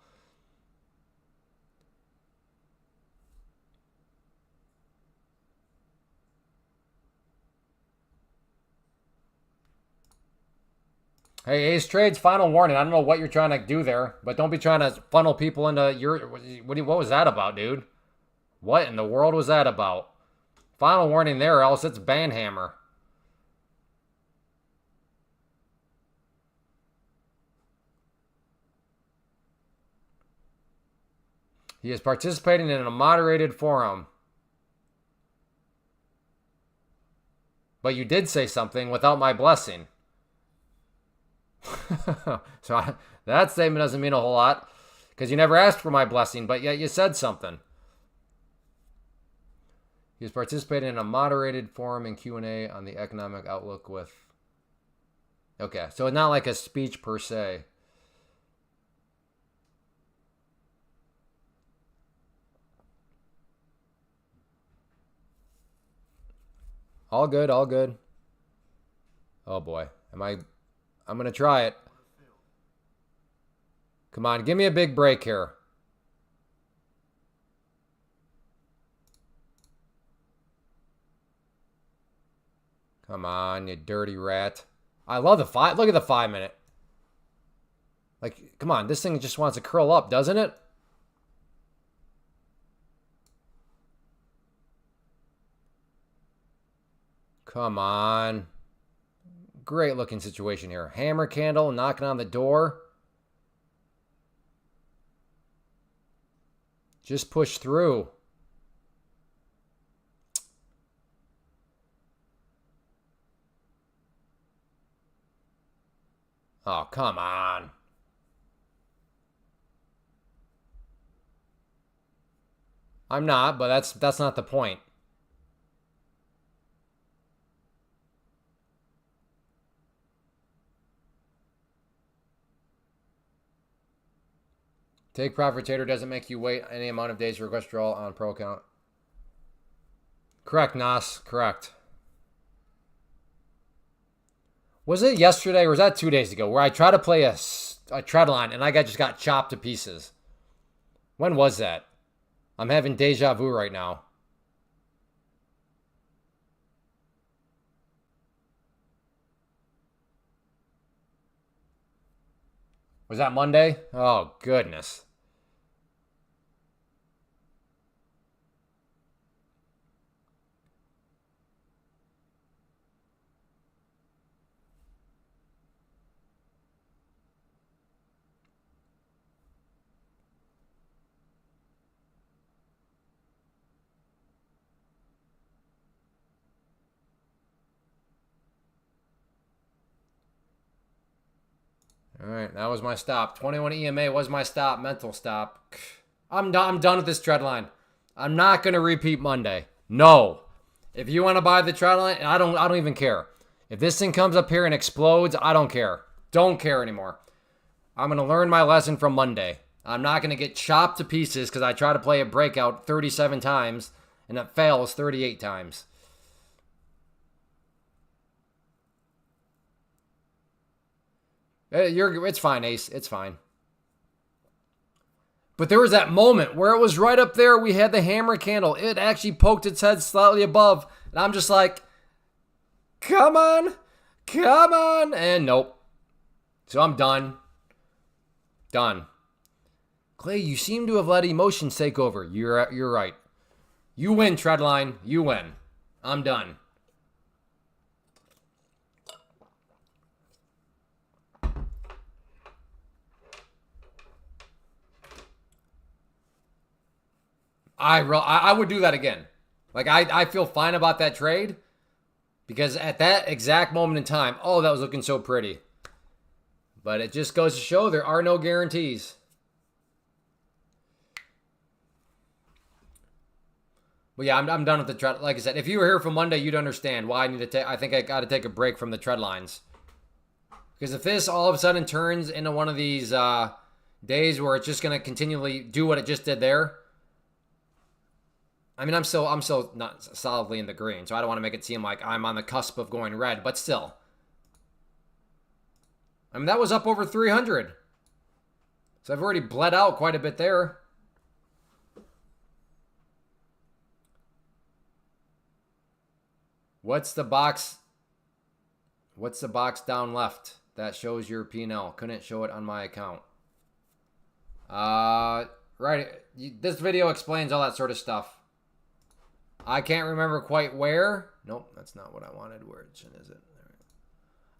Hey, Ace Trades, final warning. I don't know what you're trying to do there, but don't be trying to funnel people into your... What was that about, dude? What in the world was that about? Final warning there, else it's banhammer. He is participating in a moderated forum. But you did say something without my blessing. That statement doesn't mean a whole lot because you never asked for my blessing, but yet you said something. He was participating in a moderated forum and Q&A on the economic outlook with... Okay, so it's not like a speech per se. All good, all good. Oh boy, I'm going to try it. Come on, give me a big break here. Come on, you dirty rat. I love the 5. Look at the 5 minute. Like, come on, this thing just wants to curl up, doesn't it? Come on. Great looking situation here. Hammer candle knocking on the door. Just push through. Oh, come on. I'm not, but that's not the point. Take profit trader doesn't make you wait any amount of days to request draw on pro account. Correct, Nas. Correct. Was it yesterday or was that 2 days ago where I tried to play a tread line and I just got chopped to pieces? When was that? I'm having deja vu right now. Was that Monday? Oh, goodness. All right, that was my stop. 21 EMA was my stop, mental stop. I'm done with this tread line. I'm not going to repeat Monday. No. If you want to buy the trend line, I don't even care. If this thing comes up here and explodes, I don't care. Don't care anymore. I'm going to learn my lesson from Monday. I'm not going to get chopped to pieces because I try to play a breakout 37 times and it fails 38 times. It's fine, Ace. It's fine. But there was that moment where it was right up there. We had the hammer candle. It actually poked its head slightly above. And I'm just like, come on. Come on. And nope. So I'm done. Done. Clay, you seem to have let emotions take over. You're right. You win, Treadline. You win. I'm done. I would do that again. Like, I feel fine about that trade because at that exact moment in time, oh, that was looking so pretty. But it just goes to show there are no guarantees. But yeah, I'm done with the tread. Like I said, if you were here for Monday, you'd understand why I need to take. I think I got to take a break from the tread lines. Because if this all of a sudden turns into one of these days where it's just going to continually do what it just did there, I mean, I'm still not solidly in the green, so I don't want to make it seem like I'm on the cusp of going red, but still. I mean, that was up over 300. So I've already bled out quite a bit there. What's the box down left that shows your P&L? Couldn't show it on my account. Right. This video explains all that sort of stuff. I can't remember quite where. Nope, that's not what I wanted. Where is it?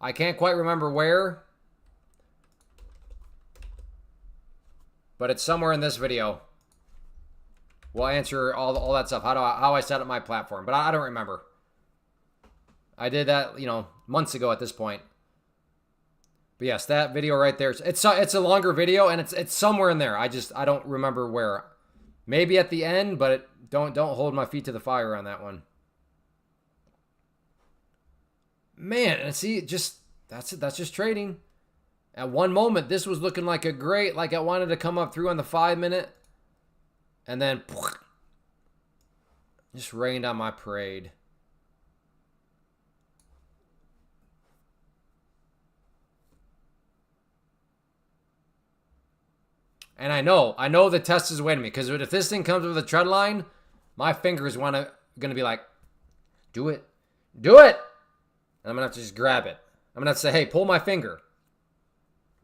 I can't quite remember where. But it's somewhere in this video. We'll answer all that stuff. How I set up my platform. But I don't remember. I did that, months ago at this point. But yes, that video right there. It's a longer video and it's somewhere in there. I don't remember where. Maybe at the end, but don't hold my feet to the fire on that one. Man, and see, that's just trading. At one moment, this was looking like like I wanted to come up through on the 5-minute, and then just rained on my parade. And I know the test is waiting me because if this thing comes with a trend line, my fingers gonna be like, do it. And I'm gonna have to just grab it. I'm gonna have to say, hey, pull my finger.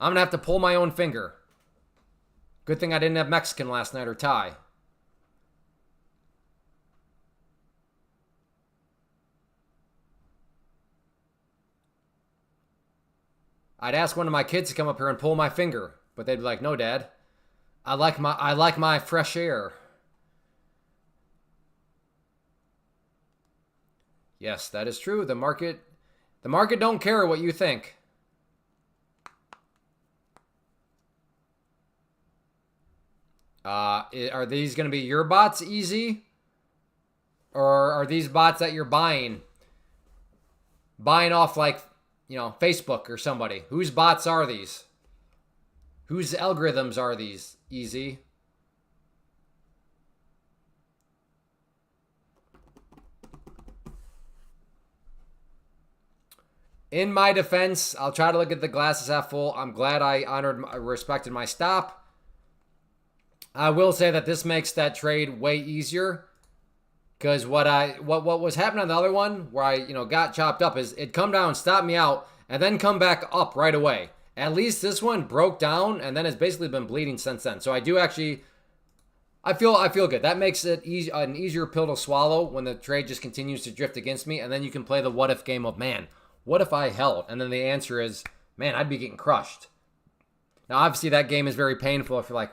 I'm gonna have to pull my own finger. Good thing I didn't have Mexican last night or Thai. I'd ask one of my kids to come up here and pull my finger, but they'd be like, no, Dad. I like my fresh air. Yes, that is true. The market don't care what you think. Are these going to be your bots, Easy? Or are these bots that you're buying off like, Facebook or somebody? Whose bots are these? Whose algorithms are these, Easy? In my defense, I'll try to look at the glasses half full. I'm glad I respected my stop. I will say that this makes that trade way easier. Because what was happening on the other one, where I got chopped up, is it come down, stop me out, and then come back up right away. At least this one broke down and then has basically been bleeding since then. So I feel good. That makes it an easier pill to swallow when the trade just continues to drift against me. And then you can play the what if game of, man, what if I held? And then the answer is, man, I'd be getting crushed. Now, obviously, that game is very painful if you're like,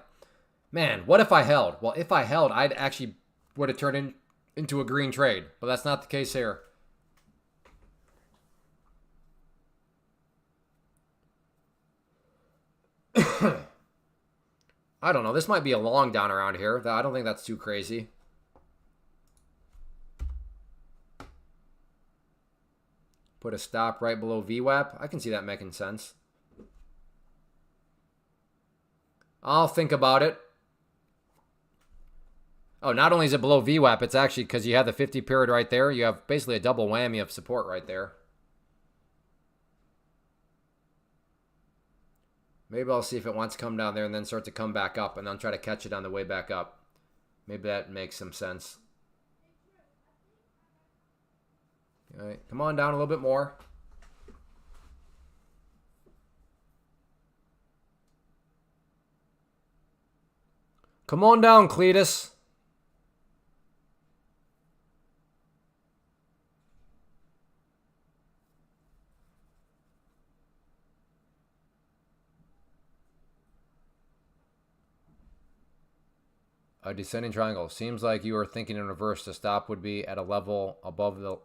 man, what if I held? Well, if I held, I'd actually would have turned into a green trade. But that's not the case here. I don't know. This might be a long down around here. I don't think that's too crazy. Put a stop right below VWAP. I can see that making sense. I'll think about it. Oh, not only is it below VWAP, it's actually because you have the 50 period right there. You have basically a double whammy of support right there. Maybe I'll see if it wants to come down there and then start to come back up, and then try to catch it on the way back up. Maybe that makes some sense. All right, come on down a little bit more. Come on down, Cletus. A descending triangle. Seems like you are thinking in reverse. The stop would be at a level above the...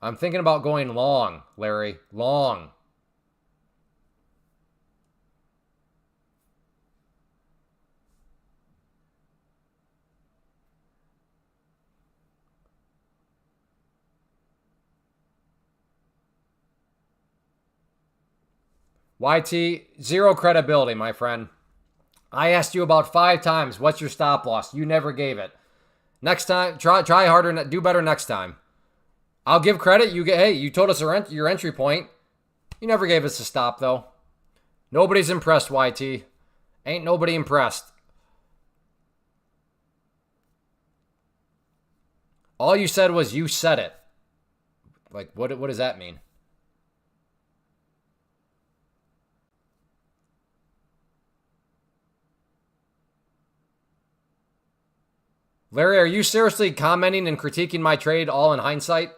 I'm thinking about going long, Larry. Long. YT, zero credibility, my friend. I asked you about 5 times, what's your stop loss? You never gave it. Next time, try harder, do better next time. I'll give credit. Hey, you told us your entry point. You never gave us a stop, though. Nobody's impressed, YT. Ain't nobody impressed. All you said was you said it. Like, what does that mean? Larry, are you seriously commenting and critiquing my trade all in hindsight?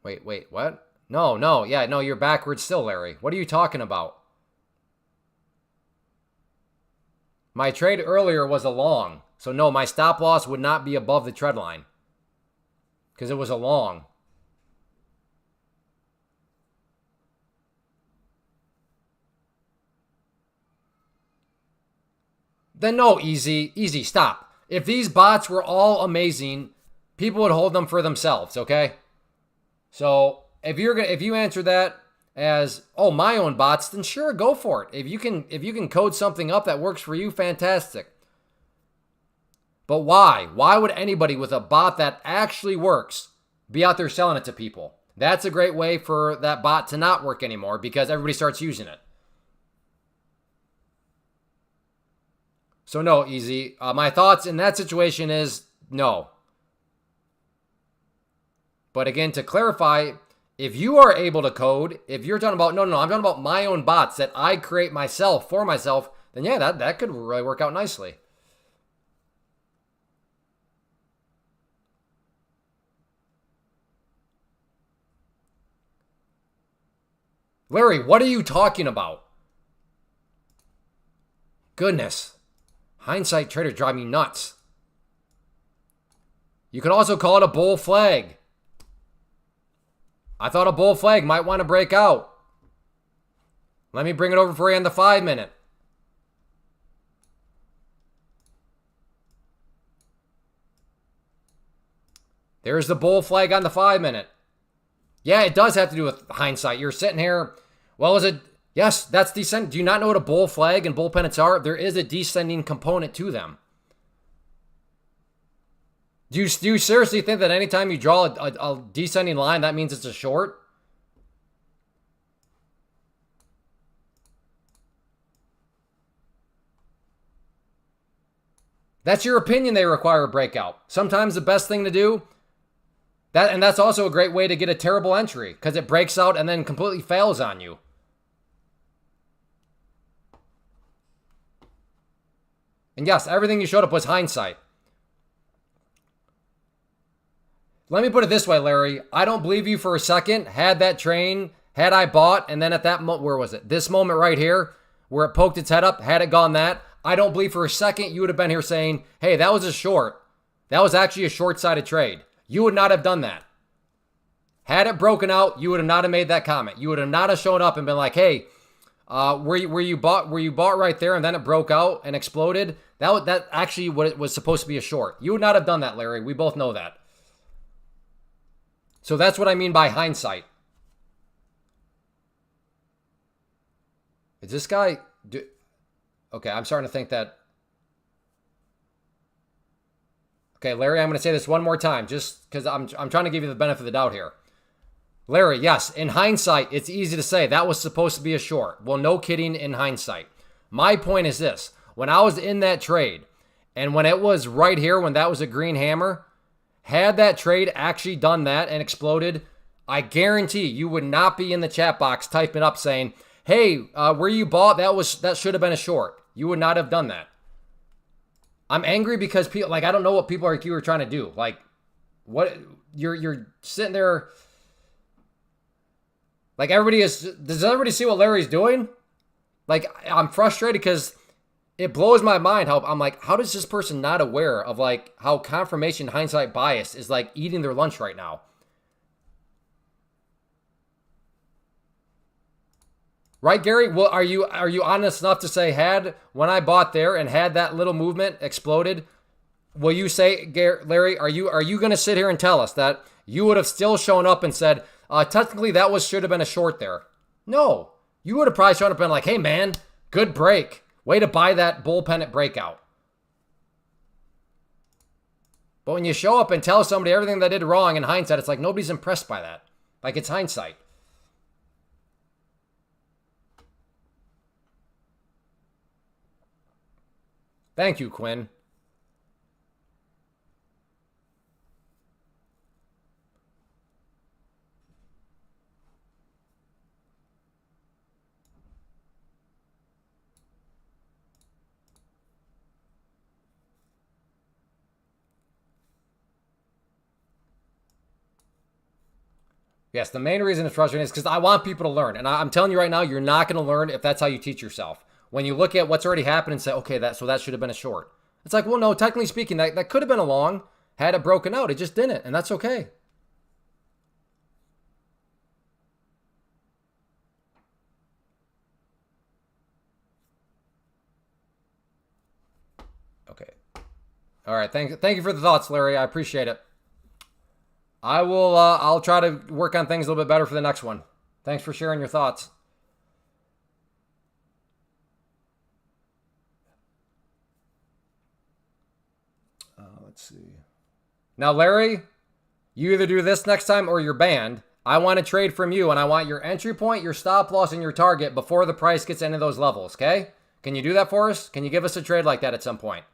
Wait, what? No, you're backwards still, Larry. What are you talking about? My trade earlier was a long. So no, my stop loss would not be above the trend line. Because it was a long. Then no, easy, stop. If these bots were all amazing, people would hold them for themselves, okay? So if you answer that as, oh, my own bots, then sure, go for it. If you can code something up that works for you, fantastic. But why? Why would anybody with a bot that actually works be out there selling it to people? That's a great way for that bot to not work anymore because everybody starts using it. So no, easy. My thoughts in that situation is no. But again, to clarify, if you are able to code, if you're talking about, no, I'm talking about my own bots that I create myself for myself, then yeah, that could really work out nicely. Larry, what are you talking about? Goodness. Hindsight traders drive me nuts. You could also call it a bull flag. I thought a bull flag might want to break out. Let me bring it over for you on the 5-minute. There's the bull flag on the 5-minute. Yeah, it does have to do with hindsight. You're sitting here. Well, is it? Yes, that's descending. Do you not know what a bull flag and bull pennants are? There is a descending component to them. Do you seriously think that anytime you draw a descending line, that means it's a short? That's your opinion. They require a breakout. Sometimes the best thing to do, and that's also a great way to get a terrible entry because it breaks out and then completely fails on you. And yes, everything you showed up was hindsight. Let me put it this way, Larry. I don't believe you for a second. Had I bought, and then at that moment, where was it? This moment right here, where it poked its head up, had it gone that, I don't believe for a second you would have been here saying, hey, that was a short. That was actually a short-sided trade. You would not have done that. Had it broken out, you would have not have made that comment. You would have not have shown up and been like, hey, Where you bought right there and then it broke out and exploded. That actually what it was supposed to be a short. You would not have done that, Larry. We both know that. So that's what I mean by hindsight. Is this guy? Okay, I'm starting to think that. Okay, Larry, I'm going to say this one more time, just because I'm trying to give you the benefit of the doubt here. Larry, yes, in hindsight, it's easy to say that was supposed to be a short. Well, no kidding in hindsight. My point is this. When I was in that trade, and when it was right here, when that was a green hammer, had that trade actually done that and exploded, I guarantee you would not be in the chat box typing up saying, hey, where you bought, that should have been a short. You would not have done that. I'm angry because people, like, I don't know what people like you are trying to do. Like, what, you're sitting there, like, does everybody see what Larry's doing? Like, I'm frustrated because it blows my mind how, I'm like, how does this person not aware of, like, how confirmation hindsight bias is, like, eating their lunch right now? Right, Gary? Well, are you honest enough to say, when I bought there and had that little movement exploded, will you say, Larry, are you going to sit here and tell us that you would have still shown up and said, technically that should have been a short there? No. You would have probably shown up and been like, hey, man, good break. Way to buy that bullpen at breakout. But when you show up and tell somebody everything they did wrong in hindsight, it's like nobody's impressed by that. Like, it's hindsight. Thank you, Quinn. Yes, the main reason it's frustrating is because I want people to learn. And I'm telling you right now, you're not going to learn if that's how you teach yourself. When you look at what's already happened and say, okay, that should have been a short. It's like, well, no, technically speaking, that could have been a long had it broken out. It just didn't, and that's okay. Okay. All right. Thank you for the thoughts, Larry. I appreciate it. I'll try to work on things a little bit better for the next one. Thanks for sharing your thoughts. Let's see. Now, Larry, you either do this next time or you're banned. I want to trade from you, and I want your entry point, your stop loss, and your target before the price gets into those levels, okay? Can you do that for us? Can you give us a trade like that at some point?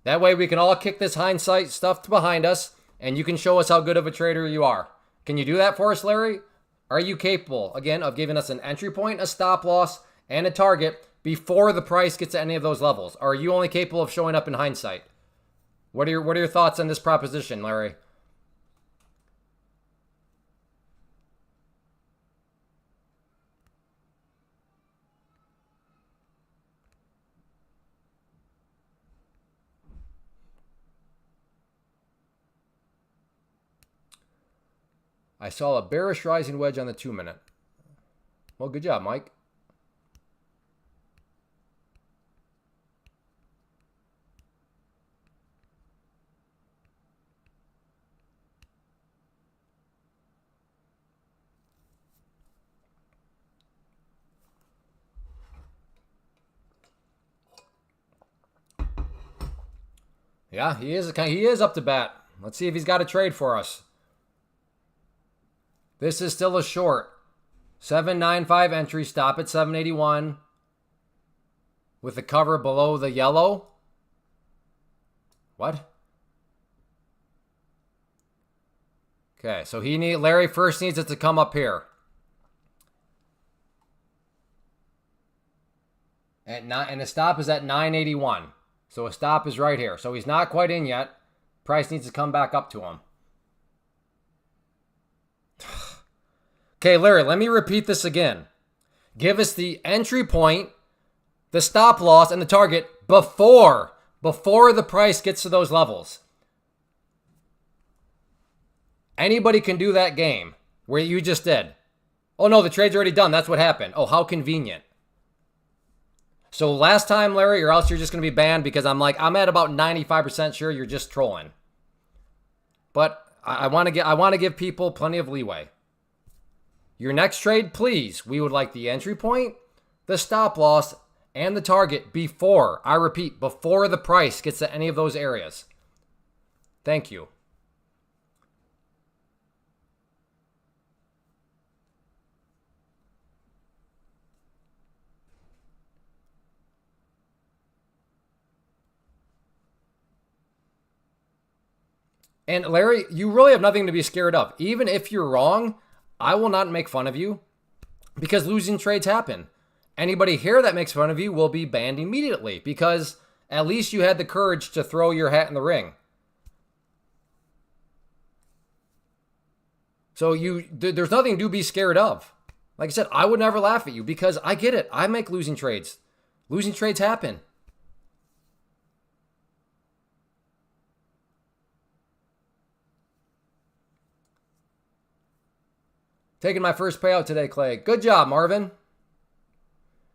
That way we can all kick this hindsight stuff behind us, and you can show us how good of a trader you are. Can you do that for us, Larry? Are you capable, again, of giving us an entry point, a stop loss, and a target before the price gets to any of those levels? Or are you only capable of showing up in hindsight? What are your thoughts on this proposition, Larry? I saw a bearish rising wedge on the 2-minute. Well, good job, Mike. Yeah, he is up to bat. Let's see if he's got a trade for us. This is still a short. 795 entry, stop at 781. With the cover below the yellow. What? Okay, so Larry first needs it to come up here. And the stop is at 981. So a stop is right here. So he's not quite in yet. Price needs to come back up to him. Okay, Larry, let me repeat this again. Give us the entry point, the stop loss, and the target before the price gets to those levels. Anybody can do that game where you just did. Oh, no, the trade's already done. That's what happened. Oh, how convenient. So last time, Larry, or else you're just going to be banned because I'm at about 95% sure you're just trolling. But I want to give people plenty of leeway. Your next trade, please. We would like the entry point, the stop loss, and the target before, I repeat, before the price gets to any of those areas. Thank you. And Larry, you really have nothing to be scared of. Even if you're wrong, I will not make fun of you because losing trades happen. Anybody here that makes fun of you will be banned immediately because at least you had the courage to throw your hat in the ring. So there's nothing to be scared of. Like I said, I would never laugh at you because I get it. I make losing trades. Losing trades happen. Taking my first payout today, Clay. Good job, Marvin.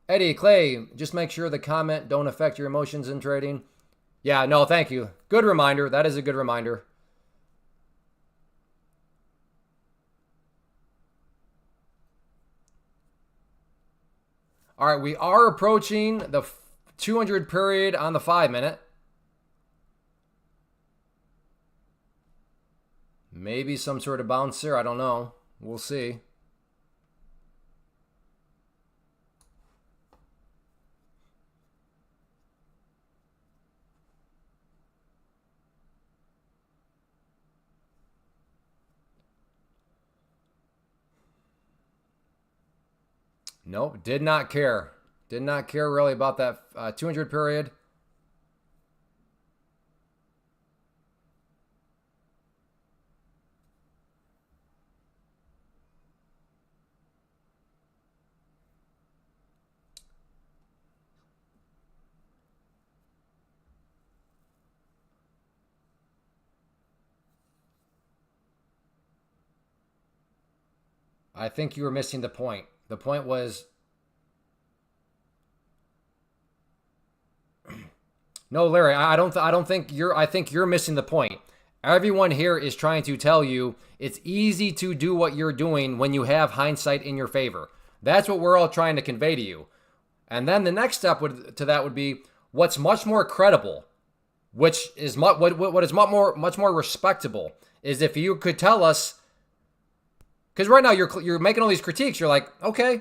Eddie, Clay, just make sure the comment don't affect your emotions in trading. Yeah, no, thank you. Good reminder. That is a good reminder. All right, we are approaching the 200 period on the 5-minute. Maybe some sort of bouncer. I don't know. We'll see. Nope, did not care. Did not care really about that 200 period. I think you were missing the point. The point was no, Larry. I don't think you're. I think you're missing the point. Everyone here is trying to tell you it's easy to do what you're doing when you have hindsight in your favor. That's what we're all trying to convey to you. And then the next step to that would be what's much more credible, which is what is much more respectable, is if you could tell us. Because right now you're making all these critiques. You're like, okay,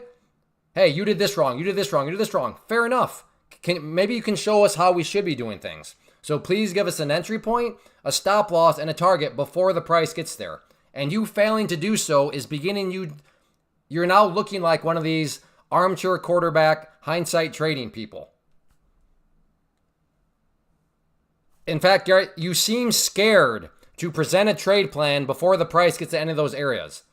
hey, you did this wrong. You did this wrong. You did this wrong. Fair enough. Maybe you can show us how we should be doing things. So please give us an entry point, a stop loss, and a target before the price gets there. And you failing to do so is you're now looking like one of these armchair quarterback hindsight trading people. In fact, Garrett, you seem scared to present a trade plan before the price gets to any of those areas.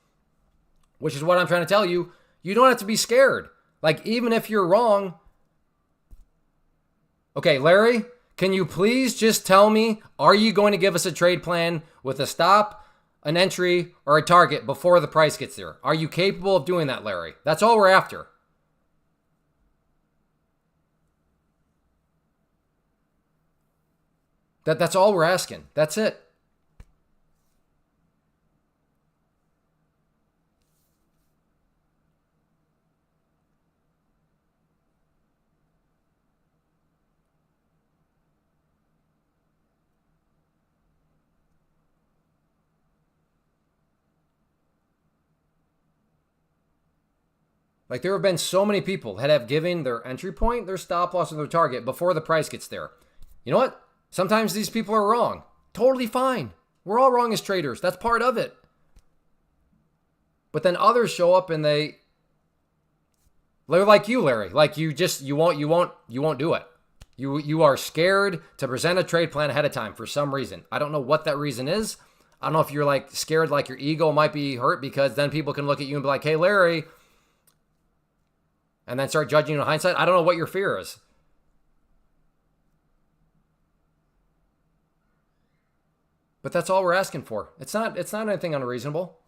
Which is what I'm trying to tell you. You don't have to be scared. Like, even if you're wrong. Okay, Larry, can you please just tell me, are you going to give us a trade plan with a stop, an entry, or a target before the price gets there? Are you capable of doing that, Larry? That's all we're after. That's all we're asking. That's it. Like, there have been so many people that have given their entry point, their stop loss, and their target before the price gets there. You know what? Sometimes these people are wrong. Totally fine. We're all wrong as traders. That's part of it. But then others show up and they're like you, Larry. Like you won't do it. You are scared to present a trade plan ahead of time for some reason. I don't know what that reason is. I don't know if you're like scared, like your ego might be hurt because then people can look at you and be like, hey, Larry, and then start judging you in hindsight. I don't know what your fear is. But that's all we're asking for. It's not anything unreasonable.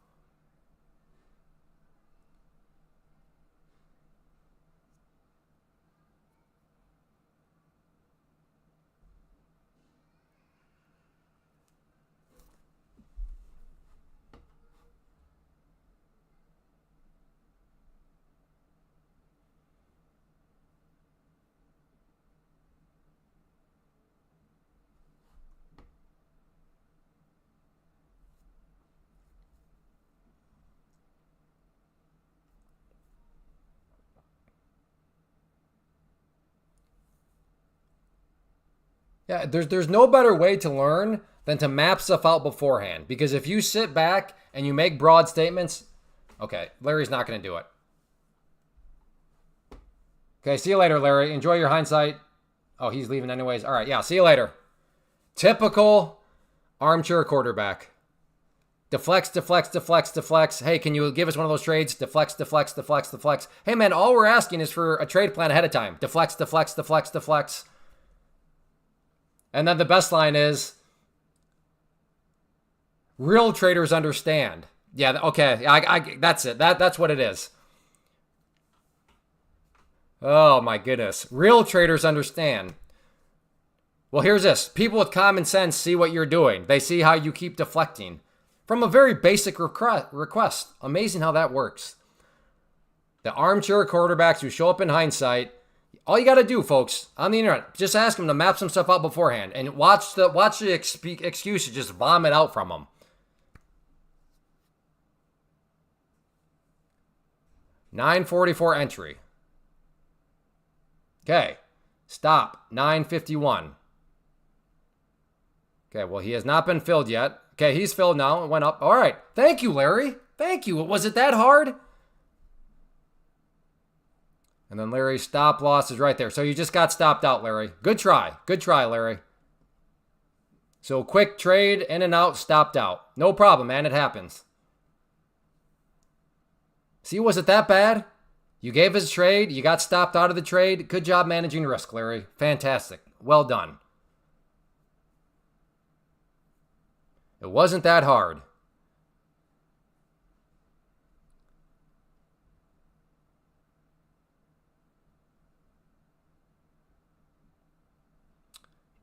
Yeah, there's no better way to learn than to map stuff out beforehand. Because if you sit back and you make broad statements, okay, Larry's not going to do it. Okay, see you later, Larry. Enjoy your hindsight. Oh, he's leaving anyways. All right, yeah, see you later. Typical armchair quarterback. Deflects, deflects, deflects, deflects. Hey, can you give us one of those trades? Deflects, deflects, deflects, deflects. Hey, man, all we're asking is for a trade plan ahead of time. Deflects, deflects, deflects, deflects. And then the best line is, real traders understand. Yeah, okay, that's it. That's what it is. Oh, my goodness. Real traders understand. Well, here's this. People with common sense see what you're doing. They see how you keep deflecting. From a very basic request. Amazing how that works. The armchair quarterbacks who show up in hindsight, all you got to do, folks, on the internet, just ask them to map some stuff out beforehand and watch the excuses just vomit out from them. $9.44 entry. Okay, stop. $9.51. Okay, well, he has not been filled yet. Okay, he's filled now. It went up. All right. Thank you, Larry. Thank you. Was it that hard? And then Larry's stop loss is right there. So you just got stopped out, Larry. Good try. Good try, Larry. So quick trade, in and out, stopped out. No problem, man. It happens. See, was it that bad? You gave us a trade. You got stopped out of the trade. Good job managing risk, Larry. Fantastic. Well done. It wasn't that hard.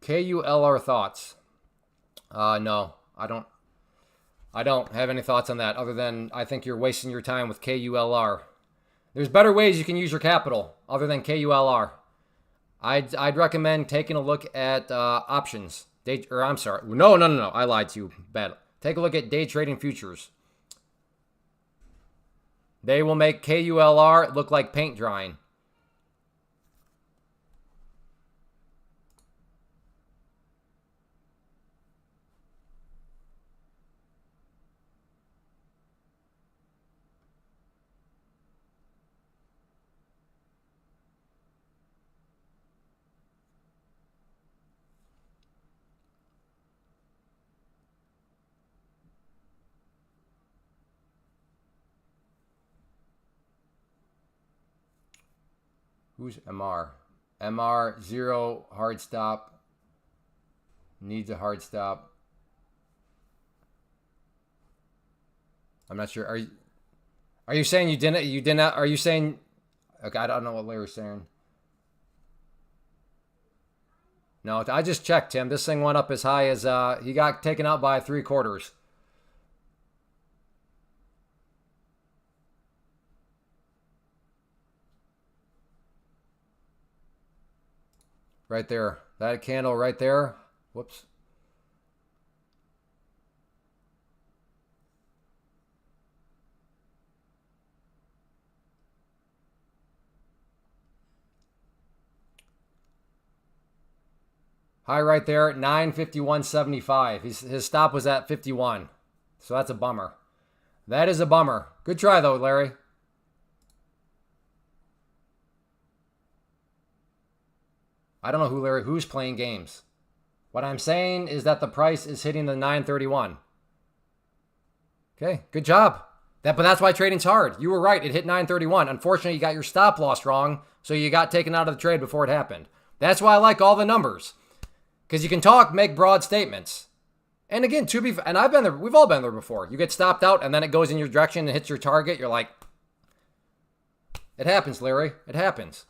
KULR thoughts. No, I don't have any thoughts on that other than I think you're wasting your time with KULR. There's better ways you can use your capital other than KULR. I'd recommend taking a look at options. I'm sorry. No. I lied to you. Bad. Take a look at day trading futures. They will make KULR look like paint drying. Who's MR? MR, 0, hard stop. Needs a hard stop. I'm not sure. Are you saying you didn't, are you saying, okay, I don't know what Larry's saying. No, I just checked, Tim. This thing went up as high as, he got taken out by 3/4. Right there. That candle right there. Whoops. High right there, 951.75. His stop was at 51. So that's a bummer. That is a bummer. Good try though, Larry. I don't know who's playing games. What I'm saying is that the price is hitting the 931. Okay, good job. But that's why trading's hard. You were right. It hit 931. Unfortunately, you got your stop loss wrong, so you got taken out of the trade before it happened. That's why I like all the numbers. Because you can talk, make broad statements. And again, and I've been there, we've all been there before. You get stopped out and then it goes in your direction and hits your target. You're like, it happens, Larry. It happens.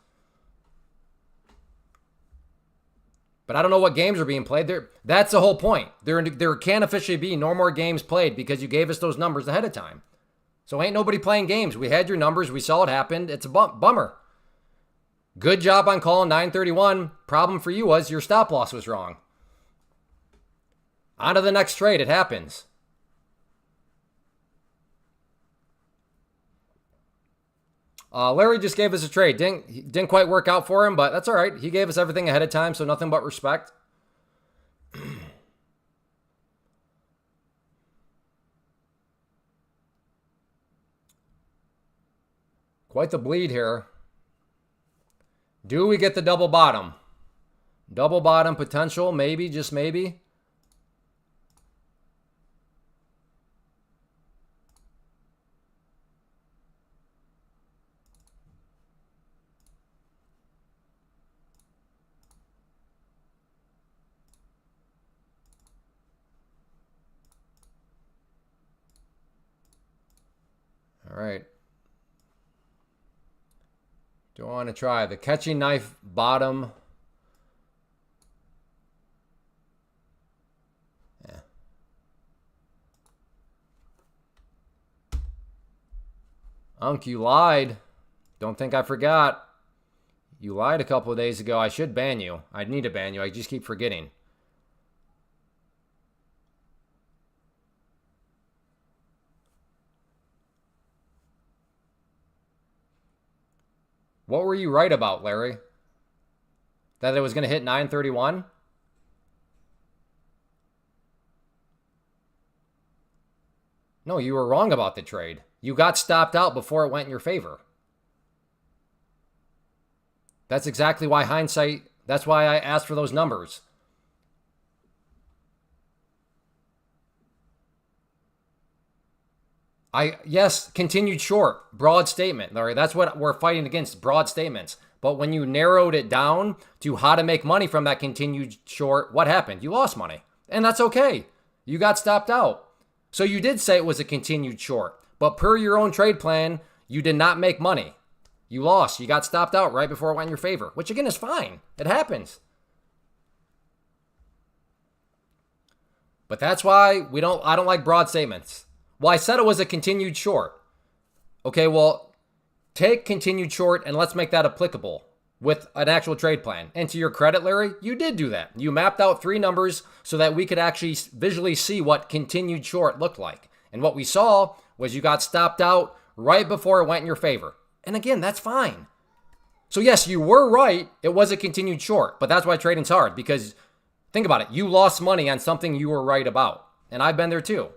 But I don't know what games are being played. That's the whole point. There can't officially be no more games played because you gave us those numbers ahead of time. So ain't nobody playing games. We had your numbers. We saw it happened. It's a bummer. Good job on calling 931. Problem for you was your stop loss was wrong. On to the next trade. It happens. Larry just gave us a trade. Didn't quite work out for him, but that's all right. He gave us everything ahead of time, so nothing but respect. Quite the bleed here. Do we get the double bottom? Double bottom potential, maybe, just maybe. All right. Do I want to try the catching knife bottom? Yeah. Unc, you lied. Don't think I forgot. You lied a couple of days ago. I should ban you. I need to ban you. I just keep forgetting. What were you right about, Larry? That it was going to hit 931? No, you were wrong about the trade. You got stopped out before it went in your favor. That's exactly why hindsight, that's why I asked for those numbers. Yes, continued short, broad statement, Larry. That's what we're fighting against, broad statements. But when you narrowed it down to how to make money from that continued short, what happened? You lost money. And that's okay. You got stopped out. So you did say it was a continued short. But per your own trade plan, you did not make money. You lost. You got stopped out right before it went in your favor, which again is fine. It happens. But that's why I don't like broad statements. Well, I said it was a continued short. Okay, well, take continued short and let's make that applicable with an actual trade plan. And to your credit, Larry, you did do that. You mapped out 3 numbers so that we could actually visually see what continued short looked like. And what we saw was you got stopped out right before it went in your favor. And again, that's fine. So yes, you were right. It was a continued short, but that's why trading's hard because think about it. You lost money on something you were right about. And I've been there too.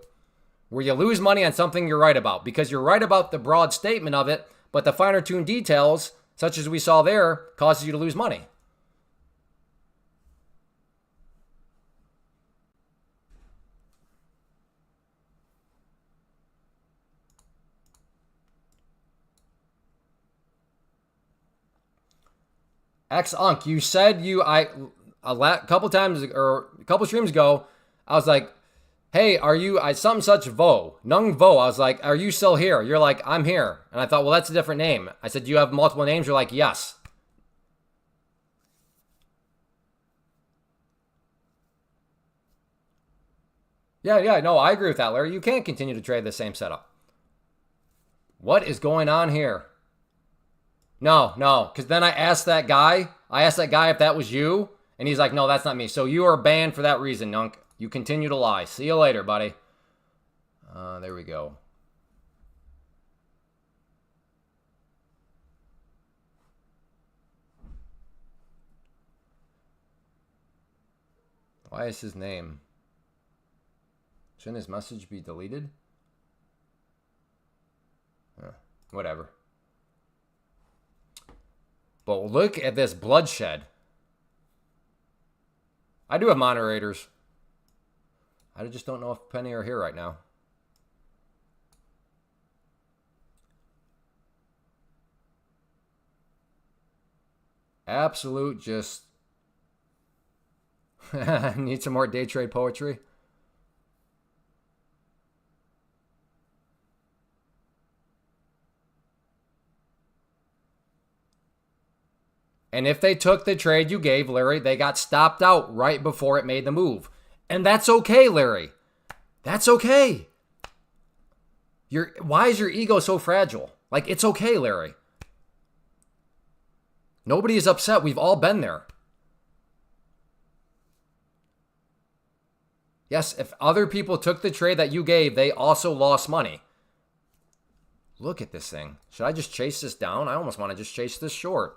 Where you lose money on something you're right about because you're right about the broad statement of it, but the finer tuned details, such as we saw there, causes you to lose money. Unk, you said a couple times or a couple streams ago, I was like, hey, are you, something such Vo, Nung Vo. I was like, are you still here? You're like, I'm here. And I thought, well, that's a different name. I said, do you have multiple names? You're like, yes. Yeah, no, I agree with that, Larry. You can't continue to trade the same setup. What is going on here? No, because then I asked that guy if that was you, and he's like, no, that's not me. So you are banned for that reason, Nunk. You continue to lie. See you later, buddy. There we go. Why is his name? Shouldn't his message be deleted? Whatever. But look at this bloodshed. I do have moderators. I just don't know if Penny are here right now. Absolute just... Need some more day trade poetry. And if they took the trade you gave, Larry, they got stopped out right before it made the move. And that's okay, Larry. That's okay. Why is your ego so fragile? Like, it's okay, Larry. Nobody is upset. We've all been there. Yes, if other people took the trade that you gave, they also lost money. Look at this thing. Should I just chase this down? I almost want to just chase this short.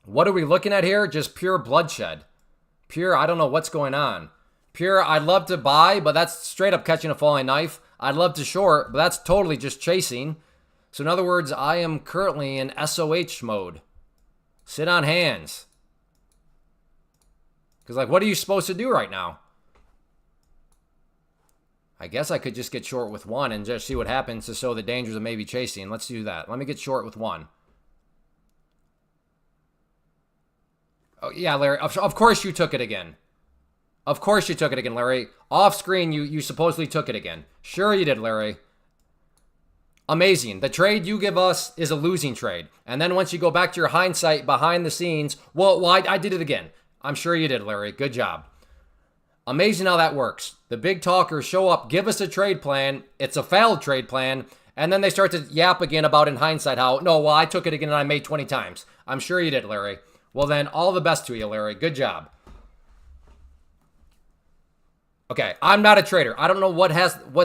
What are we looking at here? Just pure bloodshed. Pure, I don't know what's going on. pure, I'd love to buy, but that's straight up catching a falling knife. I'd love to short, but that's totally just chasing. So in other words, I am currently in SOH mode. Sit on hands. Because, like, what are you supposed to do right now? I guess I could just get short with one and just see what happens to show the dangers of maybe chasing. Let's do that. Let me get short with one. Oh, yeah, Larry. Of course you took it again. Of course you took it again, Larry. Off screen, you supposedly took it again. Sure you did, Larry. Amazing. The trade you give us is a losing trade. And then once you go back to your hindsight behind the scenes, well, I did it again. I'm sure you did, Larry. Good job. Amazing how that works. The big talkers show up, give us a trade plan. It's a failed trade plan. And then they start to yap again about in hindsight how, no, well, I took it again and I made 20 times. I'm sure you did, Larry. Well, then, all the best to you, Larry. Good job. Okay, I'm not a trader. I don't know what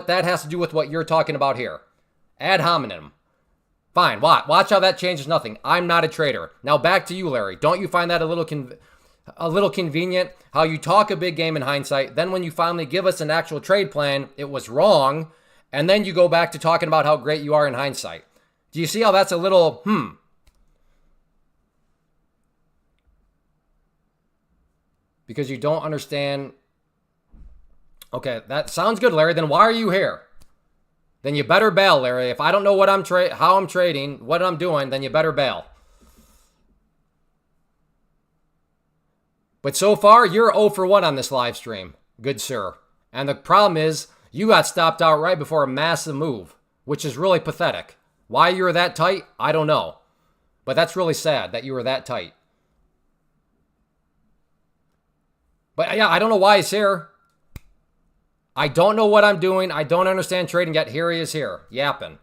that has to do with what you're talking about here. Ad hominem. Fine, watch how that changes nothing. I'm not a trader. Now back to you, Larry. Don't you find that a little convenient? How you talk a big game in hindsight, then when you finally give us an actual trade plan, it was wrong, and then you go back to talking about how great you are in hindsight. Do you see how that's a little, Because you don't understand. Okay, that sounds good, Larry. Then why are you here? Then you better bail, Larry. If I don't know what how I'm trading, what I'm doing, then you better bail. But so far, you're 0 for 1 on this live stream, good sir. And the problem is, you got stopped out right before a massive move, which is really pathetic. Why you were that tight, I don't know. But that's really sad that you were that tight. But yeah, I don't know why he's here. I don't know what I'm doing. I don't understand trading yet. Here he is here, yapping.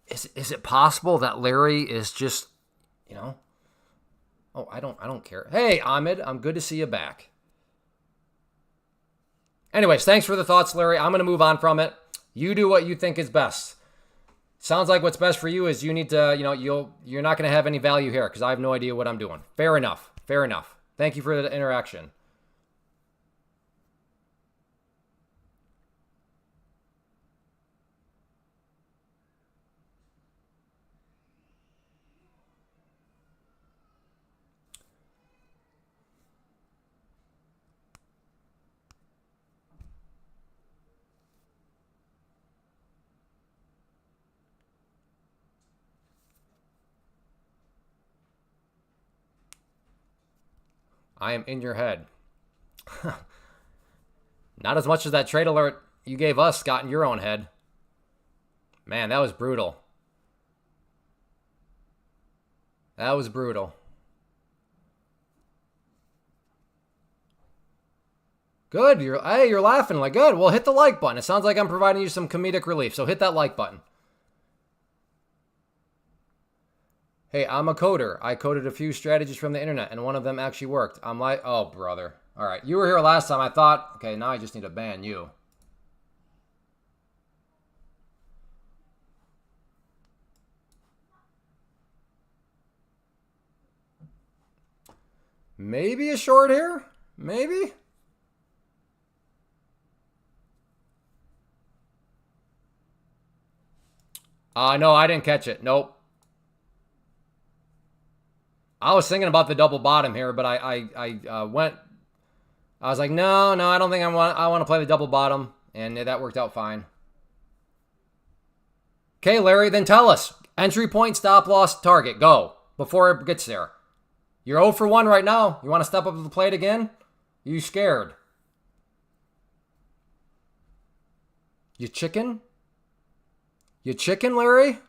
Is it possible that Larry is just, Oh, I don't care. Hey, Ahmed, I'm good to see you back. Anyways, thanks for the thoughts, Larry. I'm going to move on from it. You do what you think is best. Sounds like what's best for you is you need to, you're not going to have any value here because I have no idea what I'm doing. Fair enough. Fair enough. Thank you for the interaction. I am in your head. Not as much as that trade alert you gave us got in your own head. Man, that was brutal. That was brutal. Good. You're laughing like good. Well, hit the like button. It sounds like I'm providing you some comedic relief, so hit that like button. Hey, I'm a coder. I coded a few strategies from the internet, and one of them actually worked. I'm like, oh, brother. All right, you were here last time. I thought, okay, now I just need to ban you. Maybe a short here? Maybe? No, I didn't catch it. Nope. I was thinking about the double bottom here, but I went. I was like, no, I don't think I want to play the double bottom, and that worked out fine. Okay, Larry, then tell us. Entry point, stop loss, target. Go before it gets there. You're 0 for 1 right now. You want to step up to the plate again? You scared? You chicken? You chicken, Larry?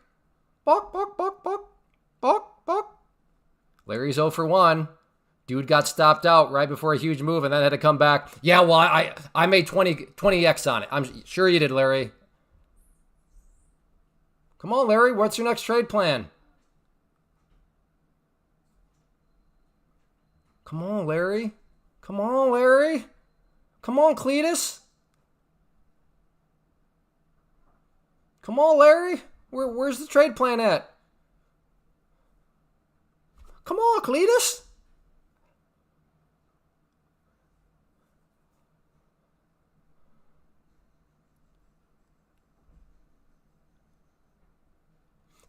Buck, buck, buck, buck, buck, buck. Larry's 0 for 1. Dude got stopped out right before a huge move and then had to come back. Yeah, well, I made 20x on it. I'm sure you did, Larry. Come on, Larry. What's your next trade plan? Come on, Larry. Come on, Larry. Come on, Cletus. Come on, Larry. Where's the trade plan at? Come on, Cletus.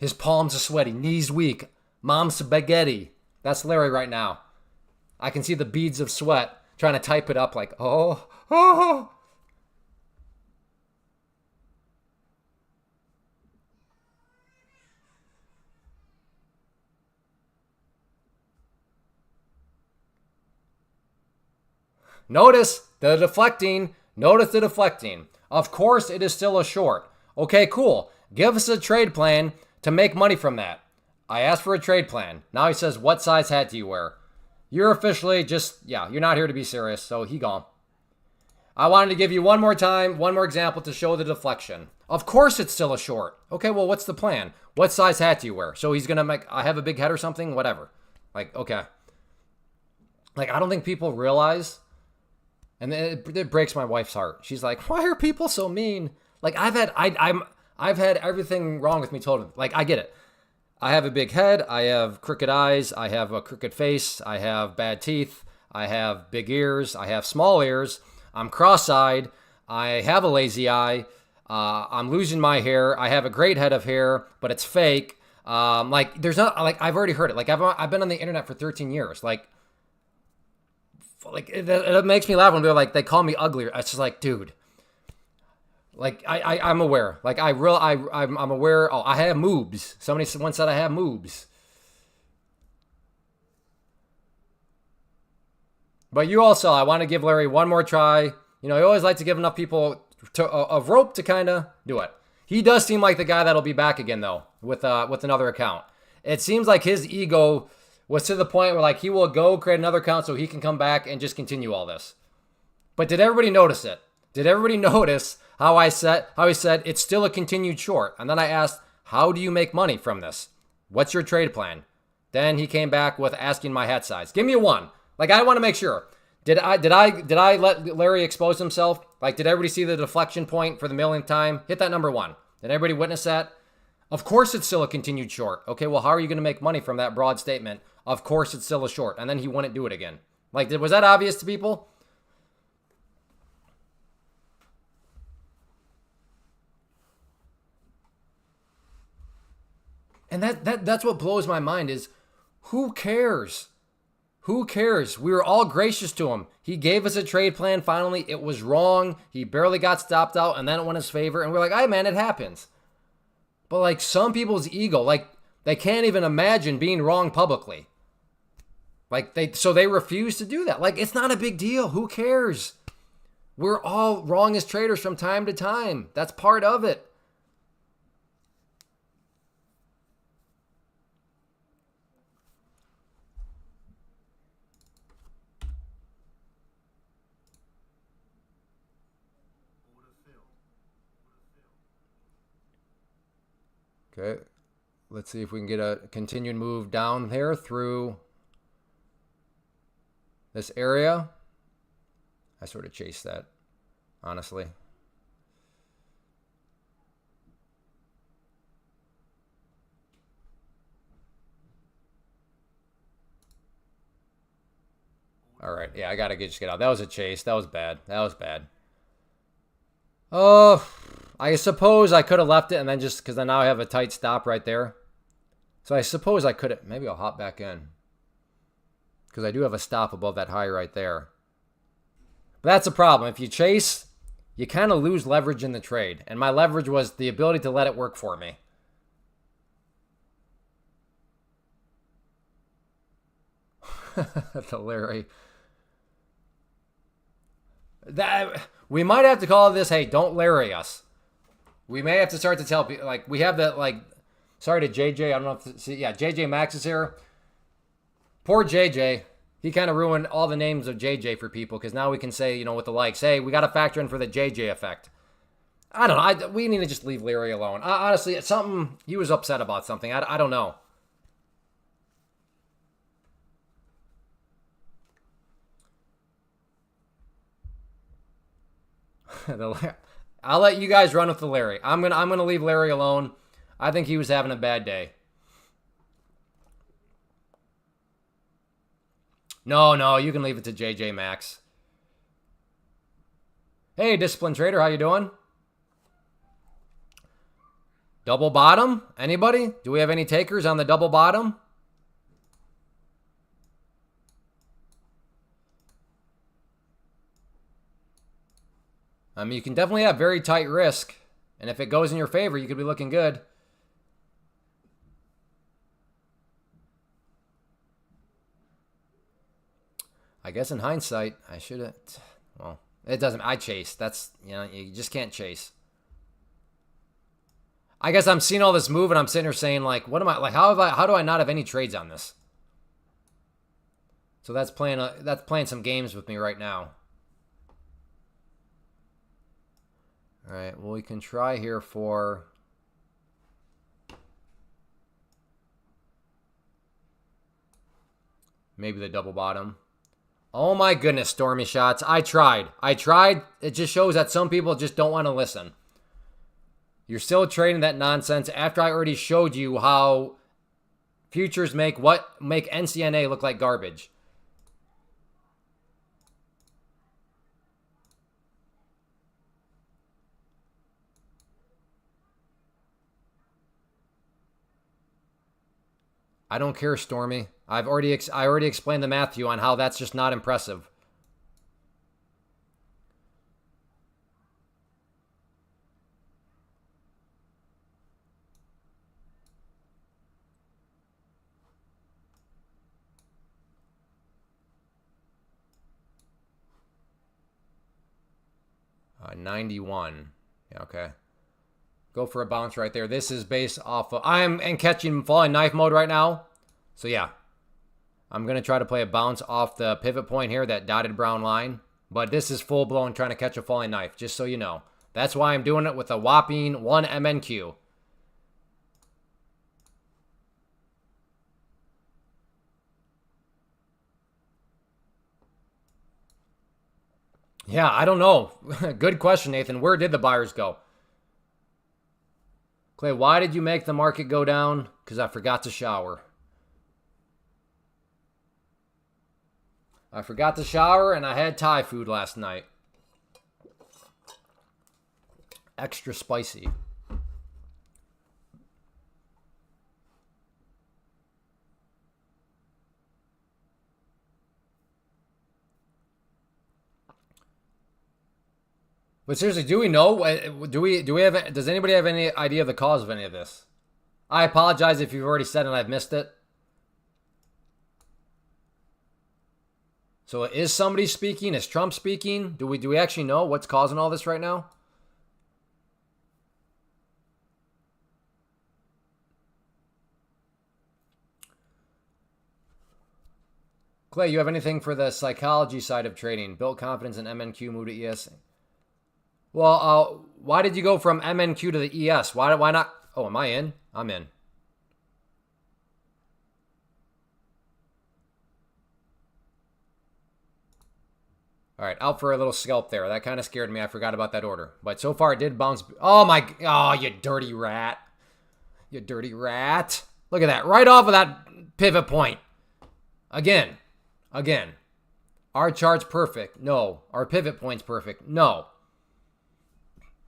His palms are sweaty, knees weak, mom's spaghetti. That's Larry right now. I can see the beads of sweat trying to type it up like, oh, oh. Notice the deflecting. Notice the deflecting. Of course, it is still a short. Okay, cool. Give us a trade plan to make money from that. I asked for a trade plan. Now he says, what size hat do you wear? You're officially just, yeah, you're not here to be serious, so he gone. I wanted to give you one more time, one more example to show the deflection. Of course it's still a short. Okay, well, what's the plan? What size hat do you wear? So he's going to make, I have a big head or something? Whatever. Like, okay. Like, I don't think people realize, and it breaks my wife's heart. She's like, why are people so mean? Like, I've had everything wrong with me told. Like, I get it. I have a big head. I have crooked eyes. I have a crooked face. I have bad teeth. I have big ears. I have small ears. I'm cross-eyed. I have a lazy eye. I'm losing my hair. I have a great head of hair, but it's fake. Like, there's not, like, I've already heard it. Like, I've been on the internet for 13 years. Like it makes me laugh when they're like, they call me ugly. It's just like, dude. Like, I'm aware. Like, I'm aware. Oh, I have moobs. Somebody once said I have moobs. But you also, I want to give Larry one more try. You know, I always like to give enough people a rope to kind of do it. He does seem like the guy that'll be back again, though, with another account. It seems like his ego was to the point where, like, he will go create another account so he can come back and just continue all this. But did everybody notice it? Did everybody notice how he said it's still a continued short? And then I asked, how do you make money from this? What's your trade plan? Then he came back with asking my hat size. Give me a one. Like, I want to make sure. Did I let Larry expose himself? Like, did everybody see the deflection point for the millionth time? Hit that number one. Did everybody witness that? Of course it's still a continued short. Okay, well, how are you going to make money from that broad statement? Of course it's still a short. And then he wouldn't do it again. Like, was that obvious to people? And that's what blows my mind is, who cares? Who cares? We were all gracious to him. He gave us a trade plan finally. It was wrong. He barely got stopped out, and then it went his favor. And we're like, hey, man, it happens. But, like, some people's ego, like, they can't even imagine being wrong publicly. Like, so they refuse to do that. Like, it's not a big deal. Who cares? We're all wrong as traders from time to time. That's part of it. Okay, let's see if we can get a continued move down here through this area. I sort of chased that, honestly. All right, yeah, I gotta just get out. That was a chase. That was bad. That was bad. Oh, I suppose I could have left it and then just, because then now I have a tight stop right there. So I suppose I could have, maybe I'll hop back in. Because I do have a stop above that high right there. But that's a problem. If you chase, you kind of lose leverage in the trade. And my leverage was the ability to let it work for me. The Larry. We might have to call this, hey, don't Larry us. We may have to start to tell people, like, we have that, like, sorry to JJ, I don't know if, yeah, JJ Max is here. Poor JJ. He kind of ruined all the names of JJ for people, because now we can say, you know, with the likes, hey, we got to factor in for the JJ effect. I don't know. We need to just leave Larry alone. Honestly, it's something, he was upset about something. I don't know. I'll let you guys run with the Larry. I'm gonna leave Larry alone. I think he was having a bad day. No, you can leave it to JJ Max. Hey, Disciplined Trader, how you doing? Double bottom? Anybody? Do we have any takers on the double bottom? I mean, you can definitely have very tight risk. And if it goes in your favor, you could be looking good. I guess in hindsight, I should have... Well, it doesn't... I chase. That's, you know, you just can't chase. I guess I'm seeing all this move and I'm sitting here saying, like, what am I... Like, how do I not have any trades on this? So that's playing some games with me right now. All right, well, we can try here for... maybe the double bottom. Oh my goodness, Stormy Shots. I tried. It just shows that some people just don't want to listen. You're still trading that nonsense after I already showed you how futures make NCNA look like garbage. I don't care, Stormy. I already explained the math to you on how that's just not impressive. Uh, 91. Yeah, okay. Go for a bounce right there. This is based off of... I am in catching falling knife mode right now. So yeah. I'm going to try to play a bounce off the pivot point here, that dotted brown line. But this is full-blown trying to catch a falling knife, just so you know. That's why I'm doing it with a whopping 1 MNQ. Yeah, I don't know. Good question, Nathan. Where did the buyers go? Clay, why did you make the market go down? Because I forgot to shower. I forgot to shower and I had Thai food last night. Extra spicy. But seriously, do we know? Does anybody have any idea of the cause of any of this? I apologize if you've already said and I've missed it. So is somebody speaking? Is Trump speaking? Do we actually know what's causing all this right now? Clay, you have anything for the psychology side of trading? Built confidence in MNQ, move to ES. Well, why did you go from MNQ to the ES? Why not? Oh, am I in? I'm in. All right, out for a little scalp there. That kind of scared me. I forgot about that order. But so far it did bounce. Oh, you dirty rat. You dirty rat. Look at that. Right off of that pivot point. Again. Our chart's perfect. No. Our pivot point's perfect. No.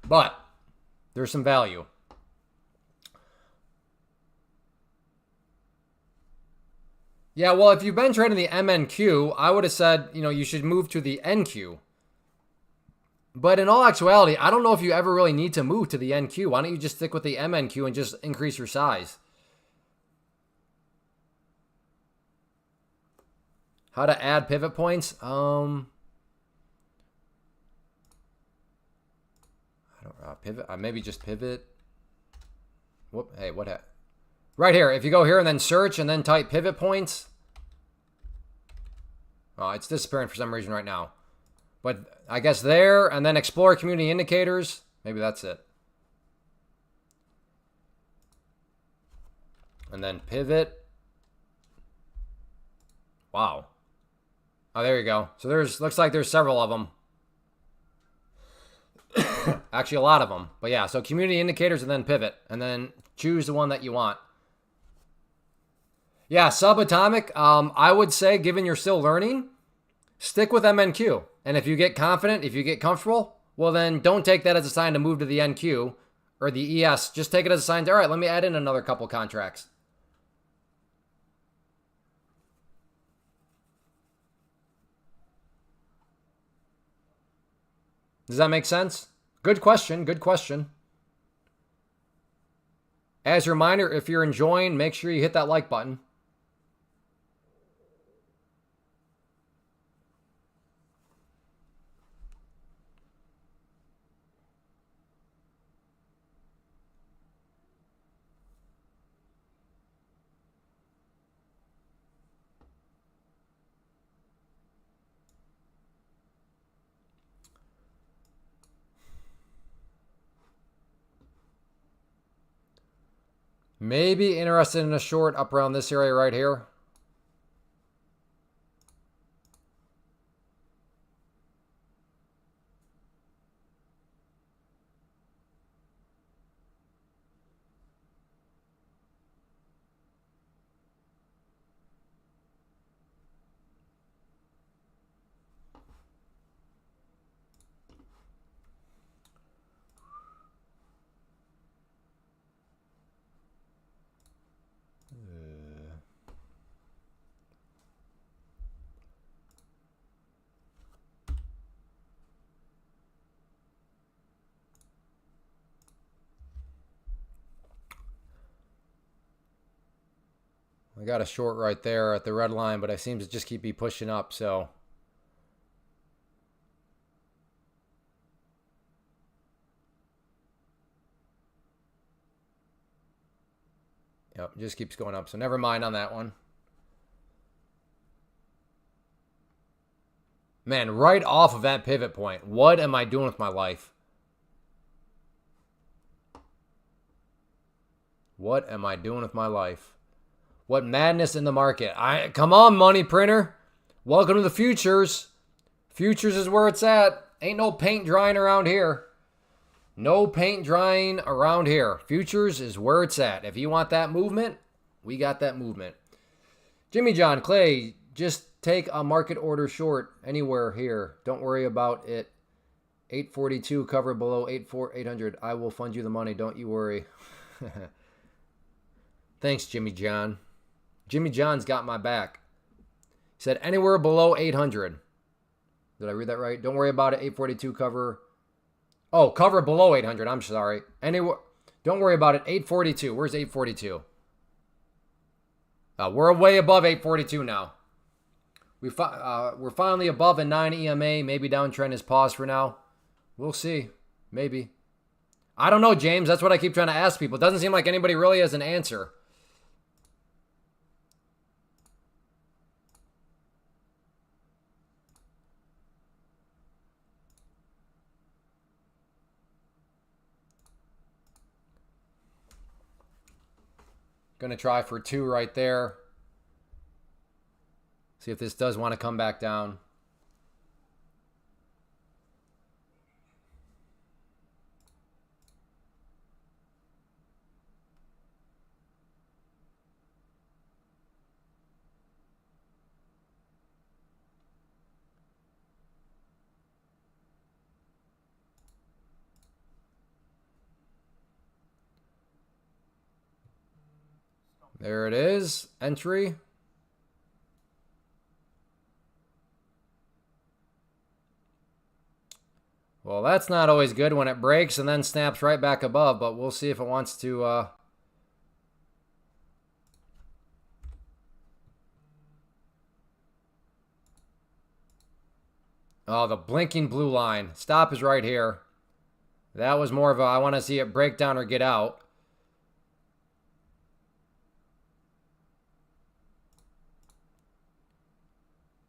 But there's some value. Yeah, well, if you've been trading the MNQ, I would have said, you should move to the NQ. But in all actuality, I don't know if you ever really need to move to the NQ. Why don't you just stick with the MNQ and just increase your size? How to add pivot points? I don't pivot. Maybe just pivot. Whoop. Hey, what happened? Right here. If you go here and then search and then type pivot points. Oh, it's disappearing for some reason right now. But I guess there and then explore community indicators. Maybe that's it. And then pivot. Wow. Oh, there you go. So looks like there's several of them. Actually, a lot of them. But yeah, so community indicators and then pivot. And then choose the one that you want. Yeah, subatomic, I would say, given you're still learning, stick with MNQ. And if you get confident, if you get comfortable, well then don't take that as a sign to move to the NQ. Or the ES. Just take it as a sign. All right, let me add in another couple contracts. Does that make sense? Good question. Good question. As a reminder, if you're enjoying, make sure you hit that like button. Maybe interested in a short up around this area right here. I got a short right there at the red line, but it seems to just keep me pushing up, so. Yep, just keeps going up, so never mind on that one. Man, right off of that pivot point, what am I doing with my life? What am I doing with my life? What madness in the market. Come on, money printer. Welcome to the futures. Futures is where it's at. Ain't no paint drying around here. No paint drying around here. Futures is where it's at. If you want that movement, we got that movement. Jimmy John, Clay, just take a market order short anywhere here. Don't worry about it. 842 cover below 800. I will fund you the money. Don't you worry. Thanks, Jimmy John. Jimmy John's got my back. He said anywhere below 800. Did I read that right? Don't worry about it. 842 cover. Oh, cover below 800. I'm sorry. Anywhere. Don't worry about it. 842. Where's 842? We're way above 842 now. We're finally above a 9 EMA. Maybe downtrend is paused for now. We'll see. Maybe. I don't know, James. That's what I keep trying to ask people. It doesn't seem like anybody really has an answer. Gonna try for 2 right there. See if this does want to come back down. There it is. Entry. Well, that's not always good when it breaks and then snaps right back above, but we'll see if it wants to... Oh, the blinking blue line. Stop is right here. That was more of a, I want to see it break down or get out.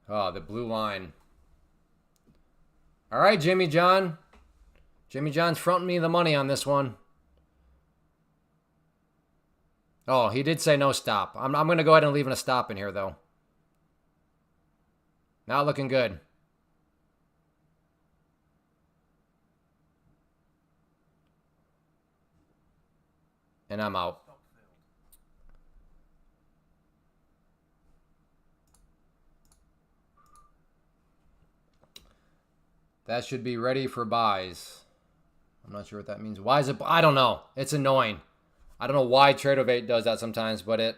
Oh, the blue line. All right, Jimmy John. Jimmy John's fronting me the money on this one. Oh, he did say no stop. I'm going to go ahead and leave a stop in here, though. Not looking good. And I'm out. That should be ready for buys. I'm not sure what that means. Why is it? I don't know. It's annoying. I don't know why Tradeovate does that sometimes, but it...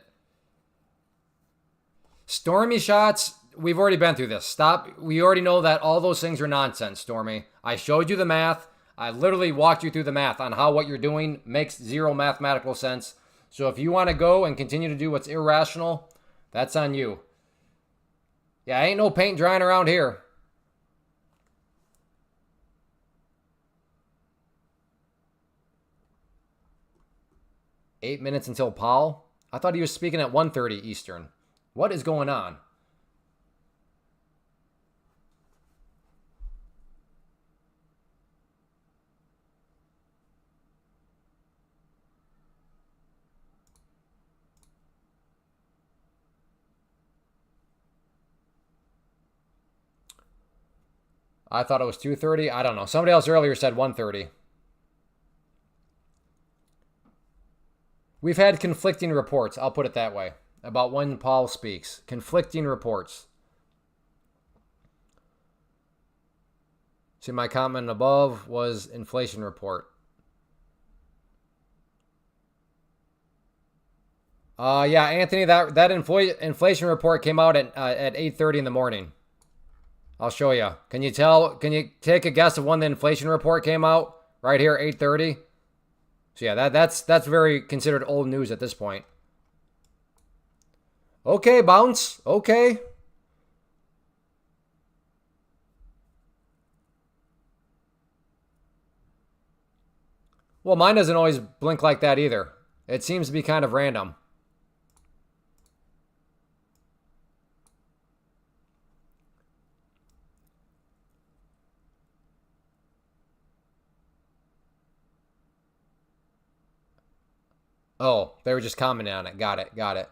Stormy shots, we've already been through this. Stop. We already know that all those things are nonsense, Stormy. I showed you the math. I literally walked you through the math on how what you're doing makes zero mathematical sense. So if you want to go and continue to do what's irrational, that's on you. Yeah, ain't no paint drying around here. Eight minutes until Paul? I thought he was speaking at 1:30 Eastern. What is going on? I thought it was 2:30. I don't know. Somebody else earlier said 1:30. We've had conflicting reports, I'll put it that way, about when Paul speaks. Conflicting reports. See, my comment above was inflation report. Yeah, Anthony, that inflation report came out at 8:30 in the morning. I'll show you. Can you take a guess of when the inflation report came out? Right here, 8:30. So yeah, that's very considered old news at this point. Okay, bounce. Okay. Well, mine doesn't always blink like that either. It seems to be kind of random. Oh, they were just commenting on it. Got it. Got it.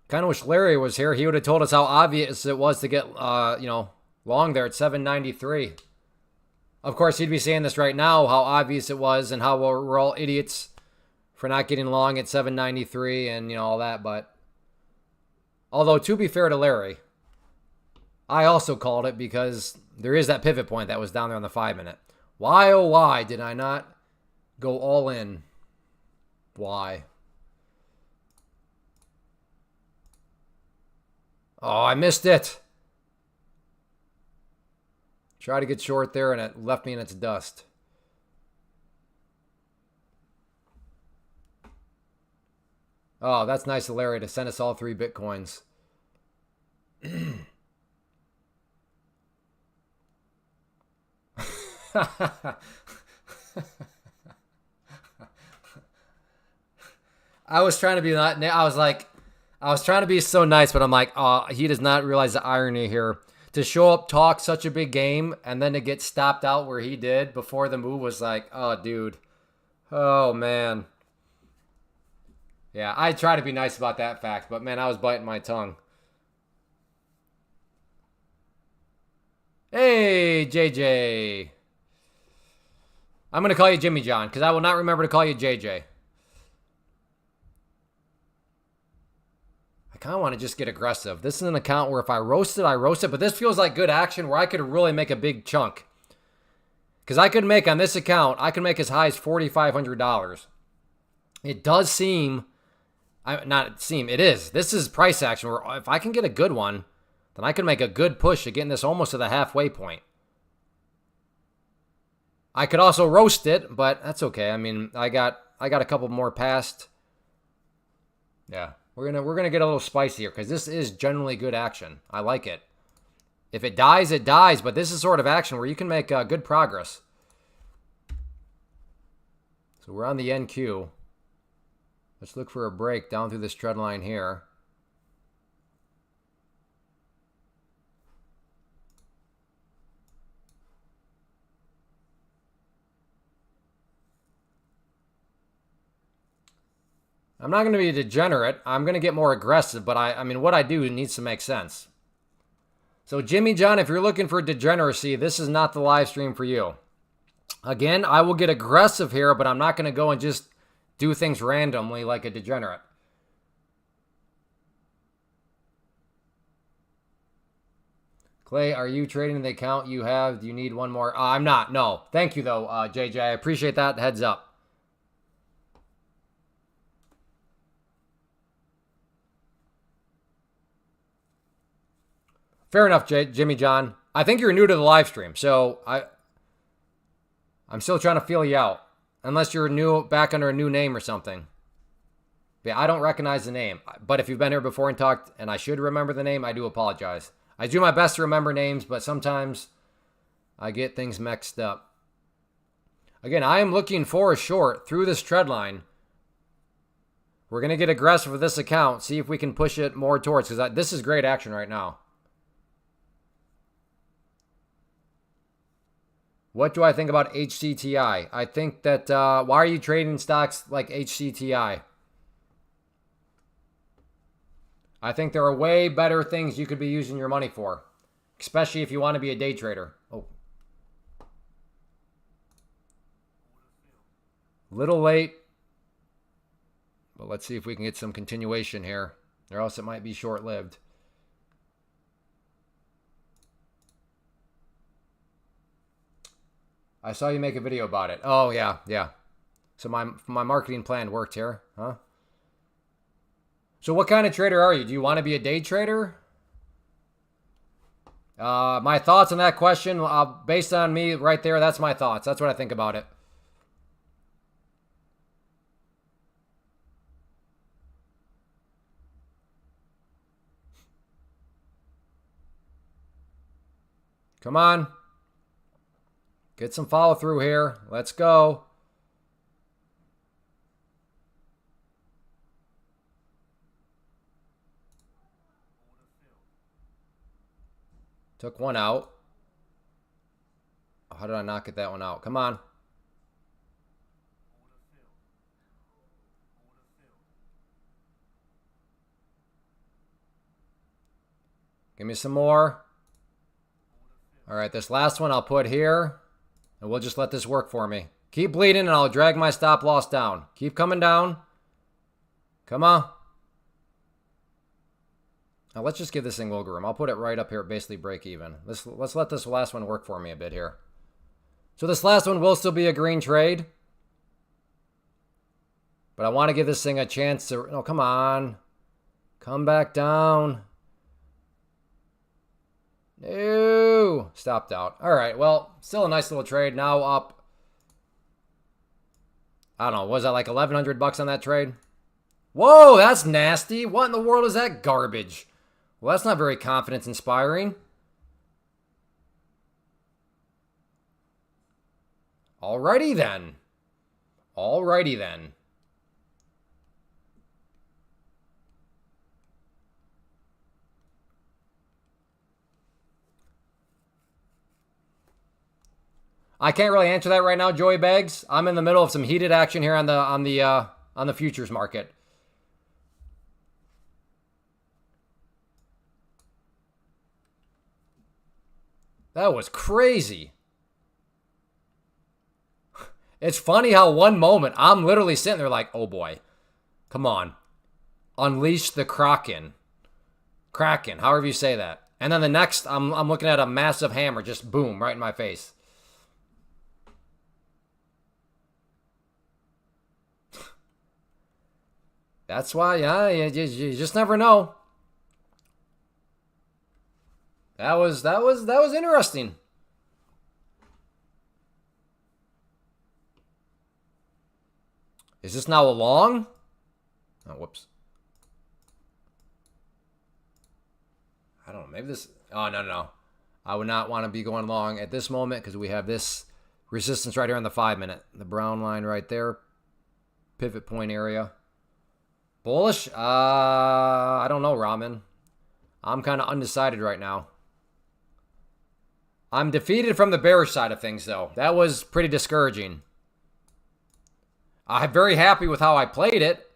Kind of wish Larry was here. He would have told us how obvious it was to get, long there at 793. Of course, he'd be saying this right now, how obvious it was and how we're all idiots for not getting long at 793 and, all that. But although, to be fair to Larry, I also called it because there is that pivot point that was down there on the 5-minute. Why, oh, why did I not go all in? Why? Oh, I missed it. Try to get short there, and it left me in its dust. Oh, that's nice of Larry to send us all 3 Bitcoins. I was trying to be not. I was trying to be so nice, but I'm like, oh, he does not realize the irony here. To show up, talk such a big game, and then to get stopped out where he did before the move was like, oh, dude. Oh, man. Yeah, I try to be nice about that fact, but man, I was biting my tongue. Hey, JJ. I'm going to call you Jimmy John because I will not remember to call you JJ. I kind of want to just get aggressive. This is an account where if I roast it, I roast it. But this feels like good action where I could really make a big chunk. Because I could make, on this account, I could make as high as $4,500. It does seem, it is. This is price action where if I can get a good one, then I can make a good push at getting this almost to the halfway point. I could also roast it, but that's okay. I mean, I got a couple more past. Yeah, we're gonna get a little spicy here because this is generally good action. I like it. If it dies, it dies. But this is sort of action where you can make good progress. So we're on the NQ. Let's look for a break down through this trend line here. I'm not going to be a degenerate. I'm going to get more aggressive, but I mean, what I do needs to make sense. So Jimmy John, if you're looking for degeneracy, this is not the live stream for you. Again, I will get aggressive here, but I'm not going to go and just do things randomly like a degenerate. Clay, are you trading the account you have? Do you need one more? I'm not. No. Thank you, though, JJ. I appreciate that. Heads up. Fair enough, Jimmy John. I think you're new to the live stream, so I'm still trying to feel you out. Unless you're new back under a new name or something. But yeah, I don't recognize the name. But if you've been here before and talked, and I should remember the name, I do apologize. I do my best to remember names, but sometimes I get things mixed up. Again, I am looking for a short through this trend line. We're going to get aggressive with this account, see if we can push it more towards, because this is great action right now. What do I think about HCTI? I think that, why are you trading stocks like HCTI? I think there are way better things you could be using your money for, especially if you want to be a day trader. Oh. Little late, but let's see if we can get some continuation here, or else it might be short-lived. I saw you make a video about it. Oh, yeah, yeah. So my marketing plan worked here, huh? So what kind of trader are you? Do you want to be a day trader? My thoughts on that question, based on me right there, that's my thoughts. That's what I think about it. Come on. Get some follow through here. Let's go. Took one out. How did I not get that one out? Come on. Give me some more. All right, this last one I'll put here. And we'll just let this work for me. Keep bleeding and I'll drag my stop loss down. Keep coming down. Come on. Now let's just give this thing wiggle room. I'll put it right up here at basically break even. Let's let this last one work for me a bit here. So this last one will still be a green trade. But I want to give this thing a chance to... Oh, come on. Come back down. No. Stopped out. All right, well, still a nice little trade. Now up. I don't know. Was that like 1,100 bucks on that trade? Whoa, that's nasty. What in the world is that garbage? Well, that's not very confidence inspiring. Alrighty then. Alrighty then. I can't really answer that right now, Joey Beggs. I'm in the middle of some heated action here on the futures market. That was crazy. It's funny how one moment I'm literally sitting there like, oh boy, come on. Unleash the Kraken. Kraken, however you say that. And then the next, I'm looking at a massive hammer, just boom, right in my face. That's why, yeah, you just never know. That was interesting. Is this now a long? Oh, whoops. I don't know. Maybe this... Oh, no. I would not want to be going long at this moment because we have this resistance right here on the 5-minute. The brown line right there. Pivot point area. Bullish? I don't know, Ramen. I'm kind of undecided right now. I'm defeated from the bearish side of things, though. That was pretty discouraging. I'm very happy with how I played it.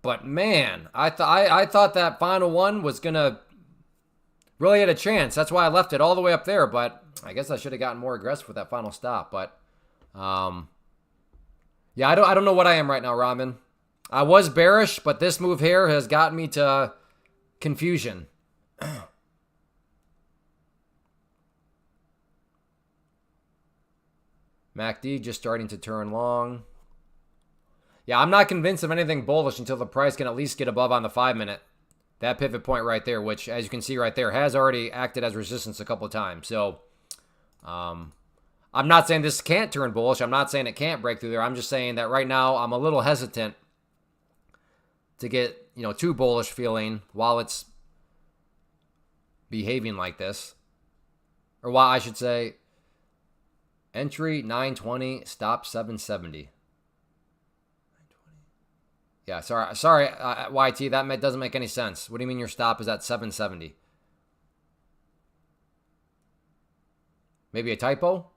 But, man, I thought that final one was going to really had a chance. That's why I left it all the way up there. But I guess I should have gotten more aggressive with that final stop. But, Yeah, I don't know what I am right now, Ramen. I was bearish, but this move here has gotten me to confusion. MACD just starting to turn long. Yeah, I'm not convinced of anything bullish until the price can at least get above on the 5-minute. That pivot point right there, which, as you can see right there, has already acted as resistance a couple of times. So, I'm not saying this can't turn bullish. I'm not saying it can't break through there. I'm just saying that right now I'm a little hesitant to get, too bullish feeling while it's behaving like this. Or while I should say, entry 920, stop 770. Yeah, sorry, YT, that doesn't make any sense. What do you mean your stop is at 770? Maybe a typo?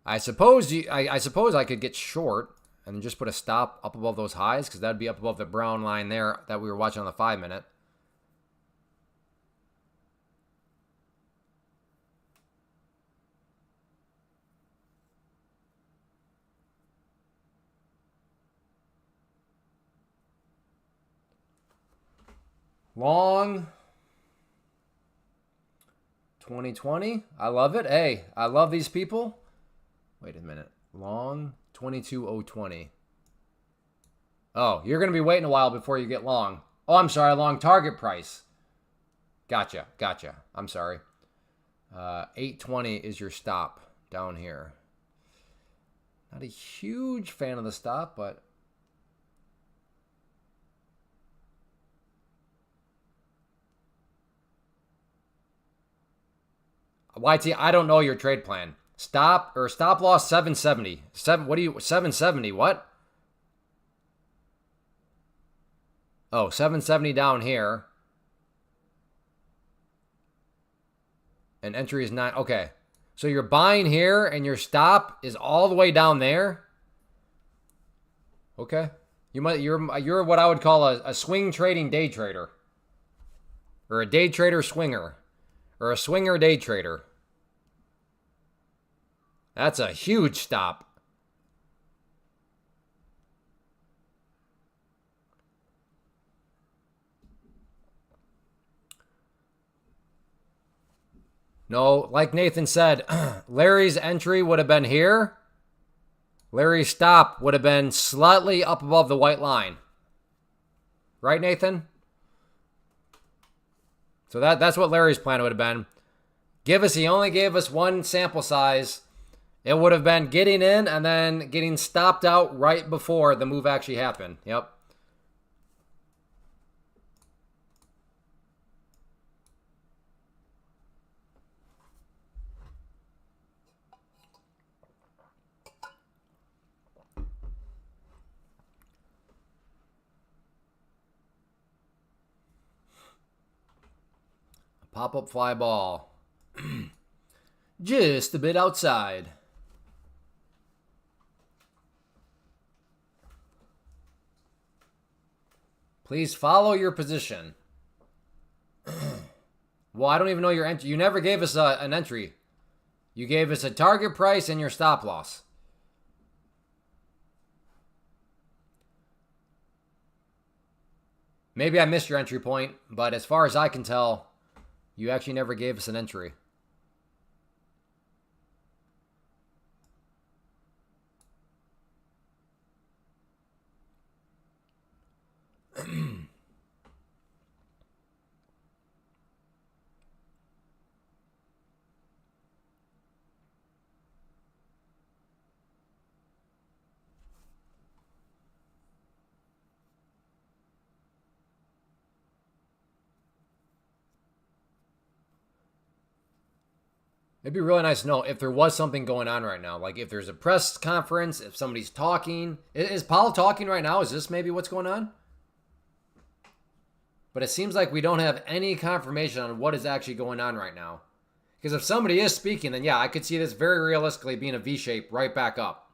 I suppose I could get short and just put a stop up above those highs, because that'd be up above the brown line there that we were watching on the 5-minute. Long 2020. I love it. Hey, I love these people. Wait a minute. Long 22020. Oh, you're going to be waiting a while before you get long. Oh, I'm sorry. Long target price. Gotcha. I'm sorry. 820 is your stop down here. Not a huge fan of the stop, but YT, I don't know your trade plan. Stop loss 770. 770 what? Oh, 770 down here. And entry is 9. Okay. So you're buying here and your stop is all the way down there? Okay. You're what I would call a swing trading day trader. Or a day trader swinger. Or a swinger day trader. That's a huge stop. No, like Nathan said, Larry's entry would have been here. Larry's stop would have been slightly up above the white line. Right, Nathan? So that's what Larry's plan would have been. He only gave us one sample size. It would have been getting in and then getting stopped out right before the move actually happened. Yep. Pop-up fly ball. Just a bit outside. Please follow your position. Well, I don't even know your entry. You never gave us an entry. You gave us a target price and your stop loss. Maybe I missed your entry point, but as far as I can tell, you actually never gave us an entry. It'd be really nice to know if there was something going on right now. Like if there's a press conference, if somebody's talking. Is Paul talking right now? Is this maybe what's going on? But it seems like we don't have any confirmation on what is actually going on right now. Because if somebody is speaking, then yeah, I could see this very realistically being a V-shape right back up.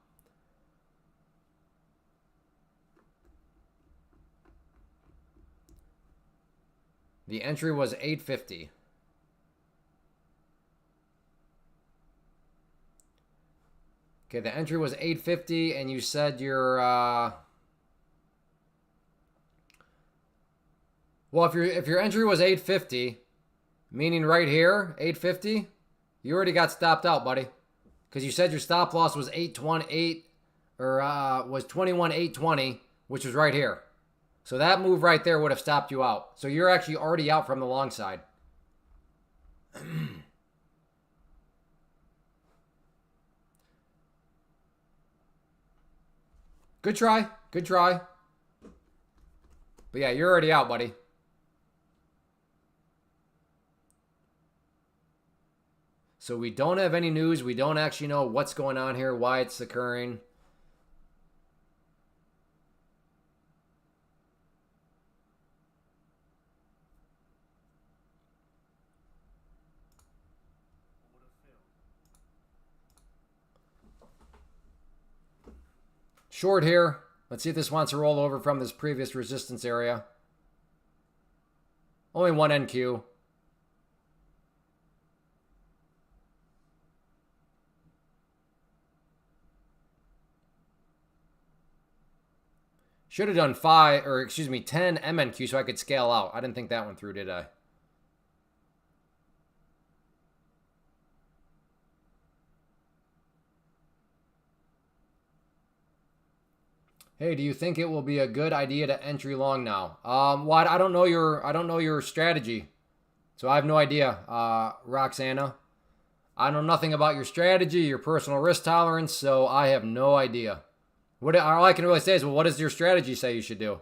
The entry was 850. Okay, the entry was 850, and you said your well, if your entry was 850, meaning right here, 850, you already got stopped out, buddy. Because you said your stop loss was 828 or was 21,820, which was right here. So that move right there would have stopped you out. So you're actually already out from the long side. Good try. Good try. But yeah, you're already out, buddy. So we don't have any news. We don't actually know what's going on here, why it's occurring. Short here. Let's see if this wants to roll over from this previous resistance area. Only one NQ. Should have done 10 MNQ so I could scale out. I didn't think that one through, did I? Hey, do you think it will be a good idea to entry long now? Well, I don't know your strategy, so I have no idea, Roxana. I know nothing about your strategy, your personal risk tolerance, so I have no idea. All I can really say is, well, what does your strategy say you should do?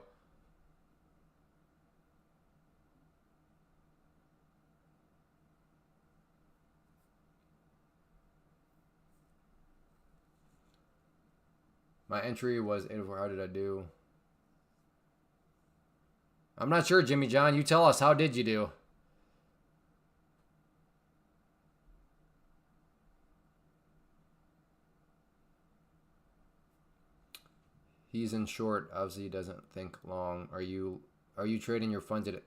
My entry was 84. How did I do? I'm not sure, Jimmy John. You tell us. How did you do? He's in short. Obviously, he doesn't think long. Are you trading your funds at it?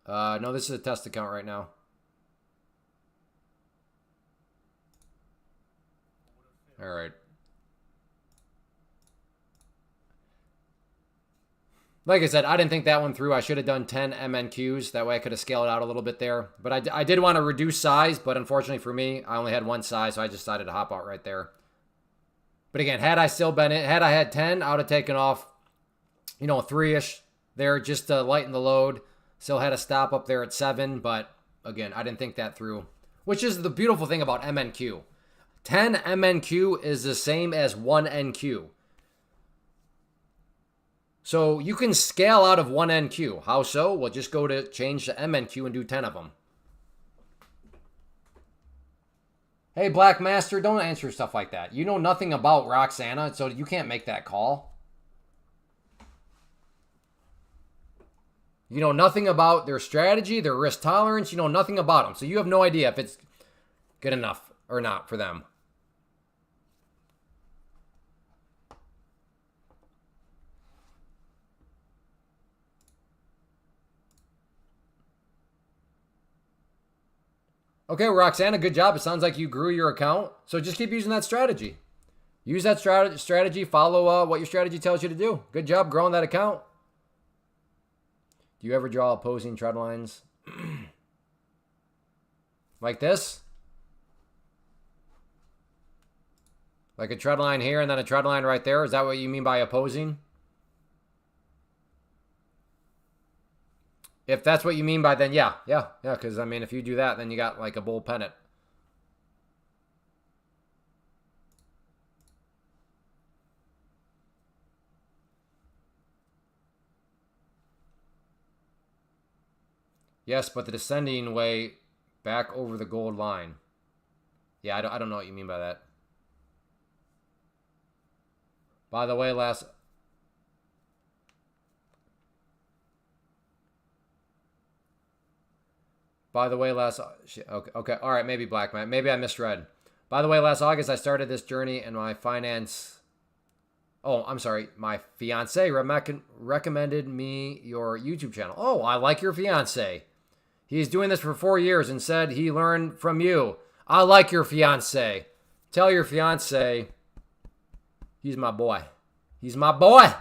No, this is a test account right now. All right. Like I said, I didn't think that one through. I should have done 10 MNQs. That way I could have scaled out a little bit there. But I did want to reduce size, but unfortunately for me, I only had one size, so I just decided to hop out right there. But again, had I had 10, I would have taken off, 3-ish there just to lighten the load. Still had a stop up there at 7, but again, I didn't think that through. Which is the beautiful thing about MNQ. 10 MNQ is the same as 1 NQ. So you can scale out of 1 NQ. How so? Well, just go to change to MNQ and do 10 of them. Hey, Black Master, don't answer stuff like that. You know nothing about Roxana, so you can't make that call. You know nothing about their strategy, their risk tolerance. You know nothing about them. So you have no idea if it's good enough or not for them. Okay, Roxana, good job. It sounds like you grew your account. So just keep using that strategy. Use that strategy. Follow what your strategy tells you to do. Good job growing that account. Do you ever draw opposing trend lines? Like this? Like a trend line here and then a trend line right there? Is that what you mean by opposing? If that's what you mean by then, yeah. Because, I mean, if you do that, then you got like a bull pennant. Yes, but the descending way back over the gold line. Yeah, I don't know what you mean by that. By the way, okay, all right, maybe Black Man. Maybe I misread. By the way, last August I started this journey and my my fiance recommended me your YouTube channel. Oh, I like your fiance. He's doing this for 4 years and said he learned from you. I like your fiance. Tell your fiance he's my boy. He's my boy.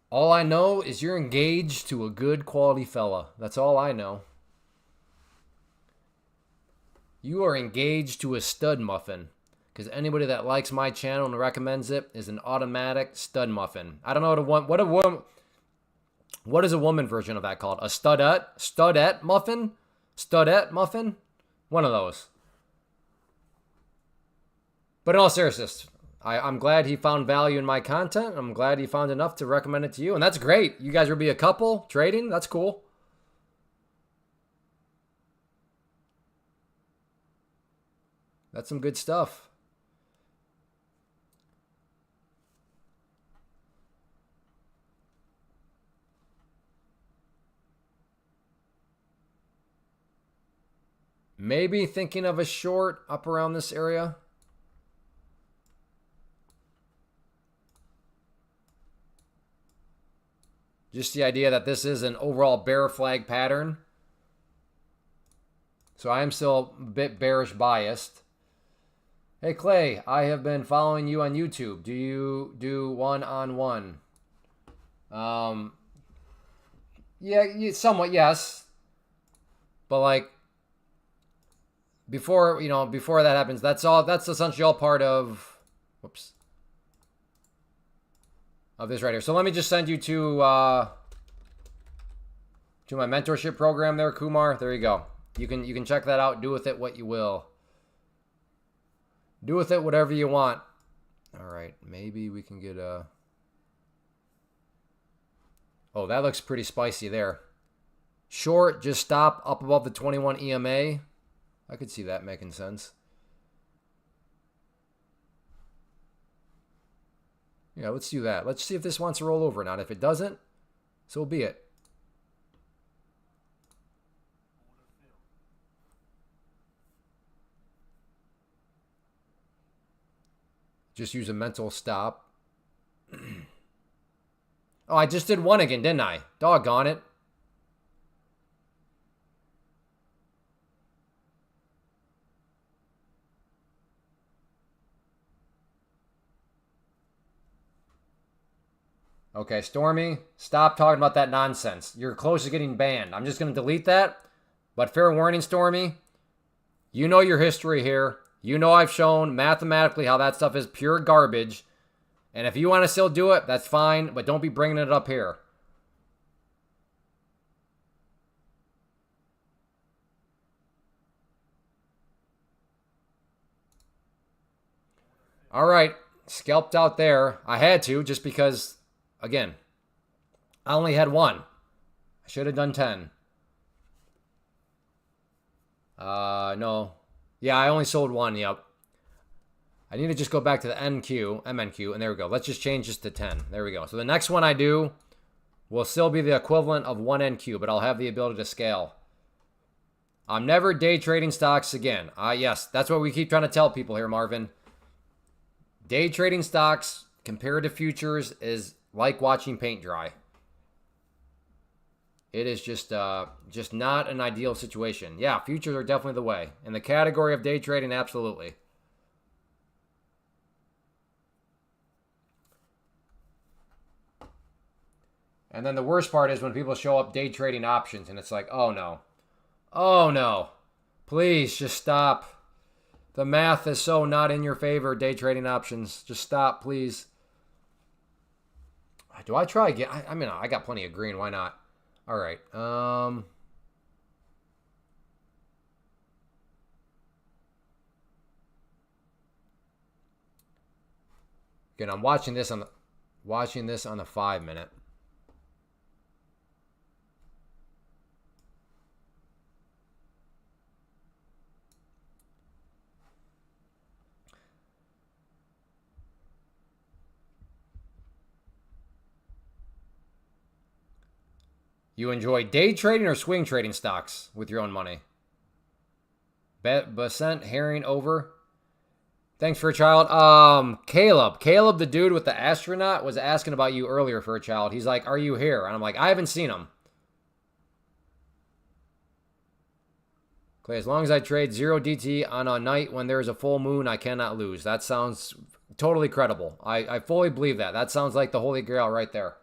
All I know is you're engaged to a good quality fella. That's all I know. You are engaged to a stud muffin. Because anybody that likes my channel and recommends it is an automatic stud muffin. I don't know what is a woman version of that called? A studette? Studette muffin? Studette muffin? One of those. But in all seriousness, I'm glad he found value in my content. I'm glad he found enough to recommend it to you. And that's great. You guys will be a couple trading. That's cool. That's some good stuff. Maybe thinking of a short up around this area. Just the idea that this is an overall bear flag pattern. So I am still a bit bearish biased. Hey Clay, I have been following you on YouTube. Do you do one-on-one? Yeah, somewhat yes. But like before that happens, that's essentially all part of this right here. So let me just send you to my mentorship program there, Kumar. There you go. You can check that out. Do with it what you will. Do with it whatever you want. All right, maybe we can get a... Oh, that looks pretty spicy there. Short, just stop up above the 21 EMA. I could see that making sense. Yeah, let's do that. Let's see if this wants to roll over or not. If it doesn't, so be it. Just use a mental stop. Oh, I just did one again, didn't I? Doggone it. Okay, Stormy, stop talking about that nonsense. You're close to getting banned. I'm just going to delete that. But fair warning, Stormy, you know your history here. You know I've shown mathematically how that stuff is pure garbage. And if you want to still do it, that's fine. But don't be bringing it up here. All right. Scalped out there. I had to just because, again, I only had one. I should have done 10. No. Yeah, I only sold one, yep. I need to just go back to the MNQ, and there we go. Let's just change this to 10. There we go. So the next one I do will still be the equivalent of one NQ, but I'll have the ability to scale. I'm never day trading stocks again. Yes, that's what we keep trying to tell people here, Marvin. Day trading stocks compared to futures is like watching paint dry. It is just not an ideal situation. Yeah, futures are definitely the way. In the category of day trading, absolutely. And then the worst part is when people show up day trading options and it's like, oh no. Oh no. Please just stop. The math is so not in your favor, day trading options. Just stop, please. Do I try again? I mean, I got plenty of green. Why not? All right. Again, I'm watching this on the 5-minute. You enjoy day trading or swing trading stocks with your own money? Basent Herring over. Thanks for a child. Caleb, the dude with the astronaut, was asking about you earlier for a child. He's like, are you here? And I'm like, I haven't seen him. Clay, as long as I trade 0 DT on a night when there is a full moon, I cannot lose. That sounds totally credible. I fully believe that. That sounds like the Holy Grail right there.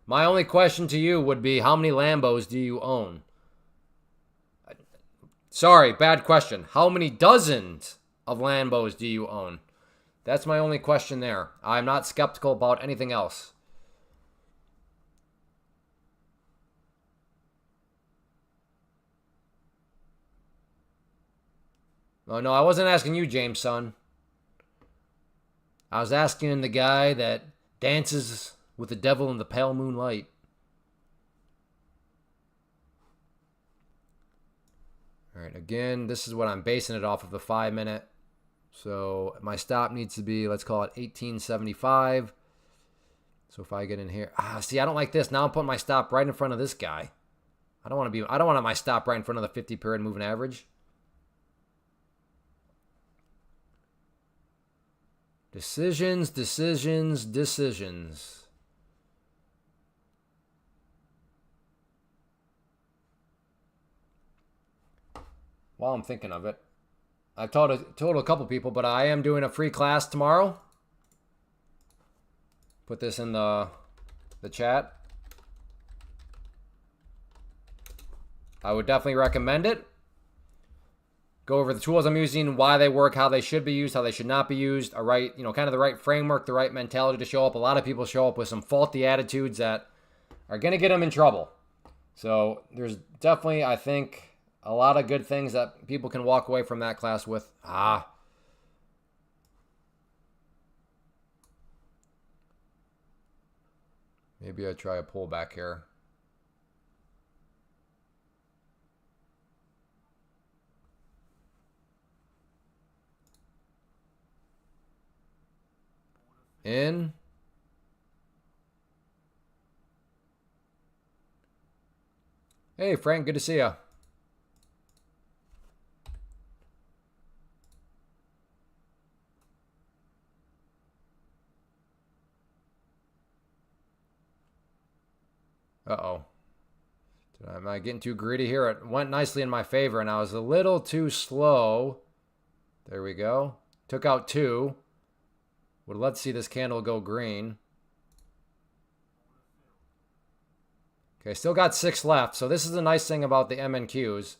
My only question to you would be, how many Lambos do you own? Sorry, bad question. How many dozens of Lambos do you own? That's my only question there. I'm not skeptical about anything else. Oh, no, I wasn't asking you, James, son. I was asking the guy that dances with the devil in the pale moonlight. All right, again, this is what I'm basing it off of, the 5 minute. So my stop needs to be, let's call it 1875. So if I get in here, see, I don't like this. Now I'm putting my stop right in front of this guy. I don't want my stop right in front of the 50 period moving average. Decisions, decisions, decisions. While I'm thinking of it, I've told a couple people, but I am doing a free class tomorrow. Put this in the chat. I would definitely recommend it. Go over the tools I'm using, why they work, how they should be used, how they should not be used. Kind of the right framework, the right mentality to show up. A lot of people show up with some faulty attitudes that are going to get them in trouble. So there's definitely, I think, a lot of good things that people can walk away from that class with. Maybe I try a pullback here. In. Hey, Frank, good to see you. Uh-oh. Am I getting too greedy here? It went nicely in my favor, and I was a little too slow. There we go. Took out 2. Would love to see this candle go green. Okay, still got 6 left. So this is the nice thing about the MNQs.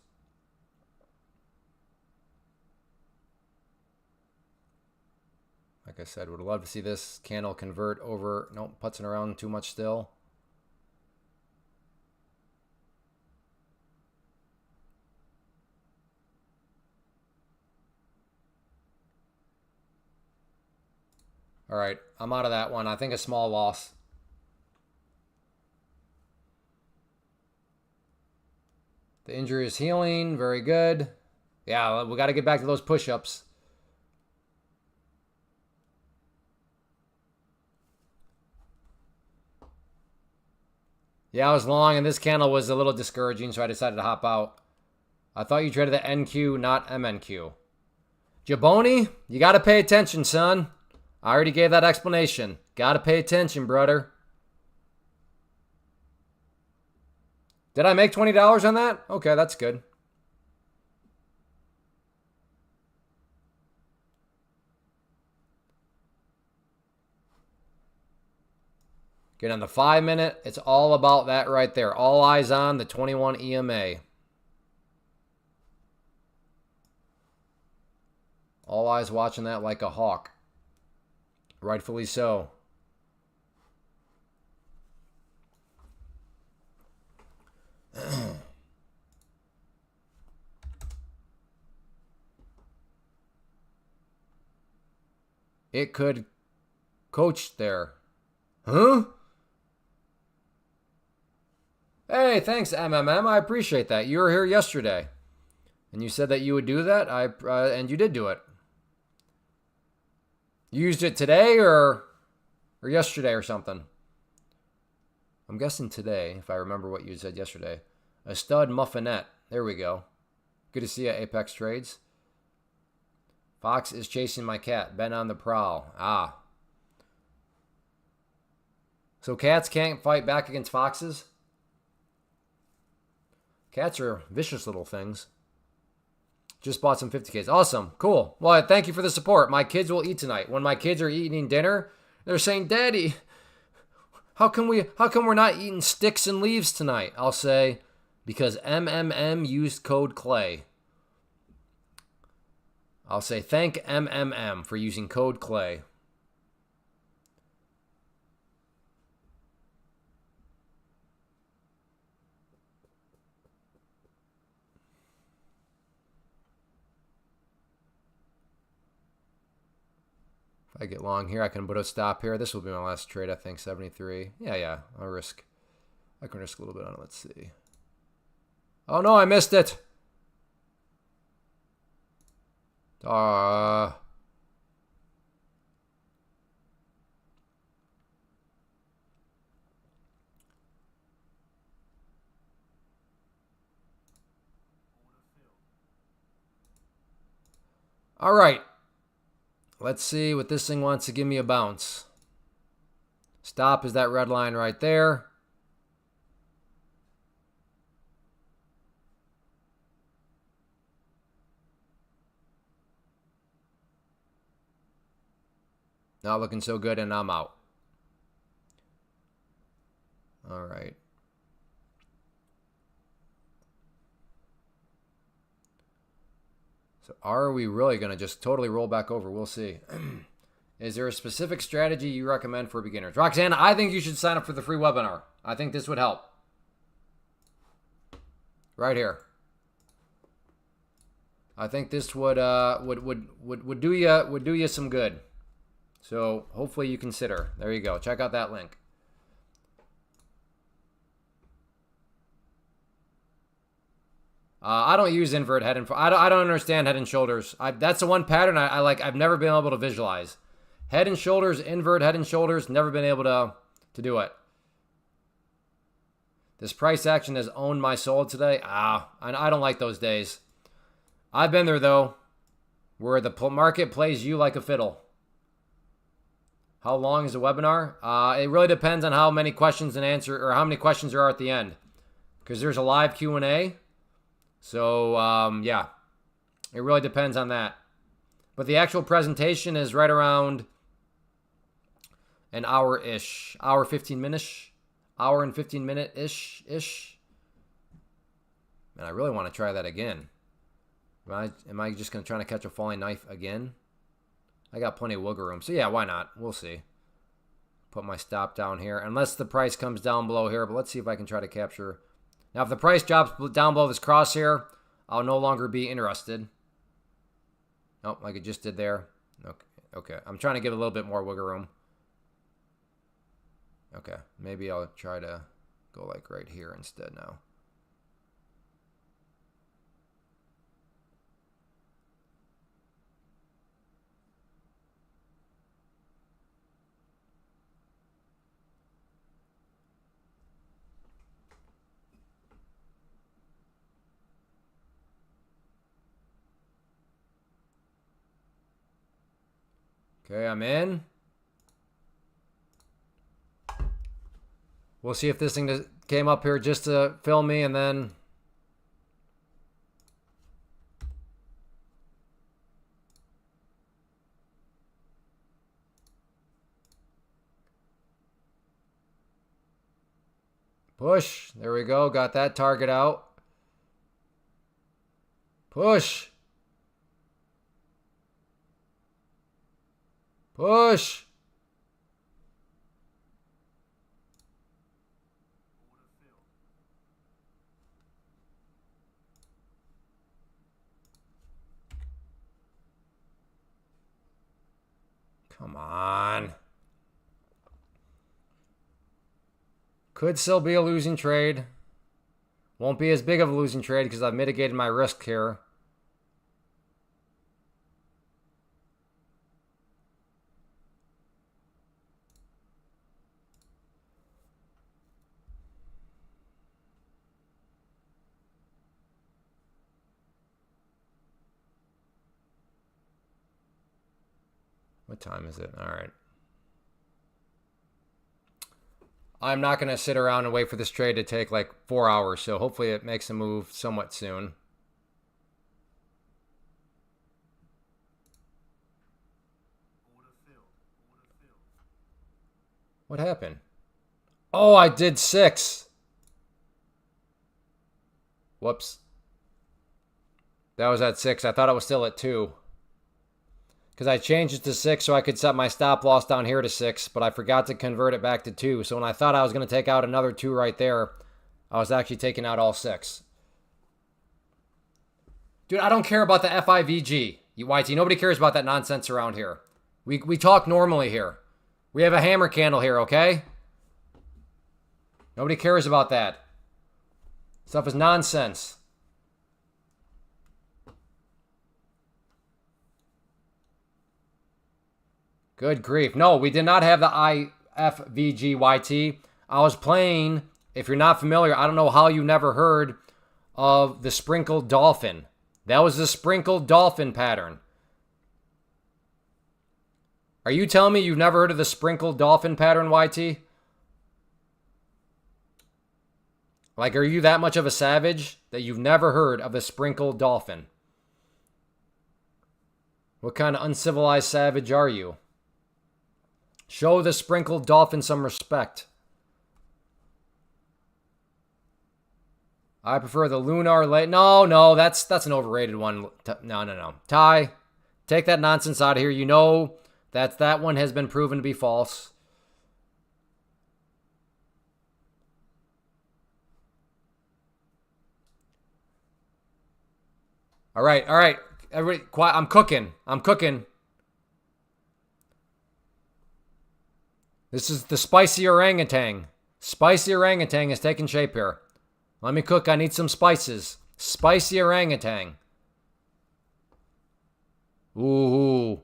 Like I said, would love to see this candle convert over. Nope, putzing around too much still. All right, I'm out of that one. I think a small loss. The injury is healing. Very good. Yeah, we got to get back to those push-ups. Yeah, I was long, and this candle was a little discouraging, so I decided to hop out. I thought you traded the NQ, not MNQ. Jaboni, you got to pay attention, son. I already gave that explanation. Got to pay attention, brother. Did I make $20 on that? Okay, that's good. Get on the 5 minute. It's all about that right there. All eyes on the 21 EMA. All eyes watching that like a hawk. Rightfully so. It could coach there. Huh? Hey, thanks, MMM. I appreciate that. You were here yesterday. And you said that you would do that, and you did do it. You used it today or yesterday or something? I'm guessing today, if I remember what you said yesterday. A stud muffinette. There we go. Good to see you, Apex Trades. Fox is chasing my cat. Ben on the prowl. So cats can't fight back against foxes? Cats are vicious little things. Just bought some 50Ks. Awesome. Cool. Well, thank you for the support. My kids will eat tonight. When my kids are eating dinner, they're saying, Daddy, how come we're not eating sticks and leaves tonight? I'll say, because MMM used code Clay. I'll say, thank MMM for using code Clay. If I get long here, I can put a stop here. This will be my last trade, I think, 73. Yeah, I'll risk. I can risk a little bit on it. Let's see. Oh, no, I missed it. All right. Let's see what this thing wants to give me a bounce. Stop is that red line right there. Not looking so good, and I'm out. All right. So are we really going to just totally roll back over? We'll see. Is there a specific strategy you recommend for beginners? Roxanne, I think you should sign up for the free webinar. I think this would help. Right here. I think this would do you some good. So hopefully you consider. There you go. Check out that link. I don't use invert head and I don't understand head and shoulders. That's the one pattern I like. I've never been able to visualize. Head and shoulders, invert head and shoulders. Never been able to do it. This price action has owned my soul today. I don't like those days. I've been there though, where the market plays you like a fiddle. How long is the webinar? It really depends on how many questions and answer, or how many questions there are at the end, because there's a live Q&A. So, yeah, it really depends on that. But the actual presentation is right around an hour-ish, hour 15 minutes, hour and 15 minute-ish. Man, I really want to try that again. Am I just going to try to catch a falling knife again? I got plenty of wiggle room. So, yeah, why not? We'll see. Put my stop down here. Unless the price comes down below here. But let's see if I can try to capture. Now, if the price drops down below this crosshair, I'll no longer be interested. Nope, like it just did there. Okay. I'm trying to give a little bit more wiggle room. Okay, maybe I'll try to go like right here instead now. Okay, I'm in. We'll see if this thing came up here just to film me and then... Push. There we go. Got that target out. Push. Push. Come on. Could still be a losing trade. Won't be as big of a losing trade because I've mitigated my risk here. What time is it? All right. I'm not going to sit around and wait for this trade to take like 4 hours. So hopefully it makes a move somewhat soon. What happened? Oh, I did 6. Whoops. That was at 6. I thought it was still at 2. Because I changed it to 6 so I could set my stop loss down here to 6, but I forgot to convert it back to 2. So when I thought I was going to take out another 2 right there, I was actually taking out all 6. Dude, I don't care about the FIVG, YT. Nobody cares about that nonsense around here. We talk normally here. We have a hammer candle here, okay? Nobody cares about that. Stuff is nonsense. Good grief. No, we did not have the IFVGYT. I was playing, if you're not familiar, I don't know how you never heard of the sprinkled dolphin. That was the sprinkled dolphin pattern. Are you telling me you've never heard of the sprinkled dolphin pattern, YT? Like, are you that much of a savage that you've never heard of the sprinkled dolphin? What kind of uncivilized savage are you? Show the sprinkled dolphin some respect. I prefer the lunar late. No, that's an overrated one. No. Ty, take that nonsense out of here. You know that one has been proven to be false. All right. Everybody, quiet. I'm cooking. This is the spicy orangutan. Spicy orangutan is taking shape here. Let me cook. I need some spices. Spicy orangutan. Ooh.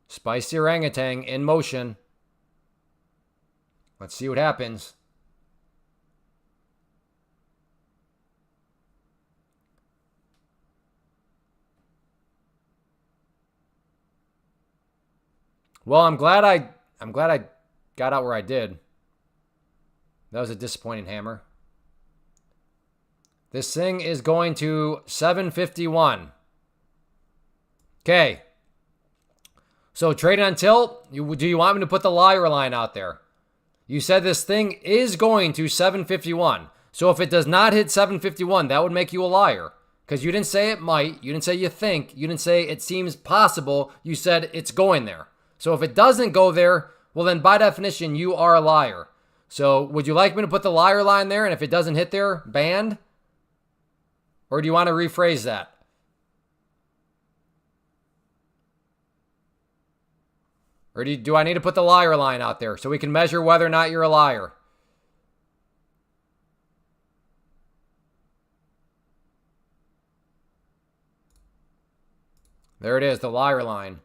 Spicy orangutan in motion. Let's see what happens. Well, I'm glad I got out where I did. That was a disappointing hammer. This thing is going to 751. Okay. So trading on tilt, do you want me to put the liar line out there? You said this thing is going to 751. So if it does not hit 751, that would make you a liar. Because you didn't say it might. You didn't say you think. You didn't say it seems possible. You said it's going there. So if it doesn't go there, well then by definition, you are a liar. So would you like me to put the liar line there? And if it doesn't hit there, banned? Or do you want to rephrase that? Or do I need to put the liar line out there so we can measure whether or not you're a liar? There it is, the liar line.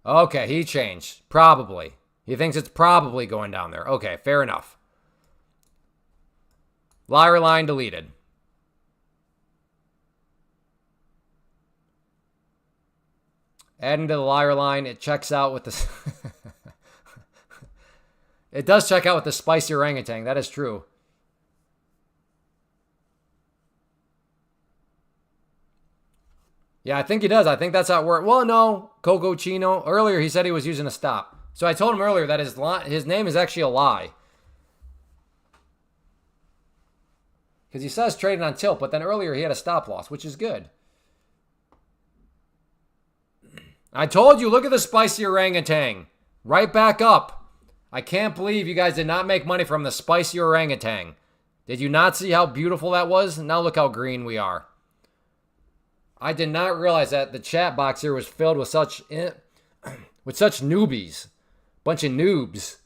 Okay, he changed. Probably. He thinks it's probably going down there. Okay, fair enough. Liar line deleted. Adding to the liar line, it checks out with the... It does check out with the spicy orangutan. That is true. Yeah, I think he does. I think that's how it works. Well, no. Coco Chino. Earlier, he said he was using a stop. So I told him earlier that his name is actually a lie. Because he says trading on tilt, but then earlier he had a stop loss, which is good. I told you, look at the spicy orangutan. Right back up. I can't believe you guys did not make money from the spicy orangutan. Did you not see how beautiful that was? Now look how green we are. I did not realize that the chat box here was filled with such newbies. Bunch of noobs.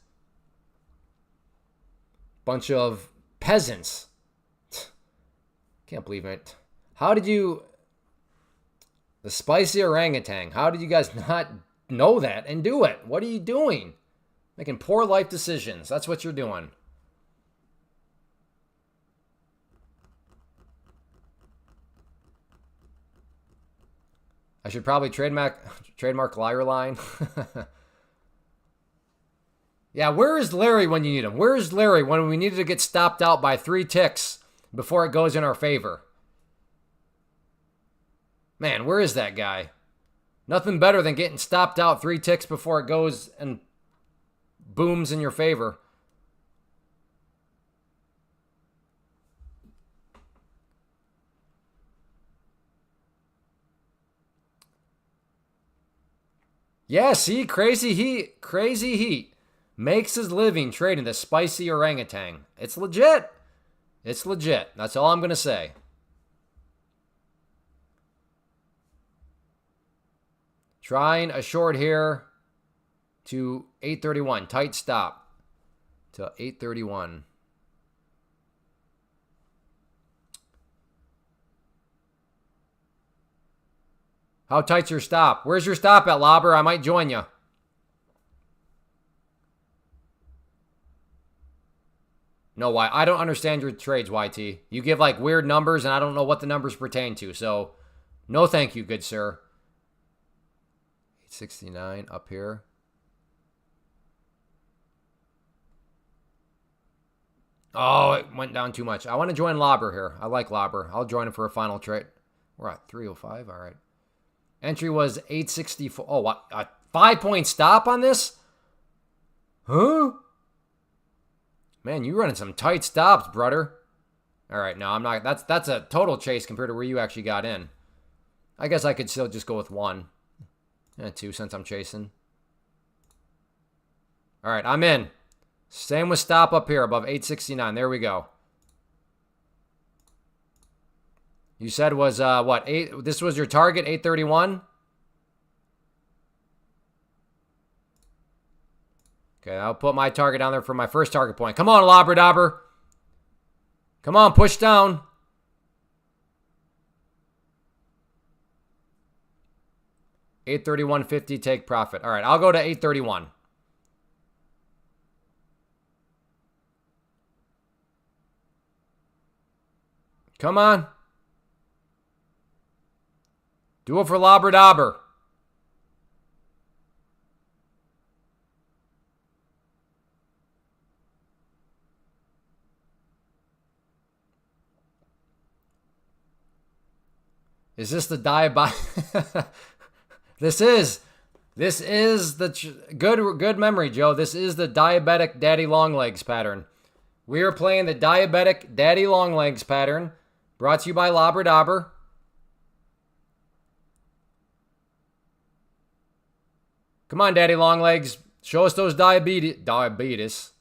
Bunch of peasants. Can't believe it. How did you... The spicy orangutan. How did you guys not know that and do it? What are you doing? Making poor life decisions. That's what you're doing. I should probably trademark liar line. Yeah, where is Larry when you need him? Where is Larry when we needed to get stopped out by 3 ticks before it goes in our favor? Man, where is that guy? Nothing better than getting stopped out 3 ticks before it goes and booms in your favor. Yeah, see, crazy heat makes his living trading the spicy orangutan. It's legit. It's legit. That's all I'm going to say. Trying a short here to 831. Tight stop to 831. How tight's your stop? Where's your stop at, Lobber? I might join you. No, I don't understand your trades, YT. You give like weird numbers, and I don't know what the numbers pertain to. So, no thank you, good sir. 869 up here. Oh, it went down too much. I want to join Lobber here. I like Lobber. I'll join him for a final trade. We're at 305. All right. Entry was 864. Oh, what? A 5-point stop on this? Huh? Man, you running some tight stops, brother. All right, no, I'm not. That's a total chase compared to where you actually got in. I guess I could still just go with 1. And 2 since I'm chasing. All right, I'm in. Same with stop up here above 869. There we go. You said was, what, 8? This was your target, 831? Okay, I'll put my target down there for my first target point. Come on, Lobber Dobber. Come on, push down. $831.50, take profit. All right, I'll go to 831. Come on. Do it for Lobber Dobber. Is this the diabetic? This is the good memory, Joe. This is the diabetic daddy long legs pattern. We are playing the diabetic daddy long legs pattern, brought to you by Lobber Dobber. Come on, daddy long legs. Show us those diabetes.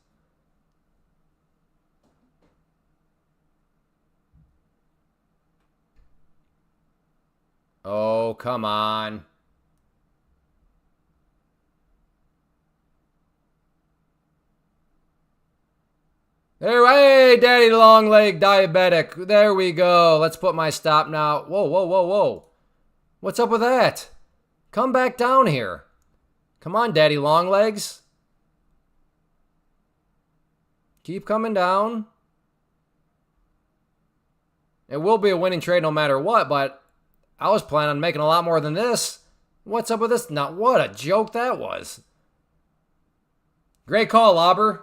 Oh, come on. There, hey, daddy long leg diabetic. There we go. Let's put my stop now. Whoa, whoa, whoa, whoa. What's up with that? Come back down here. Come on, daddy long legs. Keep coming down. It will be a winning trade no matter what, but I was planning on making a lot more than this. What's up with this? Now, what a joke that was. Great call, Lobber.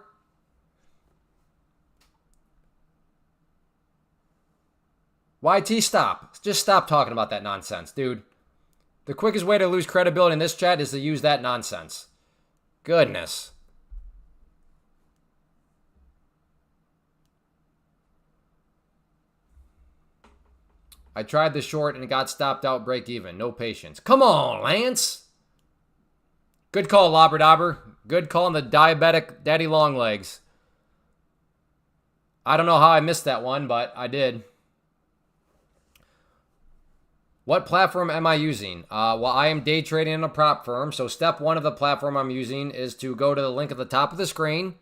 YT, stop. Just stop talking about that nonsense, dude. The quickest way to lose credibility in this chat is to use that nonsense. Goodness. I tried the short and it got stopped out break even. No patience. Come on, Lance. Good call, Lobber Dobber. Good call on the diabetic daddy long legs. I don't know how I missed that one, but I did. What platform am I using? Well, I am day trading in a prop firm. So step 1 of the platform I'm using is to go to the link at the top of the screen,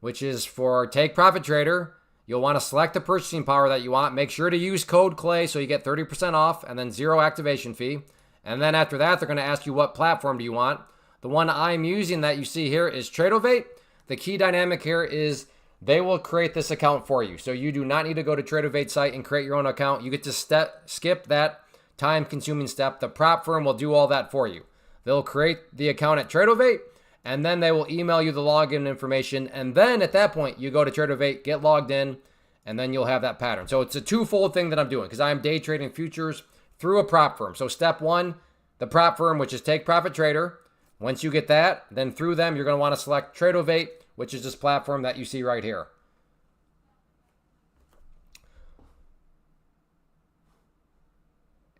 which is for Take Profit Trader. You'll want to select the purchasing power that you want. Make sure to use code CLAY so you get 30% off and then 0 activation fee. And then after that, they're going to ask you what platform do you want. The one I'm using that you see here is Tradeovate. The key dynamic here is they will create this account for you. So you do not need to go to Tradeovate's site and create your own account. You get to skip that time-consuming step. The prop firm will do all that for you. They'll create the account at Tradeovate, and then they will email you the login information. And then at that point, you go to Tradeovate, get logged in, and then you'll have that pattern. So it's a twofold thing that I'm doing because I am day trading futures through a prop firm. So step one, the prop firm, which is Take Profit Trader. Once you get that, then through them, you're going to want to select Tradeovate, which is this platform that you see right here.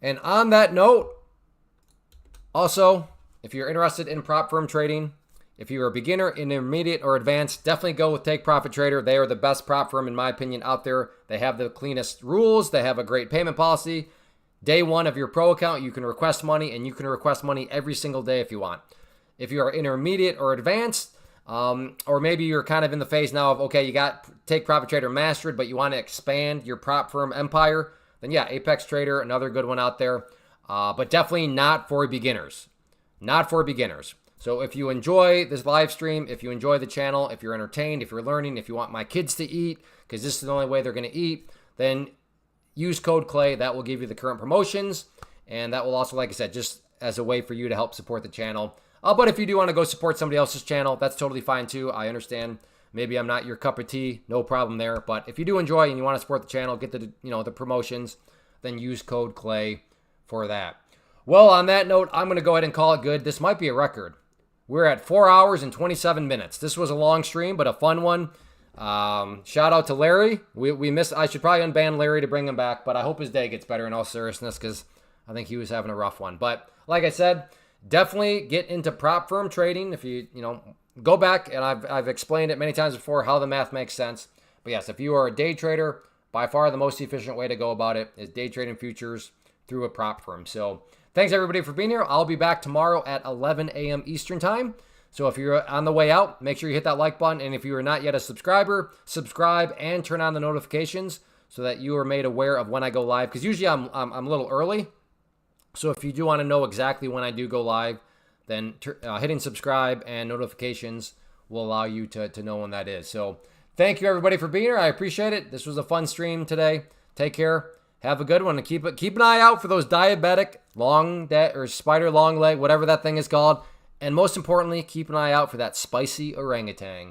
And on that note, also, if you're interested in prop firm trading, if you're a beginner, intermediate, or advanced, definitely go with Take Profit Trader. They are the best prop firm, in my opinion, out there. They have the cleanest rules. They have a great payment policy. Day one of your pro account, you can request money, and you can request money every single day if you want. If you are intermediate or advanced, or maybe you're kind of in the phase now of, okay, you got Take Profit Trader mastered, but you want to expand your prop firm empire, then yeah, Apex Trader, another good one out there. But definitely not for beginners. Not for beginners. So if you enjoy this live stream, if you enjoy the channel, if you're entertained, if you're learning, if you want my kids to eat, because this is the only way they're going to eat, then use code CLAY. That will give you the current promotions. And that will also, like I said, just as a way for you to help support the channel. But if you do want to go support somebody else's channel, that's totally fine too. I understand. Maybe I'm not your cup of tea. No problem there. But if you do enjoy and you want to support the channel, get the the promotions, then use code CLAY for that. Well, on that note, I'm going to go ahead and call it good. This might be a record. We're at 4 hours and 27 minutes. This was a long stream, but a fun one. Shout out to Larry. We missed. I should probably unban Larry to bring him back, but I hope his day gets better in all seriousness because I think he was having a rough one. But like I said, definitely get into prop firm trading. If you go back, and I've explained it many times before how the math makes sense. But yes, if you are a day trader, by far the most efficient way to go about it is day trading futures through a prop firm. So thanks everybody for being here. I'll be back tomorrow at 11 a.m. Eastern time. So if you're on the way out, make sure you hit that like button. And if you are not yet a subscriber, subscribe and turn on the notifications so that you are made aware of when I go live. Because usually I'm a little early. So if you do want to know exactly when I do go live, then hitting subscribe and notifications will allow you to know when that is. So thank you everybody for being here. I appreciate it. This was a fun stream today. Take care. Have a good one, and keep an eye out for those diabetic or spider long leg, whatever that thing is called. And most importantly, keep an eye out for that spicy orangutan.